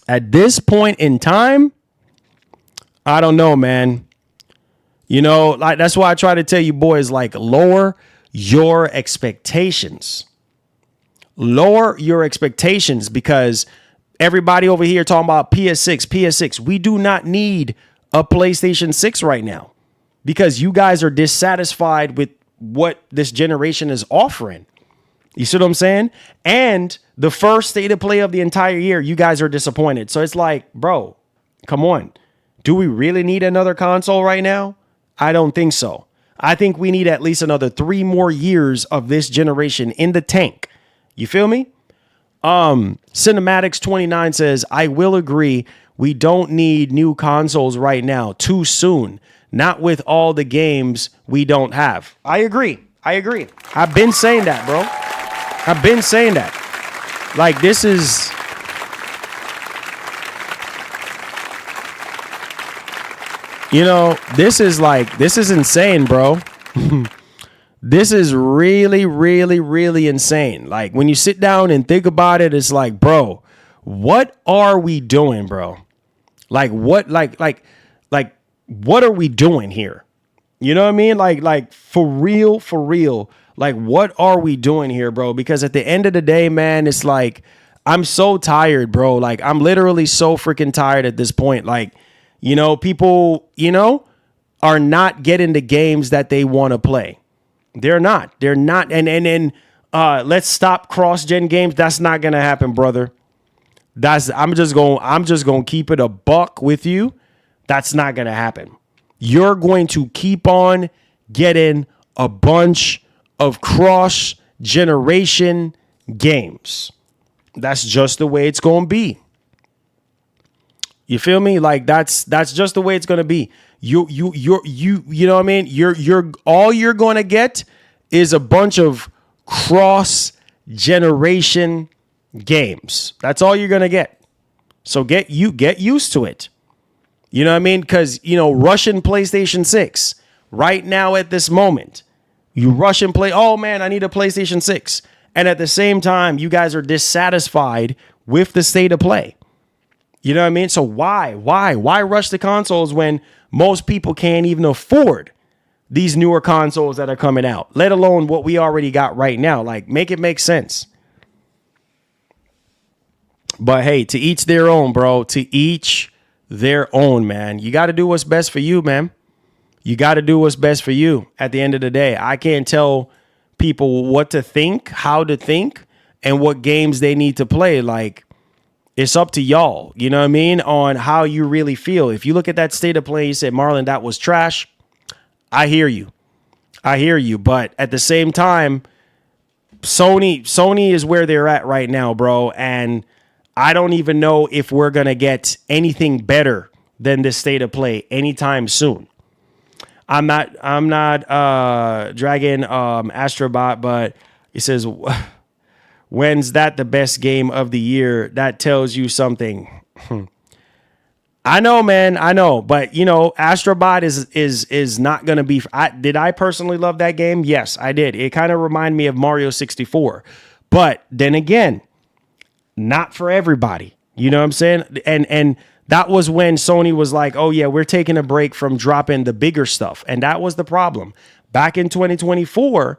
at this point in time, I don't know, man. You know, like that's why I try to tell you boys, like, lower your expectations. Lower your expectations, because everybody over here talking about PS6. We do not need a PlayStation 6 right now, because you guys are dissatisfied with what this generation is offering. You see what I'm saying? And the first state of play of the entire year, you guys are disappointed. So it's like, bro, come on. Do we really need another console right now? I don't think so. I think we need at least another 3 more years of this generation in the tank. You feel me? Cinematics 29 says, I will agree. We don't need new consoles right now. Too soon. Not with all the games we don't have. I agree. I've been saying that, bro. I've been saying that. Like, this is... You know, this is insane, bro. This is really, really, really insane. Like, when you sit down and think about it, it's like, bro, what are we doing, bro? Like, what are we doing here? You know what I mean? Like for real. Like, what are we doing here, bro? Because at the end of the day, man, it's like, I'm so tired, bro. Like, I'm literally so freaking tired at this point. Like, you know, people, you know, are not getting the games that they want to play. They're not. And let's stop cross-gen games. That's not going to happen, brother. I'm just going to keep it a buck with you. That's not going to happen. You're going to keep on getting a bunch of cross-generation games. That's just the way it's going to be. You feel me? Like that's just the way it's going to be. You know what I mean? You're all you're going to get is a bunch of cross-generation games. That's all you're going to get. So get used to it. You know what I mean? Because, Russian PlayStation 6 right now at this moment, you rush and play, oh man, I need a PlayStation 6. And at the same time, you guys are dissatisfied with the state of play. You know what I mean? So why rush the consoles when most people can't even afford these newer consoles that are coming out, let alone what we already got right now? Like, make it make sense. But hey, to each their own, bro. To each their own, man. You got to do what's best for you, man. You got to do what's best for you at the end of the day. I can't tell people what to think, how to think, and what games they need to play. Like, it's up to y'all, you know what I mean, on how you really feel. If you look at that state of play, you said, Marlin, that was trash. I hear you. But at the same time, Sony is where they're at right now, bro. And I don't even know if we're going to get anything better than this state of play anytime soon. I'm not dragging Astrobot, but it says, when's that the best game of the year? That tells you something. I know, man. I know. But, Astrobot is not going to be. Did I personally love that game? Yes, I did. It kind of reminded me of Mario 64. But then again, not for everybody. You know what I'm saying? And that was when Sony was like, oh, yeah, we're taking a break from dropping the bigger stuff. And that was the problem. Back in 2024,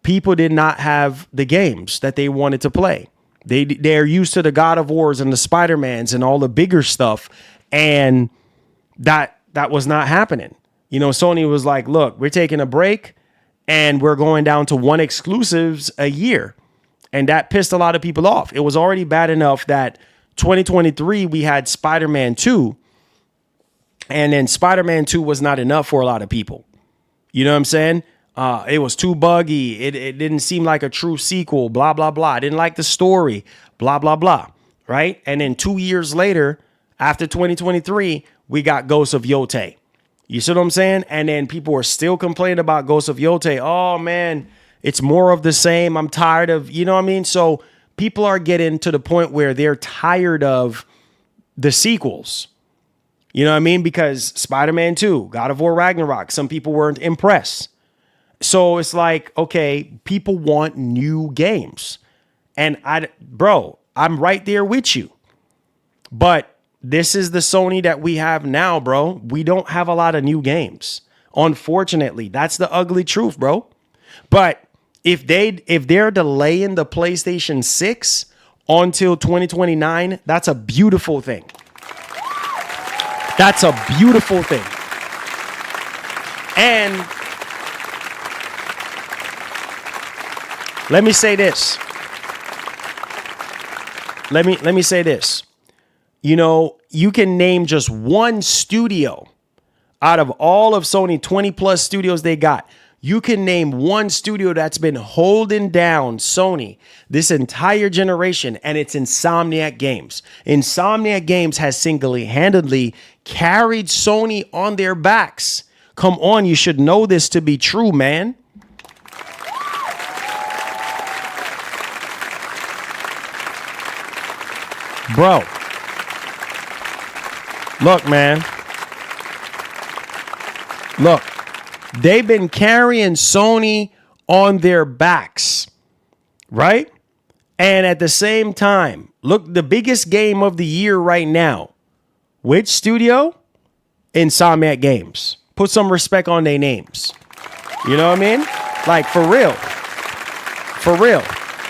people did not have the games that they wanted to play. They're used to the God of Wars and the Spider-Mans and all the bigger stuff. And that was not happening. Sony was like, look, we're taking a break and we're going down to one exclusives a year. And that pissed a lot of people off. It was already bad enough that 2023, we had Spider-Man 2. And then Spider-Man 2 was not enough for a lot of people. You know what I'm saying? It was too buggy. It didn't seem like a true sequel, blah, blah, blah. I didn't like the story, blah, blah, blah. Right? And then 2 years later, after 2023, we got Ghost of Yotei. You see what I'm saying? And then people are still complaining about Ghost of Yotei. Oh, man, it's more of the same. I'm tired of, you know what I mean? So people are getting to the point where they're tired of the sequels. You know what I mean? Because Spider-Man 2, God of War Ragnarok, some people weren't impressed. So it's like, okay, people want new games. And I'm right there with you. But this is the Sony that we have now, bro. We don't have a lot of new games. Unfortunately, that's the ugly truth, bro. But if they're delaying the PlayStation 6 until 2029, that's a beautiful thing. That's a beautiful thing. And let me say this. Let me say this. You can name just one studio out of all of Sony 20 plus studios they got. You can name one studio that's been holding down Sony this entire generation, and it's Insomniac Games. Insomniac Games has single-handedly carried Sony on their backs. Come on, you should know this to be true, man. Bro, look, man. Look. They've been carrying Sony on their backs, right? And at the same time, look, the biggest game of the year right now. Which studio? Insomniac Games. Put some respect on their names. You know what I mean? Like, for real. For real.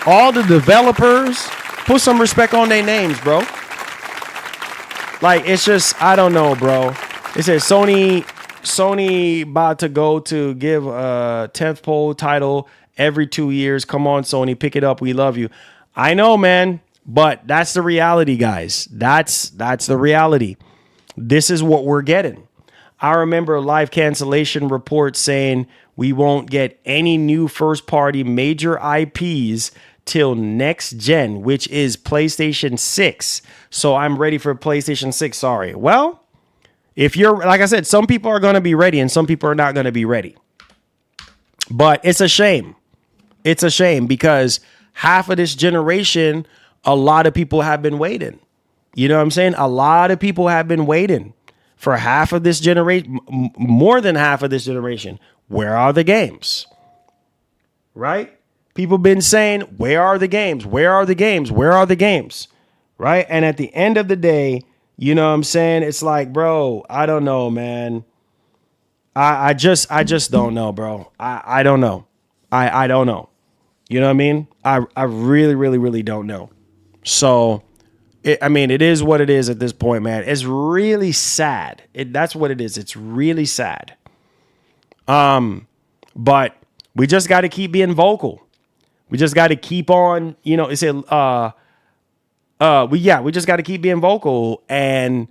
All the developers, put some respect on their names, bro. Like, it's just, I don't know, bro. It says Sony about to go to give a 10th pole title every 2 years. Come on, Sony, pick it up. We love you. I know, man, but that's the reality, guys. That's the reality. This is what we're getting. I remember live cancellation reports saying we won't get any new first-party major IPs till next gen, which is PlayStation 6. So I'm ready for PlayStation 6. Sorry. Well, if you're, like I said, some people are going to be ready and some people are not going to be ready. But it's a shame. It's a shame because half of this generation, a lot of people have been waiting. You know what I'm saying? A lot of people have been waiting for half of this generation, more than half of this generation. Where are the games? Right? People been saying, where are the games? Where are the games? Where are the games? Right? And at the end of the day, you know what I'm saying? It's like, bro, I don't know, man. I just don't know, bro. I don't know. I don't know. You know what I mean? I really, really, really don't know. So, it is what it is at this point, man. It's really sad. That's what it is. It's really sad. But we just got to keep being vocal. We just got to keep on, we just got to keep being vocal and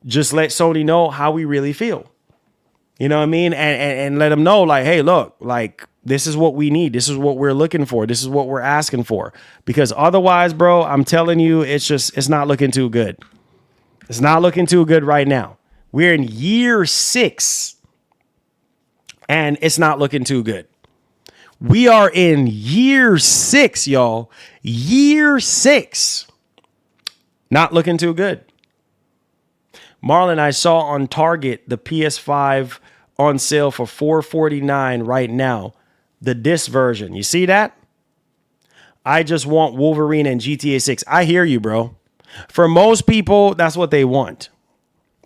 just let Sony know how we really feel. You know what I mean? And let them know, like, hey, look, like, this is what we need. This is what we're looking for. This is what we're asking for. Because otherwise, bro, I'm telling you, it's not looking too good. It's not looking too good right now. We're in year 6 and it's not looking too good. We are in year 6, y'all. Year 6. Not looking too good. Marlin, I saw on Target the PS5 on sale for $449 right now. The disc version. You see that? I just want Wolverine and GTA 6. I hear you, bro. For most people, that's what they want.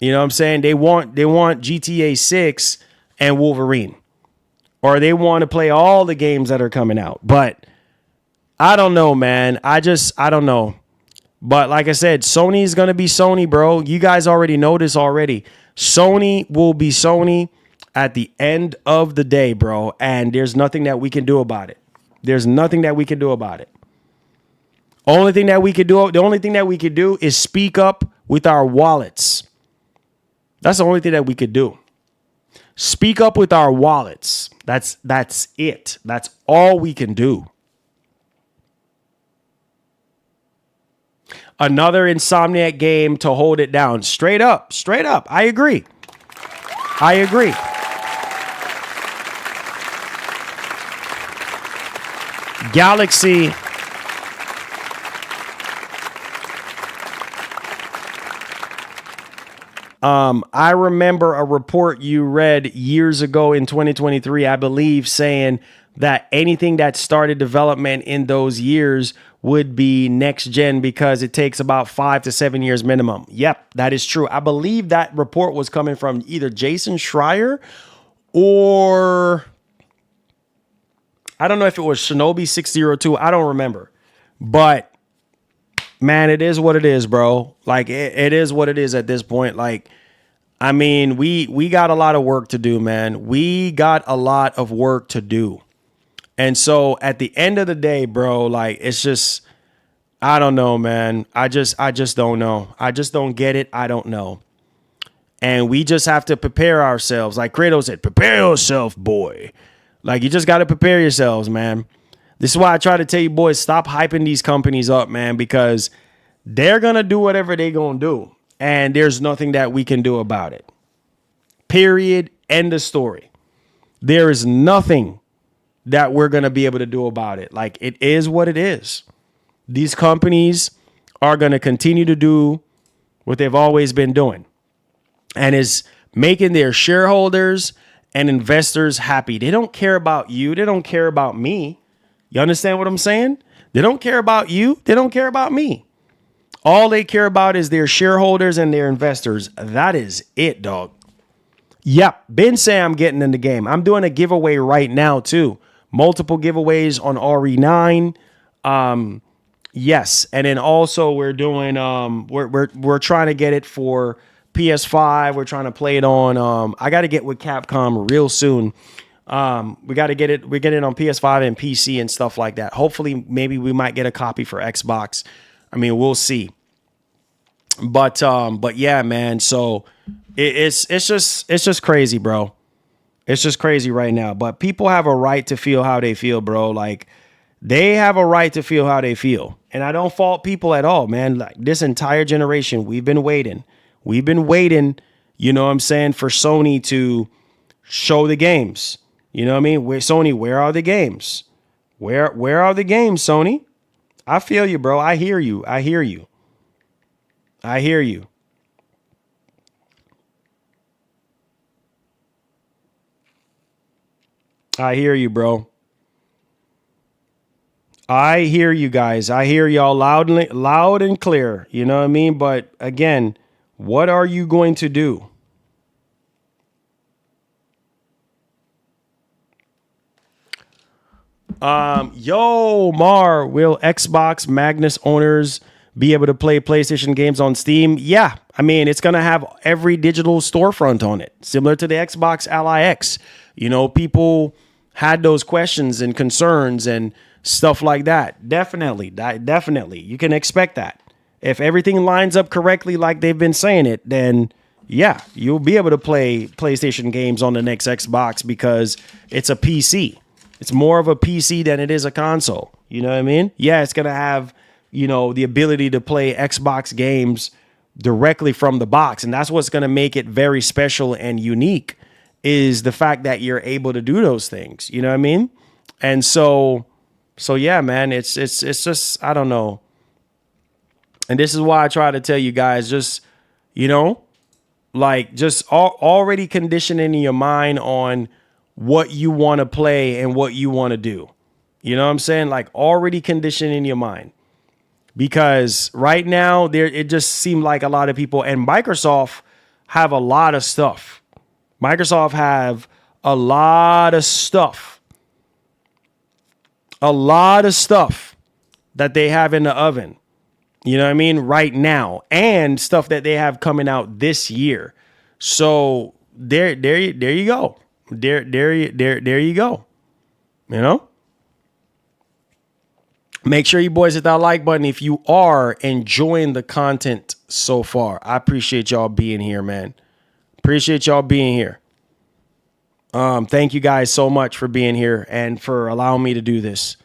You know what I'm saying? They want GTA 6 and Wolverine. Or they want to play all the games that are coming out. But I don't know, man. I don't know. But like I said, Sony's going to be Sony, bro. You guys already know this already. Sony will be Sony at the end of the day, bro. And there's nothing that we can do about it. There's nothing that we can do about it. The only thing that we could do is speak up with our wallets. That's the only thing that we could do. Speak up with our wallets. That's it. That's all we can do. Another Insomniac game to hold it down. Straight up. I agree. Galaxy. I remember a report you read years ago in 2023, I believe, saying that anything that started development in those years would be next gen because it takes about 5 to 7 years minimum. Yep, that is true. I believe that report was coming from either Jason Schreier or I don't know if it was Shinobi 602. I don't remember. But man, it is what it is, bro. Like it is what it is at this point. Like, I mean, we got a lot of work to do, man. We got a lot of work to do. And so at the end of the day, bro, like it's just, I don't know, man. I just don't know. I just don't get it. I don't know. And we just have to prepare ourselves. Like Kratos said, prepare yourself, boy. Like you just got to prepare yourselves, man. This is why I try to tell you boys, stop hyping these companies up, man, because they're going to do whatever they're going to do. And there's nothing that we can do about it. Period. End of story. There is nothing that we're going to be able to do about it. Like it is what it is. These companies are going to continue to do what they've always been doing. And is making their shareholders and investors happy. They don't care about you. They don't care about me. You understand what I'm saying? They don't care about you. They don't care about me. All they care about is their shareholders and their investors. That is it, dog. Yep. Been saying I'm getting in the game. I'm doing a giveaway right now, too. Multiple giveaways on RE9. Yes. And then also we're doing, we're trying to get it for PS5. We're trying to play it on, I got to get with Capcom real soon. We got to get it. We get it on PS5 and PC and stuff like that. Hopefully, maybe we might get a copy for Xbox. I mean, we'll see. But yeah, man. So It's just crazy, bro. It's just crazy right now. But people have a right to feel how they feel, bro. Like, they have a right to feel how they feel. And I don't fault people at all, man. Like, this entire generation, we've been waiting. We've been waiting, you know what I'm saying, for Sony to show the games. You know what I mean? Sony, where are the games? Where are the games, Sony? I feel you, bro. I hear you. I hear you. I hear you. I hear you, bro. I hear you guys. I hear y'all loud and clear. You know what I mean? But again, what are you going to do? Yo, Mar, will Xbox Magnus owners be able to play PlayStation games on Steam? Yeah. I mean, it's going to have every digital storefront on it, similar to the Xbox Ally X. You know, people had those questions and concerns and stuff like that. Definitely. You can expect that. If everything lines up correctly like they've been saying it, then yeah, you'll be able to play PlayStation games on the next Xbox because it's a PC. It's more of a PC than it is a console. You know what I mean? Yeah, it's going to have, you know, the ability to play Xbox games directly from the box. And that's what's going to make it very special and unique, is the fact that you're able to do those things. You know what I mean? And so yeah, man, it's just, I don't know. And this is why I try to tell you guys, just, you know, like, just already conditioning your mind on what you want to play and what you want to do. You know what I'm saying? Like, already conditioning your mind. Because right now, it just seemed like a lot of people, and Microsoft have a lot of stuff. Microsoft have a lot of stuff. A lot of stuff that they have in the oven. You know what I mean? Right now. And stuff that they have coming out this year. So there you go. There you go. You know? Make sure you boys hit that like button if you are enjoying the content so far. I appreciate y'all being here, man. Appreciate y'all being here. Thank you guys so much for being here and for allowing me to do this.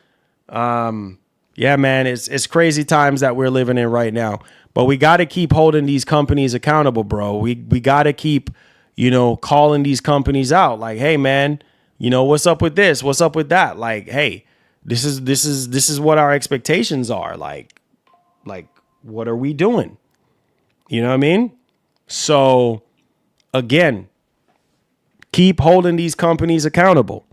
Yeah, man, it's crazy times that we're living in right now. But we got to keep holding these companies accountable, bro. We got to keep, you know, calling these companies out. Like, hey, man, you know, what's up with this? What's up with that? Like, hey, this is what our expectations are. Like, what are we doing? You know what I mean? So, again, keep holding these companies accountable.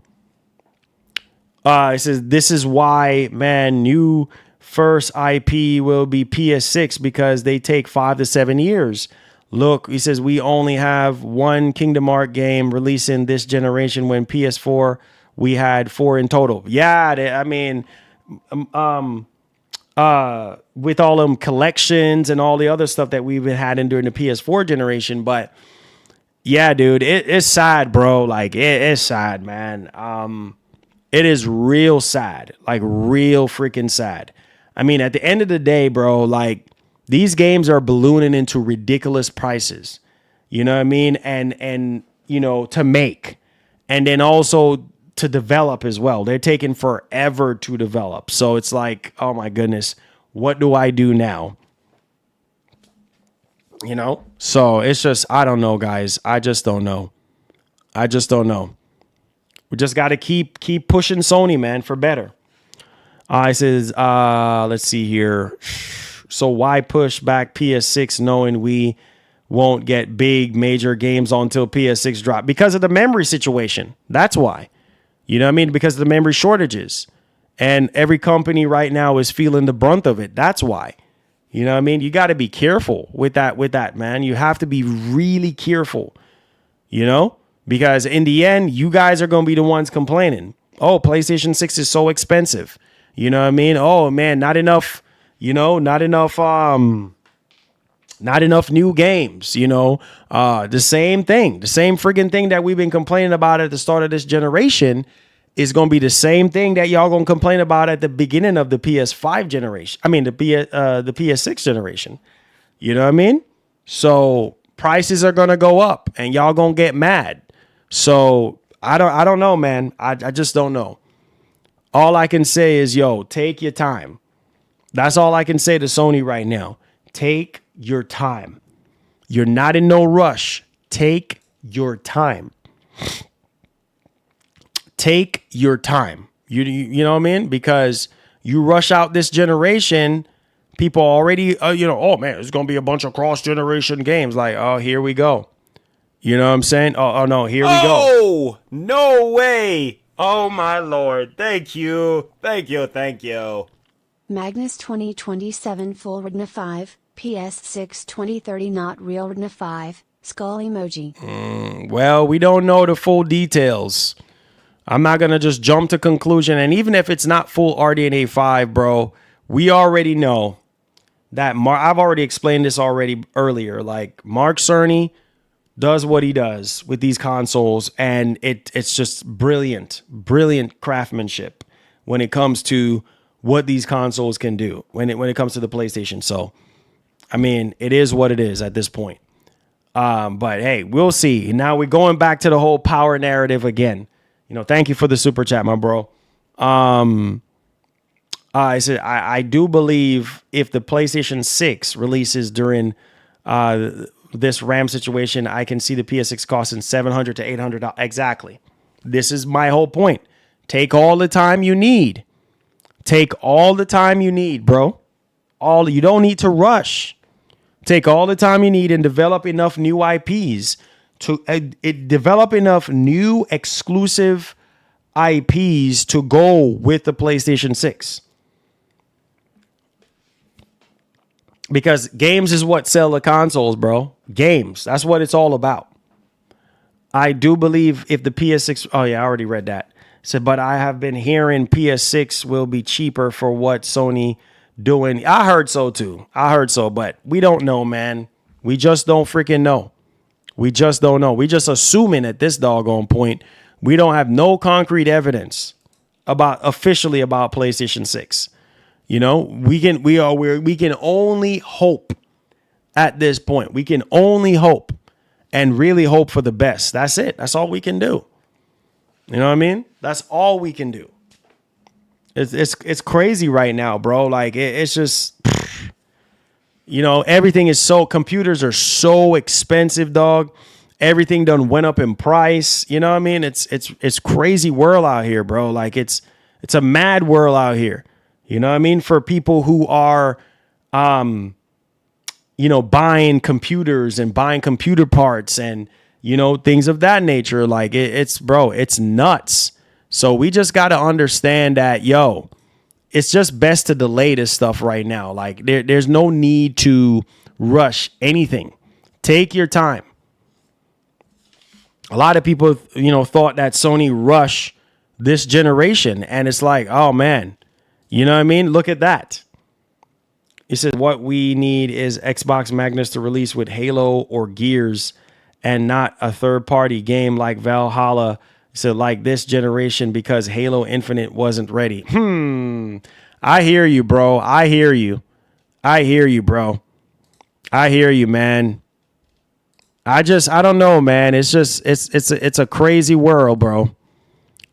It says, this is why, man, new first IP will be PS6 because they take 5 to 7 years. Look, he says, we only have one Kingdom Hearts game releasing this generation when PS4, we had 4 in total. Yeah, I mean, with all them collections and all the other stuff that we've been having during the PS4 generation. But yeah, dude, it's sad, bro. Like, it's sad, man. It is real sad, like real freaking sad. I mean, at the end of the day, bro, like, these games are ballooning into ridiculous prices, you know what I mean? And you know, to make, and then also to develop as well. They're taking forever to develop. So it's like, oh my goodness, what do I do now? You know? So it's just, I don't know, guys. I just don't know. We just got to keep pushing Sony, man, for better. It says, let's see here. So why push back PS6 knowing we won't get big major games until PS6 drop? Because of the memory situation. That's why. You know what I mean? Because of the memory shortages. And every company right now is feeling the brunt of it. That's why. You know what I mean? You got to be careful with that, man. You have to be really careful. You know? Because in the end, you guys are going to be the ones complaining. Oh, PlayStation 6 is so expensive. You know what I mean? Oh, man, not enough, you know, not enough new games, you know. The same thing, the same friggin' thing that we've been complaining about at the start of this generation is going to be the same thing that y'all going to complain about at the beginning of the PS5 generation. I mean, the PS6 generation. You know what I mean? So prices are gonna go up and y'all gonna get mad. So I don't know, man. I just don't know. All I can say is, yo, take your time. That's all I can say to Sony right now. Take your time. You're not in no rush. Take your time. Take your time. You know what I mean? Because you rush out this generation, people already, oh man, there's going to be a bunch of cross-generation games. Like, oh, here we go. You know what I'm saying? Oh no, here we go.
Oh, no way. Oh, my Lord. Thank you. Thank you. Thank you.
Magnus 2027 Full Redna 5, PS6 2030 Not Real Redna 5, Skull emoji.
Well, we don't know the full details. I'm not going to just jump to conclusion. And even if it's not full RDNA 5, bro, we already know that I've already explained this already earlier. Like, Mark Cerny does what he does with these consoles, and it's just brilliant craftsmanship when it comes to what these consoles can do when it comes to the PlayStation. So, I mean, it is what it is at this point. But hey, we'll see. Now we're going back to the whole power narrative again. Thank you for the super chat, my bro. I said I do believe if the PlayStation 6 releases during this RAM situation, I can see the PS6 costing $700 to $800. Exactly. This is my whole point. Take all the time you need. Take all the time you need, bro. You don't need to rush. Take all the time you need and develop enough new IPs to develop enough new exclusive IPs to go with the PlayStation 6. Because games is what sell the consoles, bro. Games. That's what it's all about. I do believe if the PS6... Oh, yeah, I already read that. Said, but I have been hearing PS6 will be cheaper for what Sony doing. I heard so, too. I heard so, but we don't know, man. We just don't freaking know. We just don't know. We just assuming at this doggone point, we don't have no concrete evidence officially about PlayStation 6. We can only hope at this point. We can only hope and really hope for the best. That's it. That's all we can do. You know what I mean? That's all we can do. It's crazy right now, bro. Like it's just, everything is computers are so expensive, dog. Everything done went up in price. You know what I mean? It's crazy world out here, bro. Like it's a mad world out here. You know what I mean? For people who are, buying computers and buying computer parts and, things of that nature. Like it's nuts. So we just got to understand that, it's just best to delay this stuff right now. Like there's no need to rush anything. Take your time. A lot of people, thought that Sony rushed this generation, and it's like, oh man. You know what I mean? Look at that. He said, what we need is Xbox Magnus to release with Halo or Gears and not a third-party game like Valhalla. He said, like this generation because Halo Infinite wasn't ready. I hear you, bro. I hear you, bro. I hear you, man. I don't know, man. It's just, it's a crazy world, bro.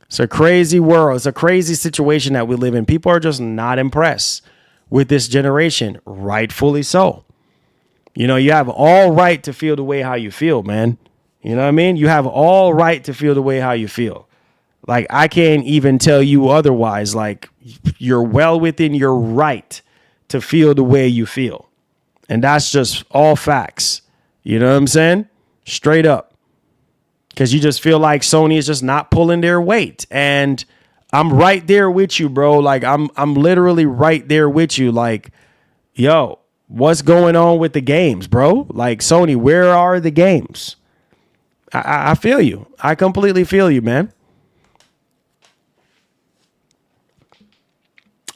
It's a crazy world. It's a crazy situation that we live in. People are just not impressed with this generation. Rightfully so. You have all right to feel the way how you feel, man. You know what I mean? You have all right to feel the way how you feel. Like, I can't even tell you otherwise. Like, you're well within your right to feel the way you feel. And that's just all facts. You know what I'm saying? Straight up. Because you just feel like Sony is just not pulling their weight. And I'm right there with you, bro. Like, I'm literally right there with you. Like, yo, what's going on with the games, bro? Like, Sony, where are the games? I feel you. I completely feel you, man.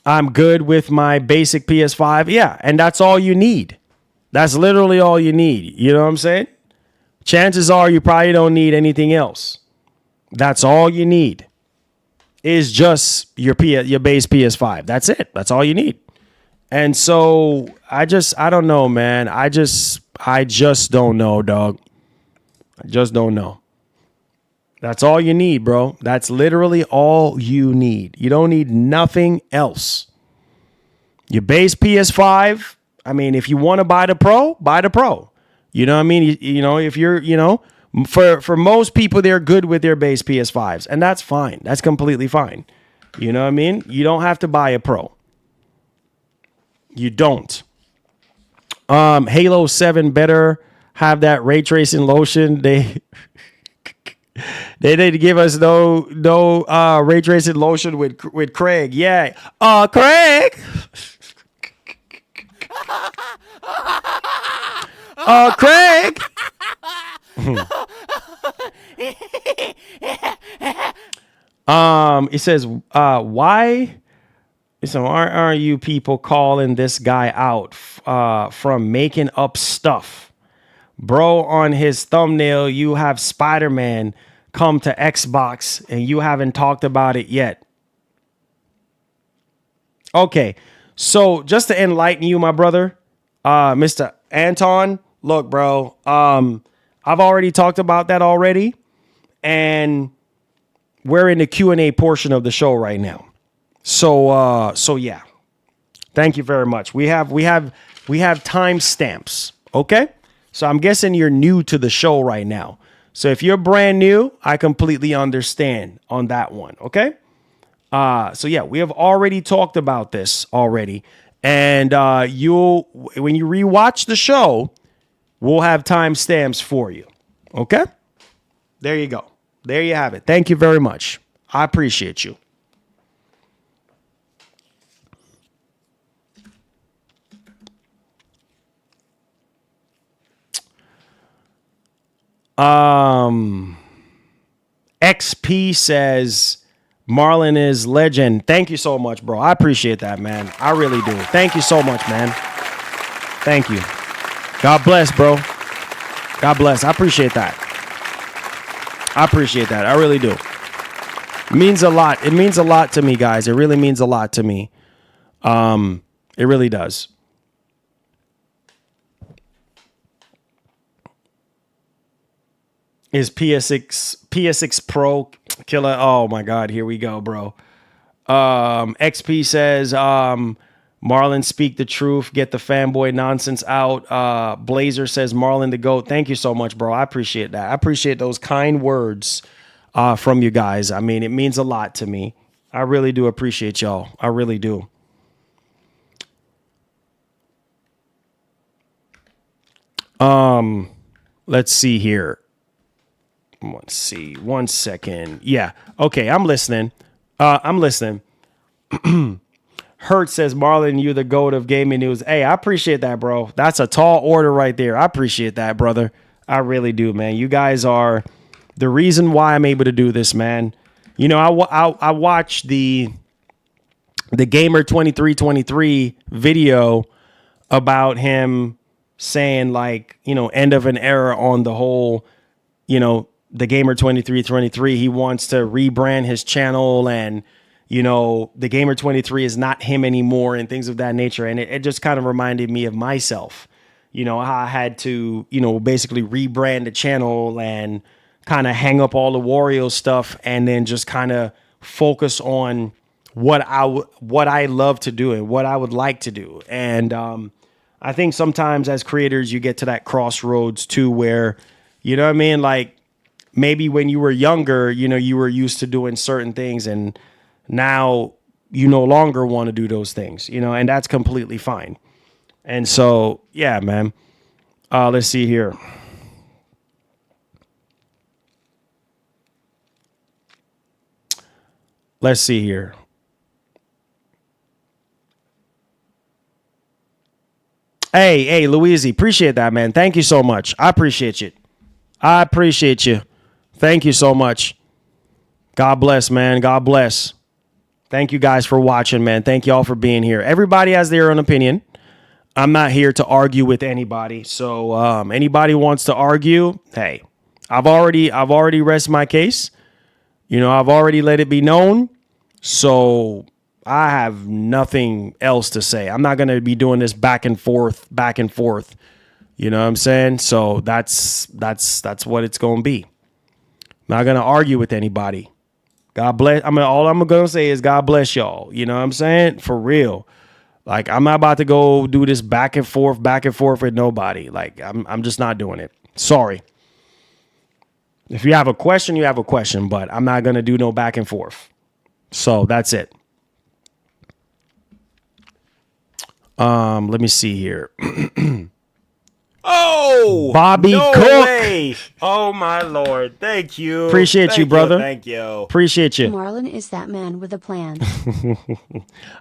I'm good with my basic PS5. Yeah, and that's all you need. That's literally all you need. You know what I'm saying? Chances are you probably don't need anything else. That's all you need is just your base PS5. That's it. That's all you need. And so I don't know, man. I just don't know, dog. I just don't know. That's all you need, bro. That's literally all you need. You don't need nothing else. Your base PS5. I mean, if you want to buy the Pro, buy the Pro. You know what I mean? You know, if you're, you know, for most people, they're good with their base PS5s, and that's fine. That's completely fine. You know what I mean? You don't have to buy a Pro. You don't. Halo 7 better have that ray tracing lotion. They didn't give us no ray tracing lotion with Craig. Yeah. Craig. Craig. It says, why? So are you people calling this guy out from making up stuff? Bro, on his thumbnail, you have Spider-Man come to Xbox and you haven't talked about it yet. Okay, so just to enlighten you, my brother, Mr. Anton, look, bro, I've already talked about that already, and we're in the Q&A portion of the show right now. So yeah. Thank you very much. We have timestamps. Okay. So I'm guessing you're new to the show right now. So if you're brand new, I completely understand on that one. Okay. So yeah, we have already talked about this already. And when you rewatch the show, we'll have timestamps for you. Okay. There you go. There you have it. Thank you very much. I appreciate you. XP says Marlin is legend. Thank you so much, bro. I appreciate that, man. I really do. Thank you so much, man. Thank you. God bless, bro. God bless. I appreciate that. I appreciate that. I really do. It means a lot. It means a lot to me, guys. It really means a lot to me. It really does. Is PS6 Pro killer? Oh my God, here we go, bro. XP says, Marlin, speak the truth. Get the fanboy nonsense out. Blazer says, Marlin the GOAT. Thank you so much, bro. I appreciate that. I appreciate those kind words from you guys. I mean, it means a lot to me. I really do appreciate y'all. I really do. Let's see here. Let's see. 1 second. Yeah. Okay. I'm listening. Hurt says, Marlin, you the GOAT of gaming news. Hey, I appreciate that, bro. That's a tall order right there. I appreciate that, brother. I really do, man. You guys are the reason why I'm able to do this, man. You know, I watched the Gamer 2323 video about him saying, like, you know, end of an era on the whole, you know, the Gamer 2323. He wants to rebrand his channel, and you know, the Gamer 23 is not him anymore, and things of that nature. And it just kind of reminded me of myself, you know, how I had to, you know, basically rebrand the channel and kind of hang up all the Wario stuff and then just kind of focus on what I love to do and what I would like to do. And I think sometimes as creators, you get to that crossroads too, where, you know what I mean? Like, maybe when you were younger, you know, you were used to doing certain things, and now you no longer want to do those things, you know, and that's completely fine. And so, yeah, man. Let's see here. Let's see here. Hey, Louise, appreciate that, man. Thank you so much. I appreciate you. I appreciate you. Thank you so much. God bless, man. God bless. Thank you guys for watching, man. Thank you all for being here. Everybody has their own opinion. I'm not here to argue with anybody. So anybody wants to argue, hey, I've already rested my case. You know, I've already let it be known. So I have nothing else to say. I'm not going to be doing this back and forth. You know what I'm saying? So that's what it's going to be. Not going to argue with anybody. God bless. All I'm going to say is God bless y'all. You know what I'm saying? For real. Like, I'm not about to go do this back and forth with nobody. Like, I'm just not doing it. Sorry. If you have a question, you have a question, but I'm not going to do no back and forth. So that's it. Let me see here.
Oh,
Bobby
no
Cook.
way. Oh my Lord. Thank you.
Appreciate you, brother.
Thank you.
Appreciate you.
Marlin is that man with a plan.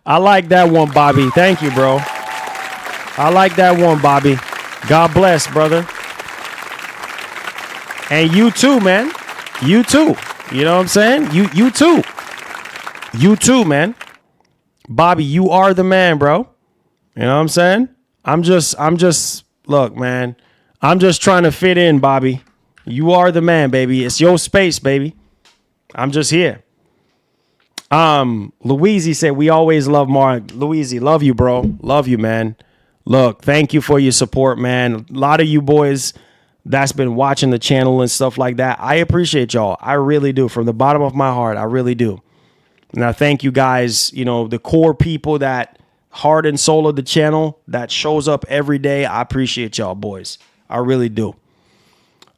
I like that one, Bobby. Thank you, bro. I like that one, Bobby. God bless, brother. And you too, man. You too. You know what I'm saying? You too. You too, man. Bobby, you are the man, bro. You know what I'm saying? I'm just look, man. I'm just trying to fit in, Bobby. You are the man, baby. It's your space, baby. I'm just here. Louise said, we always love Mark. Louise, love you, bro. Love you, man. Look, thank you for your support, man. A lot of you boys that's been watching the channel and stuff like that. I appreciate y'all. I really do. From the bottom of my heart, I really do. And I thank you guys, you know, the core people that heart and soul of the channel that shows up every day. I appreciate y'all, boys. I really do.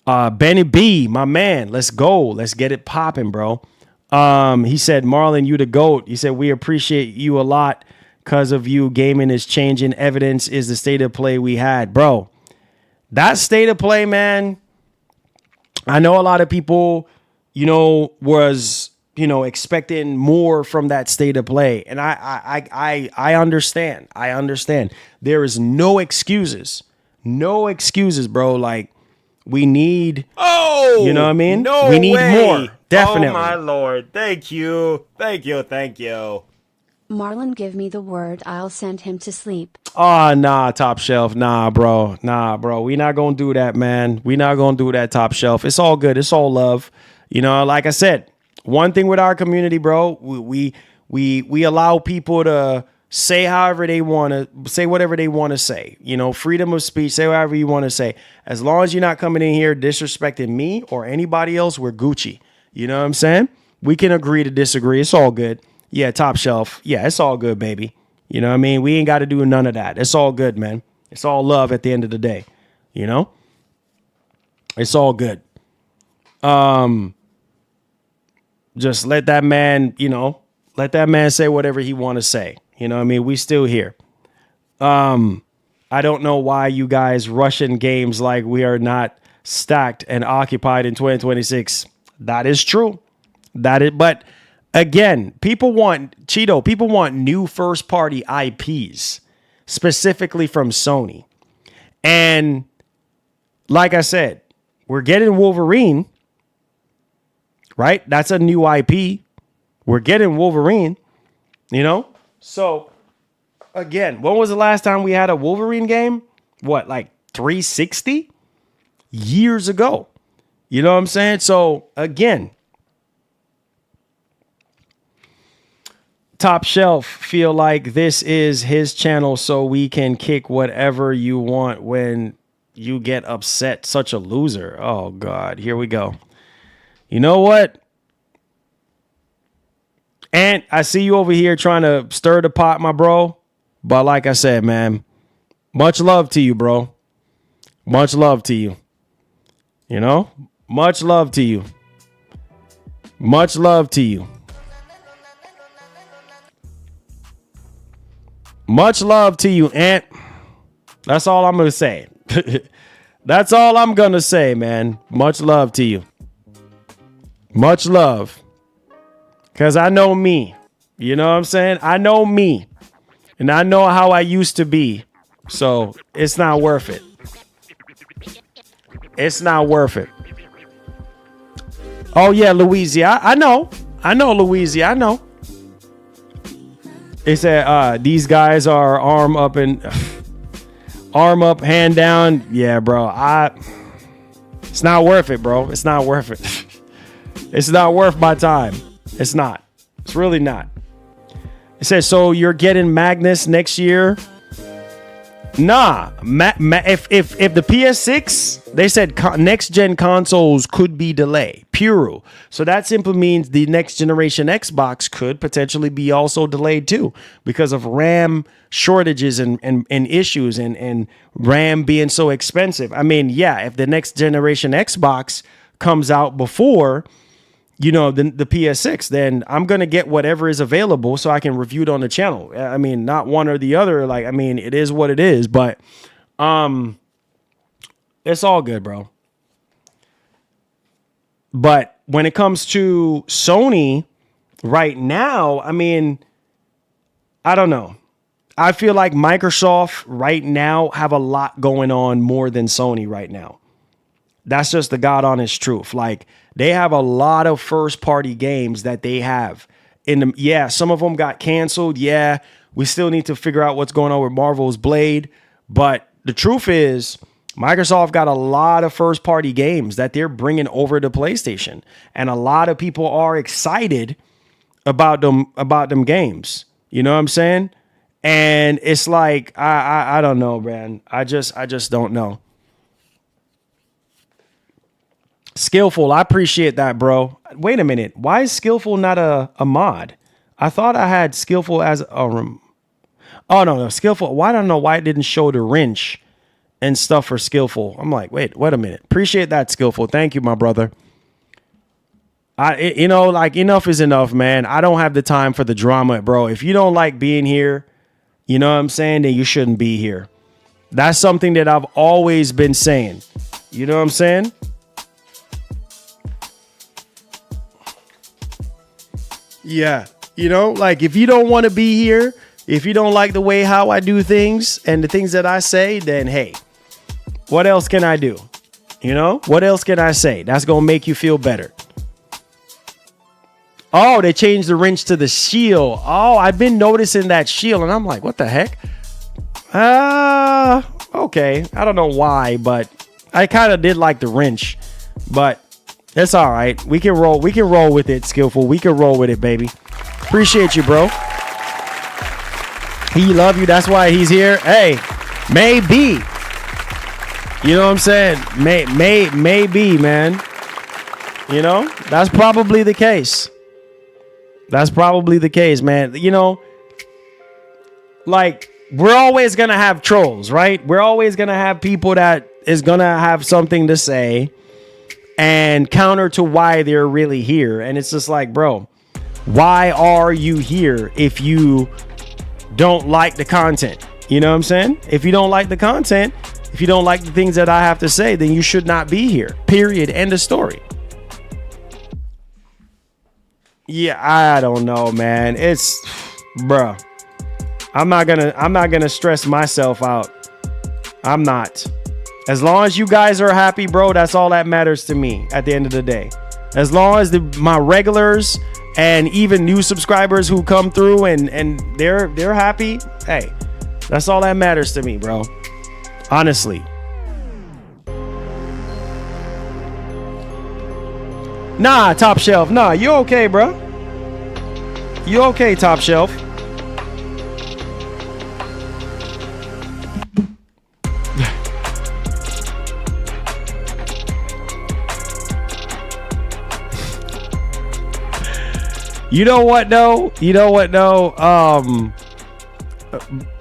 Benny B, my man, let's go. Let's get it popping, bro. He said, Marlin, you the GOAT. He said, we appreciate you a lot because of you. Gaming is changing. Evidence is the state of play we had. Bro, that state of play, man, I know a lot of people, you know, was, you know, expecting more from that state of play. And I understand. I understand. There is no excuses. No excuses, bro. Like, we need, you know what I mean?
No
we need
way.
more. Definitely.
Oh my Lord. Thank you. Thank you. Thank you.
Marlin, give me the word. I'll send him to sleep.
Oh, nah, Top Shelf. Nah, bro. We not going to do that, man. We not going to do that, Top Shelf. It's all good. It's all love. You know, like I said, one thing with our community, bro, we allow people to say however they want to, say whatever they want to say. You know, freedom of speech, say whatever you want to say. As long as you're not coming in here disrespecting me or anybody else, we're Gucci. You know what I'm saying? We can agree to disagree. It's all good. Yeah, Top Shelf. Yeah, it's all good, baby. You know what I mean? We ain't got to do none of that. It's all good, man. It's all love at the end of the day. You know? It's all good. Just let that man, you know, let that man say whatever he want to say. You know what I mean? We still here. I don't know why you guys rushing games like we are not stacked and occupied in 2026. That is true. But again, people want new first party IPs, specifically from Sony. And like I said, we're getting Wolverine, right? That's a new IP. We're getting Wolverine, you know? So again, when was the last time we had a Wolverine game? What, like 360? Years ago. You know what I'm saying? So again, Top Shelf feel like this is his channel so we can kick whatever you want when you get upset. Such a loser. Oh God, here we go. You know what? And I see you over here trying to stir the pot, my bro. But like I said, man, much love to you, bro. Much love to you. You know? Much love to you. Much love to you. Much love to you, Ant. That's all I'm going to say. That's all I'm going to say, man. Much love to you. Much love. Because I know me. You know what I'm saying? I know me. And I know how I used to be. So it's not worth it. It's not worth it. Oh, yeah, Louisiana. I know. I know, Louisiana. I know. It said these guys are arm up, hand down. Yeah, bro. It's not worth it, bro. It's not worth it. It's not worth my time. It's not. It's really not. It says, so you're getting Magnus next year? Nah, if the PS6, they said next gen consoles could be delayed. Puro. So that simply means the next generation Xbox could potentially be also delayed too because of RAM shortages and issues and RAM being so expensive. I mean, yeah, if the next generation Xbox comes out before, you know, the PS6, then I'm going to get whatever is available so I can review it on the channel. I mean, not one or the other. Like, I mean, it is what it is, but it's all good, bro. But when it comes to Sony right now, I mean, I don't know. I feel like Microsoft right now have a lot going on more than Sony right now. That's just the God honest truth. Like, they have a lot of first party games that they have in them. Yeah, some of them got canceled. Yeah, we still need to figure out what's going on with Marvel's Blade. But the truth is, Microsoft got a lot of first party games that they're bringing over to PlayStation. And a lot of people are excited about them games. You know what I'm saying? And it's like, I don't know, man. I just don't know. Skillful, I appreciate that, bro. Wait a minute. Why is Skillful not a mod? I thought I had Skillful as a oh no, Skillful. Why I don't know why it didn't show the wrench and stuff for Skillful. I'm like, wait a minute. Appreciate that, Skillful. Thank you, my brother. You know, like, enough is enough, man. I don't have the time for the drama, bro. If you don't like being here, you know what I'm saying, then you shouldn't be here. That's something that I've always been saying. You know what I'm saying? Yeah, you know, like, if you don't want to be here, if you don't like the way how I do things and the things that I say, then hey, what else can I do? You know, what else can I say? That's going to make you feel better. Oh, they changed the wrench to the shield. Oh, I've been noticing that shield and I'm like, what the heck? Okay. I don't know why, but I kind of did like the wrench, but it's all right. We can roll with it, Skillful. We can roll with it, baby. Appreciate you, bro. He love you. That's why he's here. Hey, maybe. You know what I'm saying? Maybe, man. You know, that's probably the case. That's probably the case, man. You know, like, we're always going to have trolls, right? We're always going to have people that is going to have something to say and counter to why they're really here. And it's just like, bro, why are you here if you don't like the content? You know what I'm saying? If you don't like the content, if you don't like the things that I have to say, then you should not be here. Period. End of story. Yeah, I don't know, man. It's, bro. I'm not gonna stress myself out. I'm not. As long as you guys are happy, bro, that's all that matters to me at the end of the day. As long as my regulars and even new subscribers who come through and they're happy, hey, that's all that matters to me, bro. Honestly. Nah, Top Shelf. Nah, you okay, bro? You okay, Top Shelf? You know what though?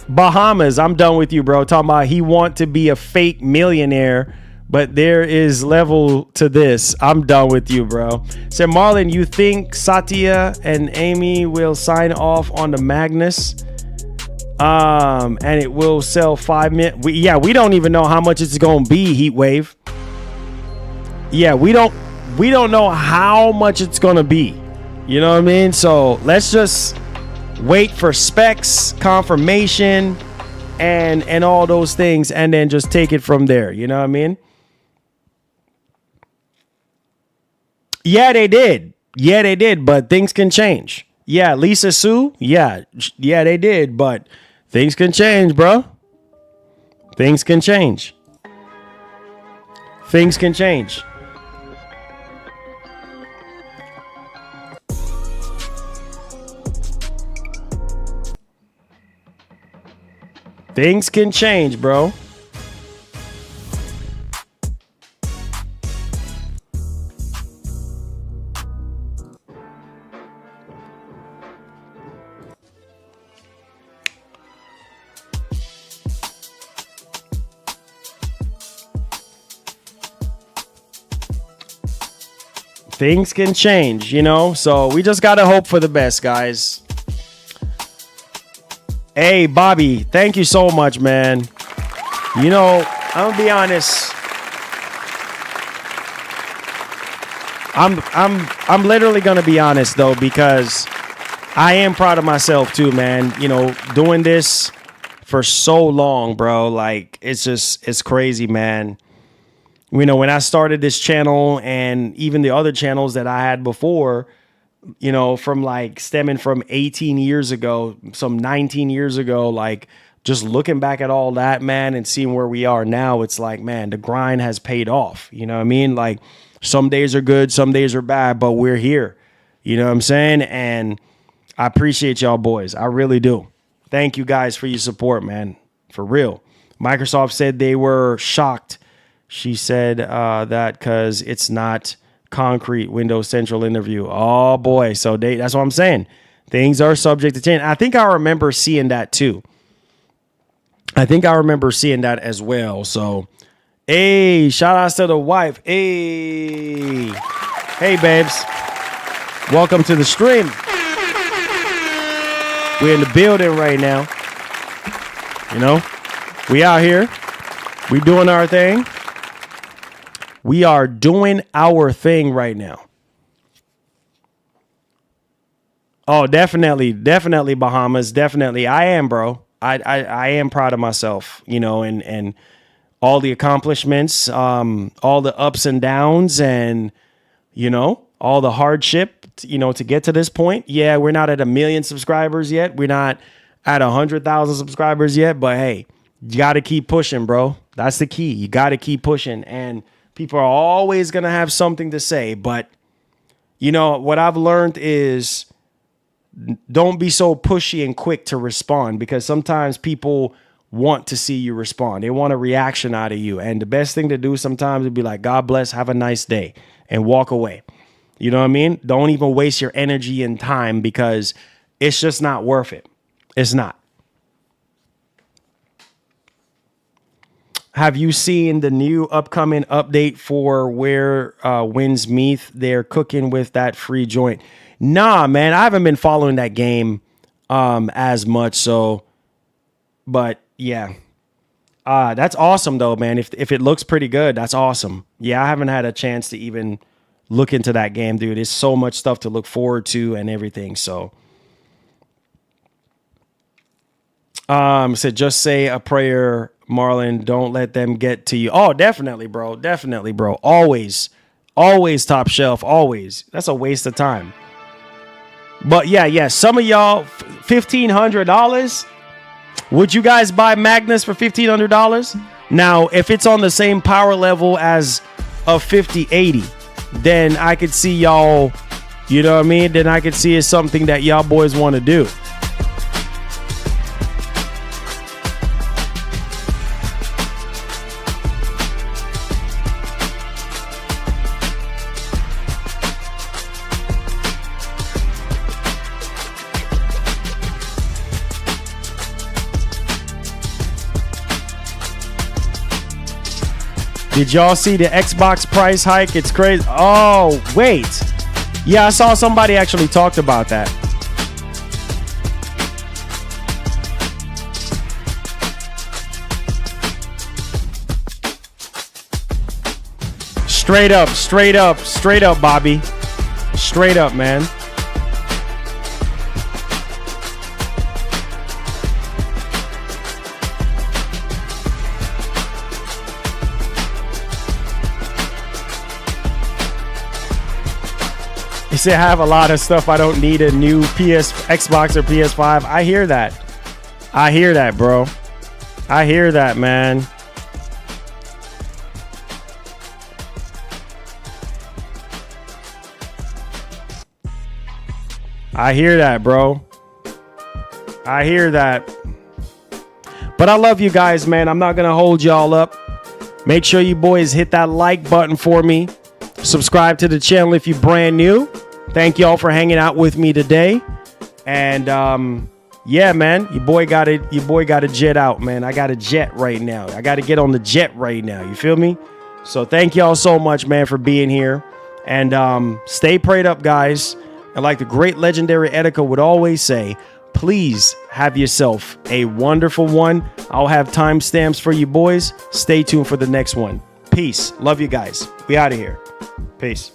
Bahamas, I'm done with you, bro. Talking about he want to be a fake millionaire, but there is level to this. I'm done with you, bro. So Marlin, you think Satya and Amy will sign off on the Magnus? And it will sell 5 million. We don't even know how much it's gonna be, Heatwave. Yeah, we don't know how much it's gonna be. You know what I mean? So let's just wait for specs, confirmation, and all those things, and then just take it from there. You know what I mean? Yeah, they did. But things can change. Yeah, Lisa Sue. Yeah, they did. But things can change, bro. Things can change. Things can change. Things can change, bro. Things can change, you know? So we just got to hope for the best, guys. Hey, Bobby, thank you so much, man. You know, I'm going to be honest. I'm literally going to be honest, though, because I am proud of myself, too, man. You know, doing this for so long, bro. Like, it's crazy, man. You know, when I started this channel and even the other channels that I had before, you know, from like stemming from 18 years ago, some 19 years ago, like just looking back at all that, man, and seeing where we are now, it's like, man, the grind has paid off. You know what I mean? Like some days are good, some days are bad, but we're here. You know what I'm saying? And I appreciate y'all boys. I really do. Thank you guys for your support, man. For real. Microsoft said they were shocked. She said that because it's not concrete Windows Central interview. Oh, boy. So that's what I'm saying. Things are subject to change. I think I remember seeing that, too. I think I remember seeing that as well. So, hey, shout outs to the wife. Hey. Hey, babes. Welcome to the stream. We're in the building right now. You know, we out here. We doing our thing. We are doing our thing right now. Oh, definitely Bahamas. Definitely. I am, bro. I am proud of myself, you know, and all the accomplishments, all the ups and downs and, you know, all the hardship, you know, to get to this point. Yeah, we're not at 1 million subscribers yet. We're not at 100,000 subscribers yet, but hey, you got to keep pushing, bro. That's the key. You got to keep pushing. And people are always going to have something to say. But, you know, what I've learned is don't be so pushy and quick to respond, because sometimes people want to see you respond. They want a reaction out of you. And the best thing to do sometimes would be like, God bless, have a nice day, and walk away. You know what I mean? Don't even waste your energy and time, because it's just not worth it. It's not. Have you seen the new upcoming update for where Winds Meath? They're cooking with that free joint. Nah, man, I haven't been following that game as much. So, but yeah, that's awesome though, man. If it looks pretty good, that's awesome. Yeah, I haven't had a chance to even look into that game, dude. There's so much stuff to look forward to and everything. So, said just say a prayer, Marlin. Don't let them get to you. Oh, definitely, bro. Definitely, bro. Always top shelf. Always. That's a waste of time. But yeah. Some of y'all, $1,500. Would you guys buy Magnus for $1,500? Now, if it's on the same power level as a 5080, then I could see y'all, you know what I mean? Then I could see it's something that y'all boys want to do. Did y'all see the Xbox price hike? It's crazy. Oh, wait. Yeah, I saw somebody actually talked about that. Straight up, Bobby. Straight up, man. He said, I have a lot of stuff. I don't need a new Xbox or PS5. I hear that. I hear that, bro. I hear that, man. I hear that, bro. I hear that. But I love you guys, man. I'm not going to hold y'all up. Make sure you boys hit that like button for me. Subscribe to the channel if you're brand new. Thank y'all for hanging out with me today. And yeah, man, your boy got to jet out, man. I got a jet right now. I got to get on the jet right now. You feel me? So thank y'all so much, man, for being here. And stay prayed up, guys. And like the great legendary Etika would always say, please have yourself a wonderful one. I'll have timestamps for you boys. Stay tuned for the next one. Peace. Love you guys. We out of here. Peace.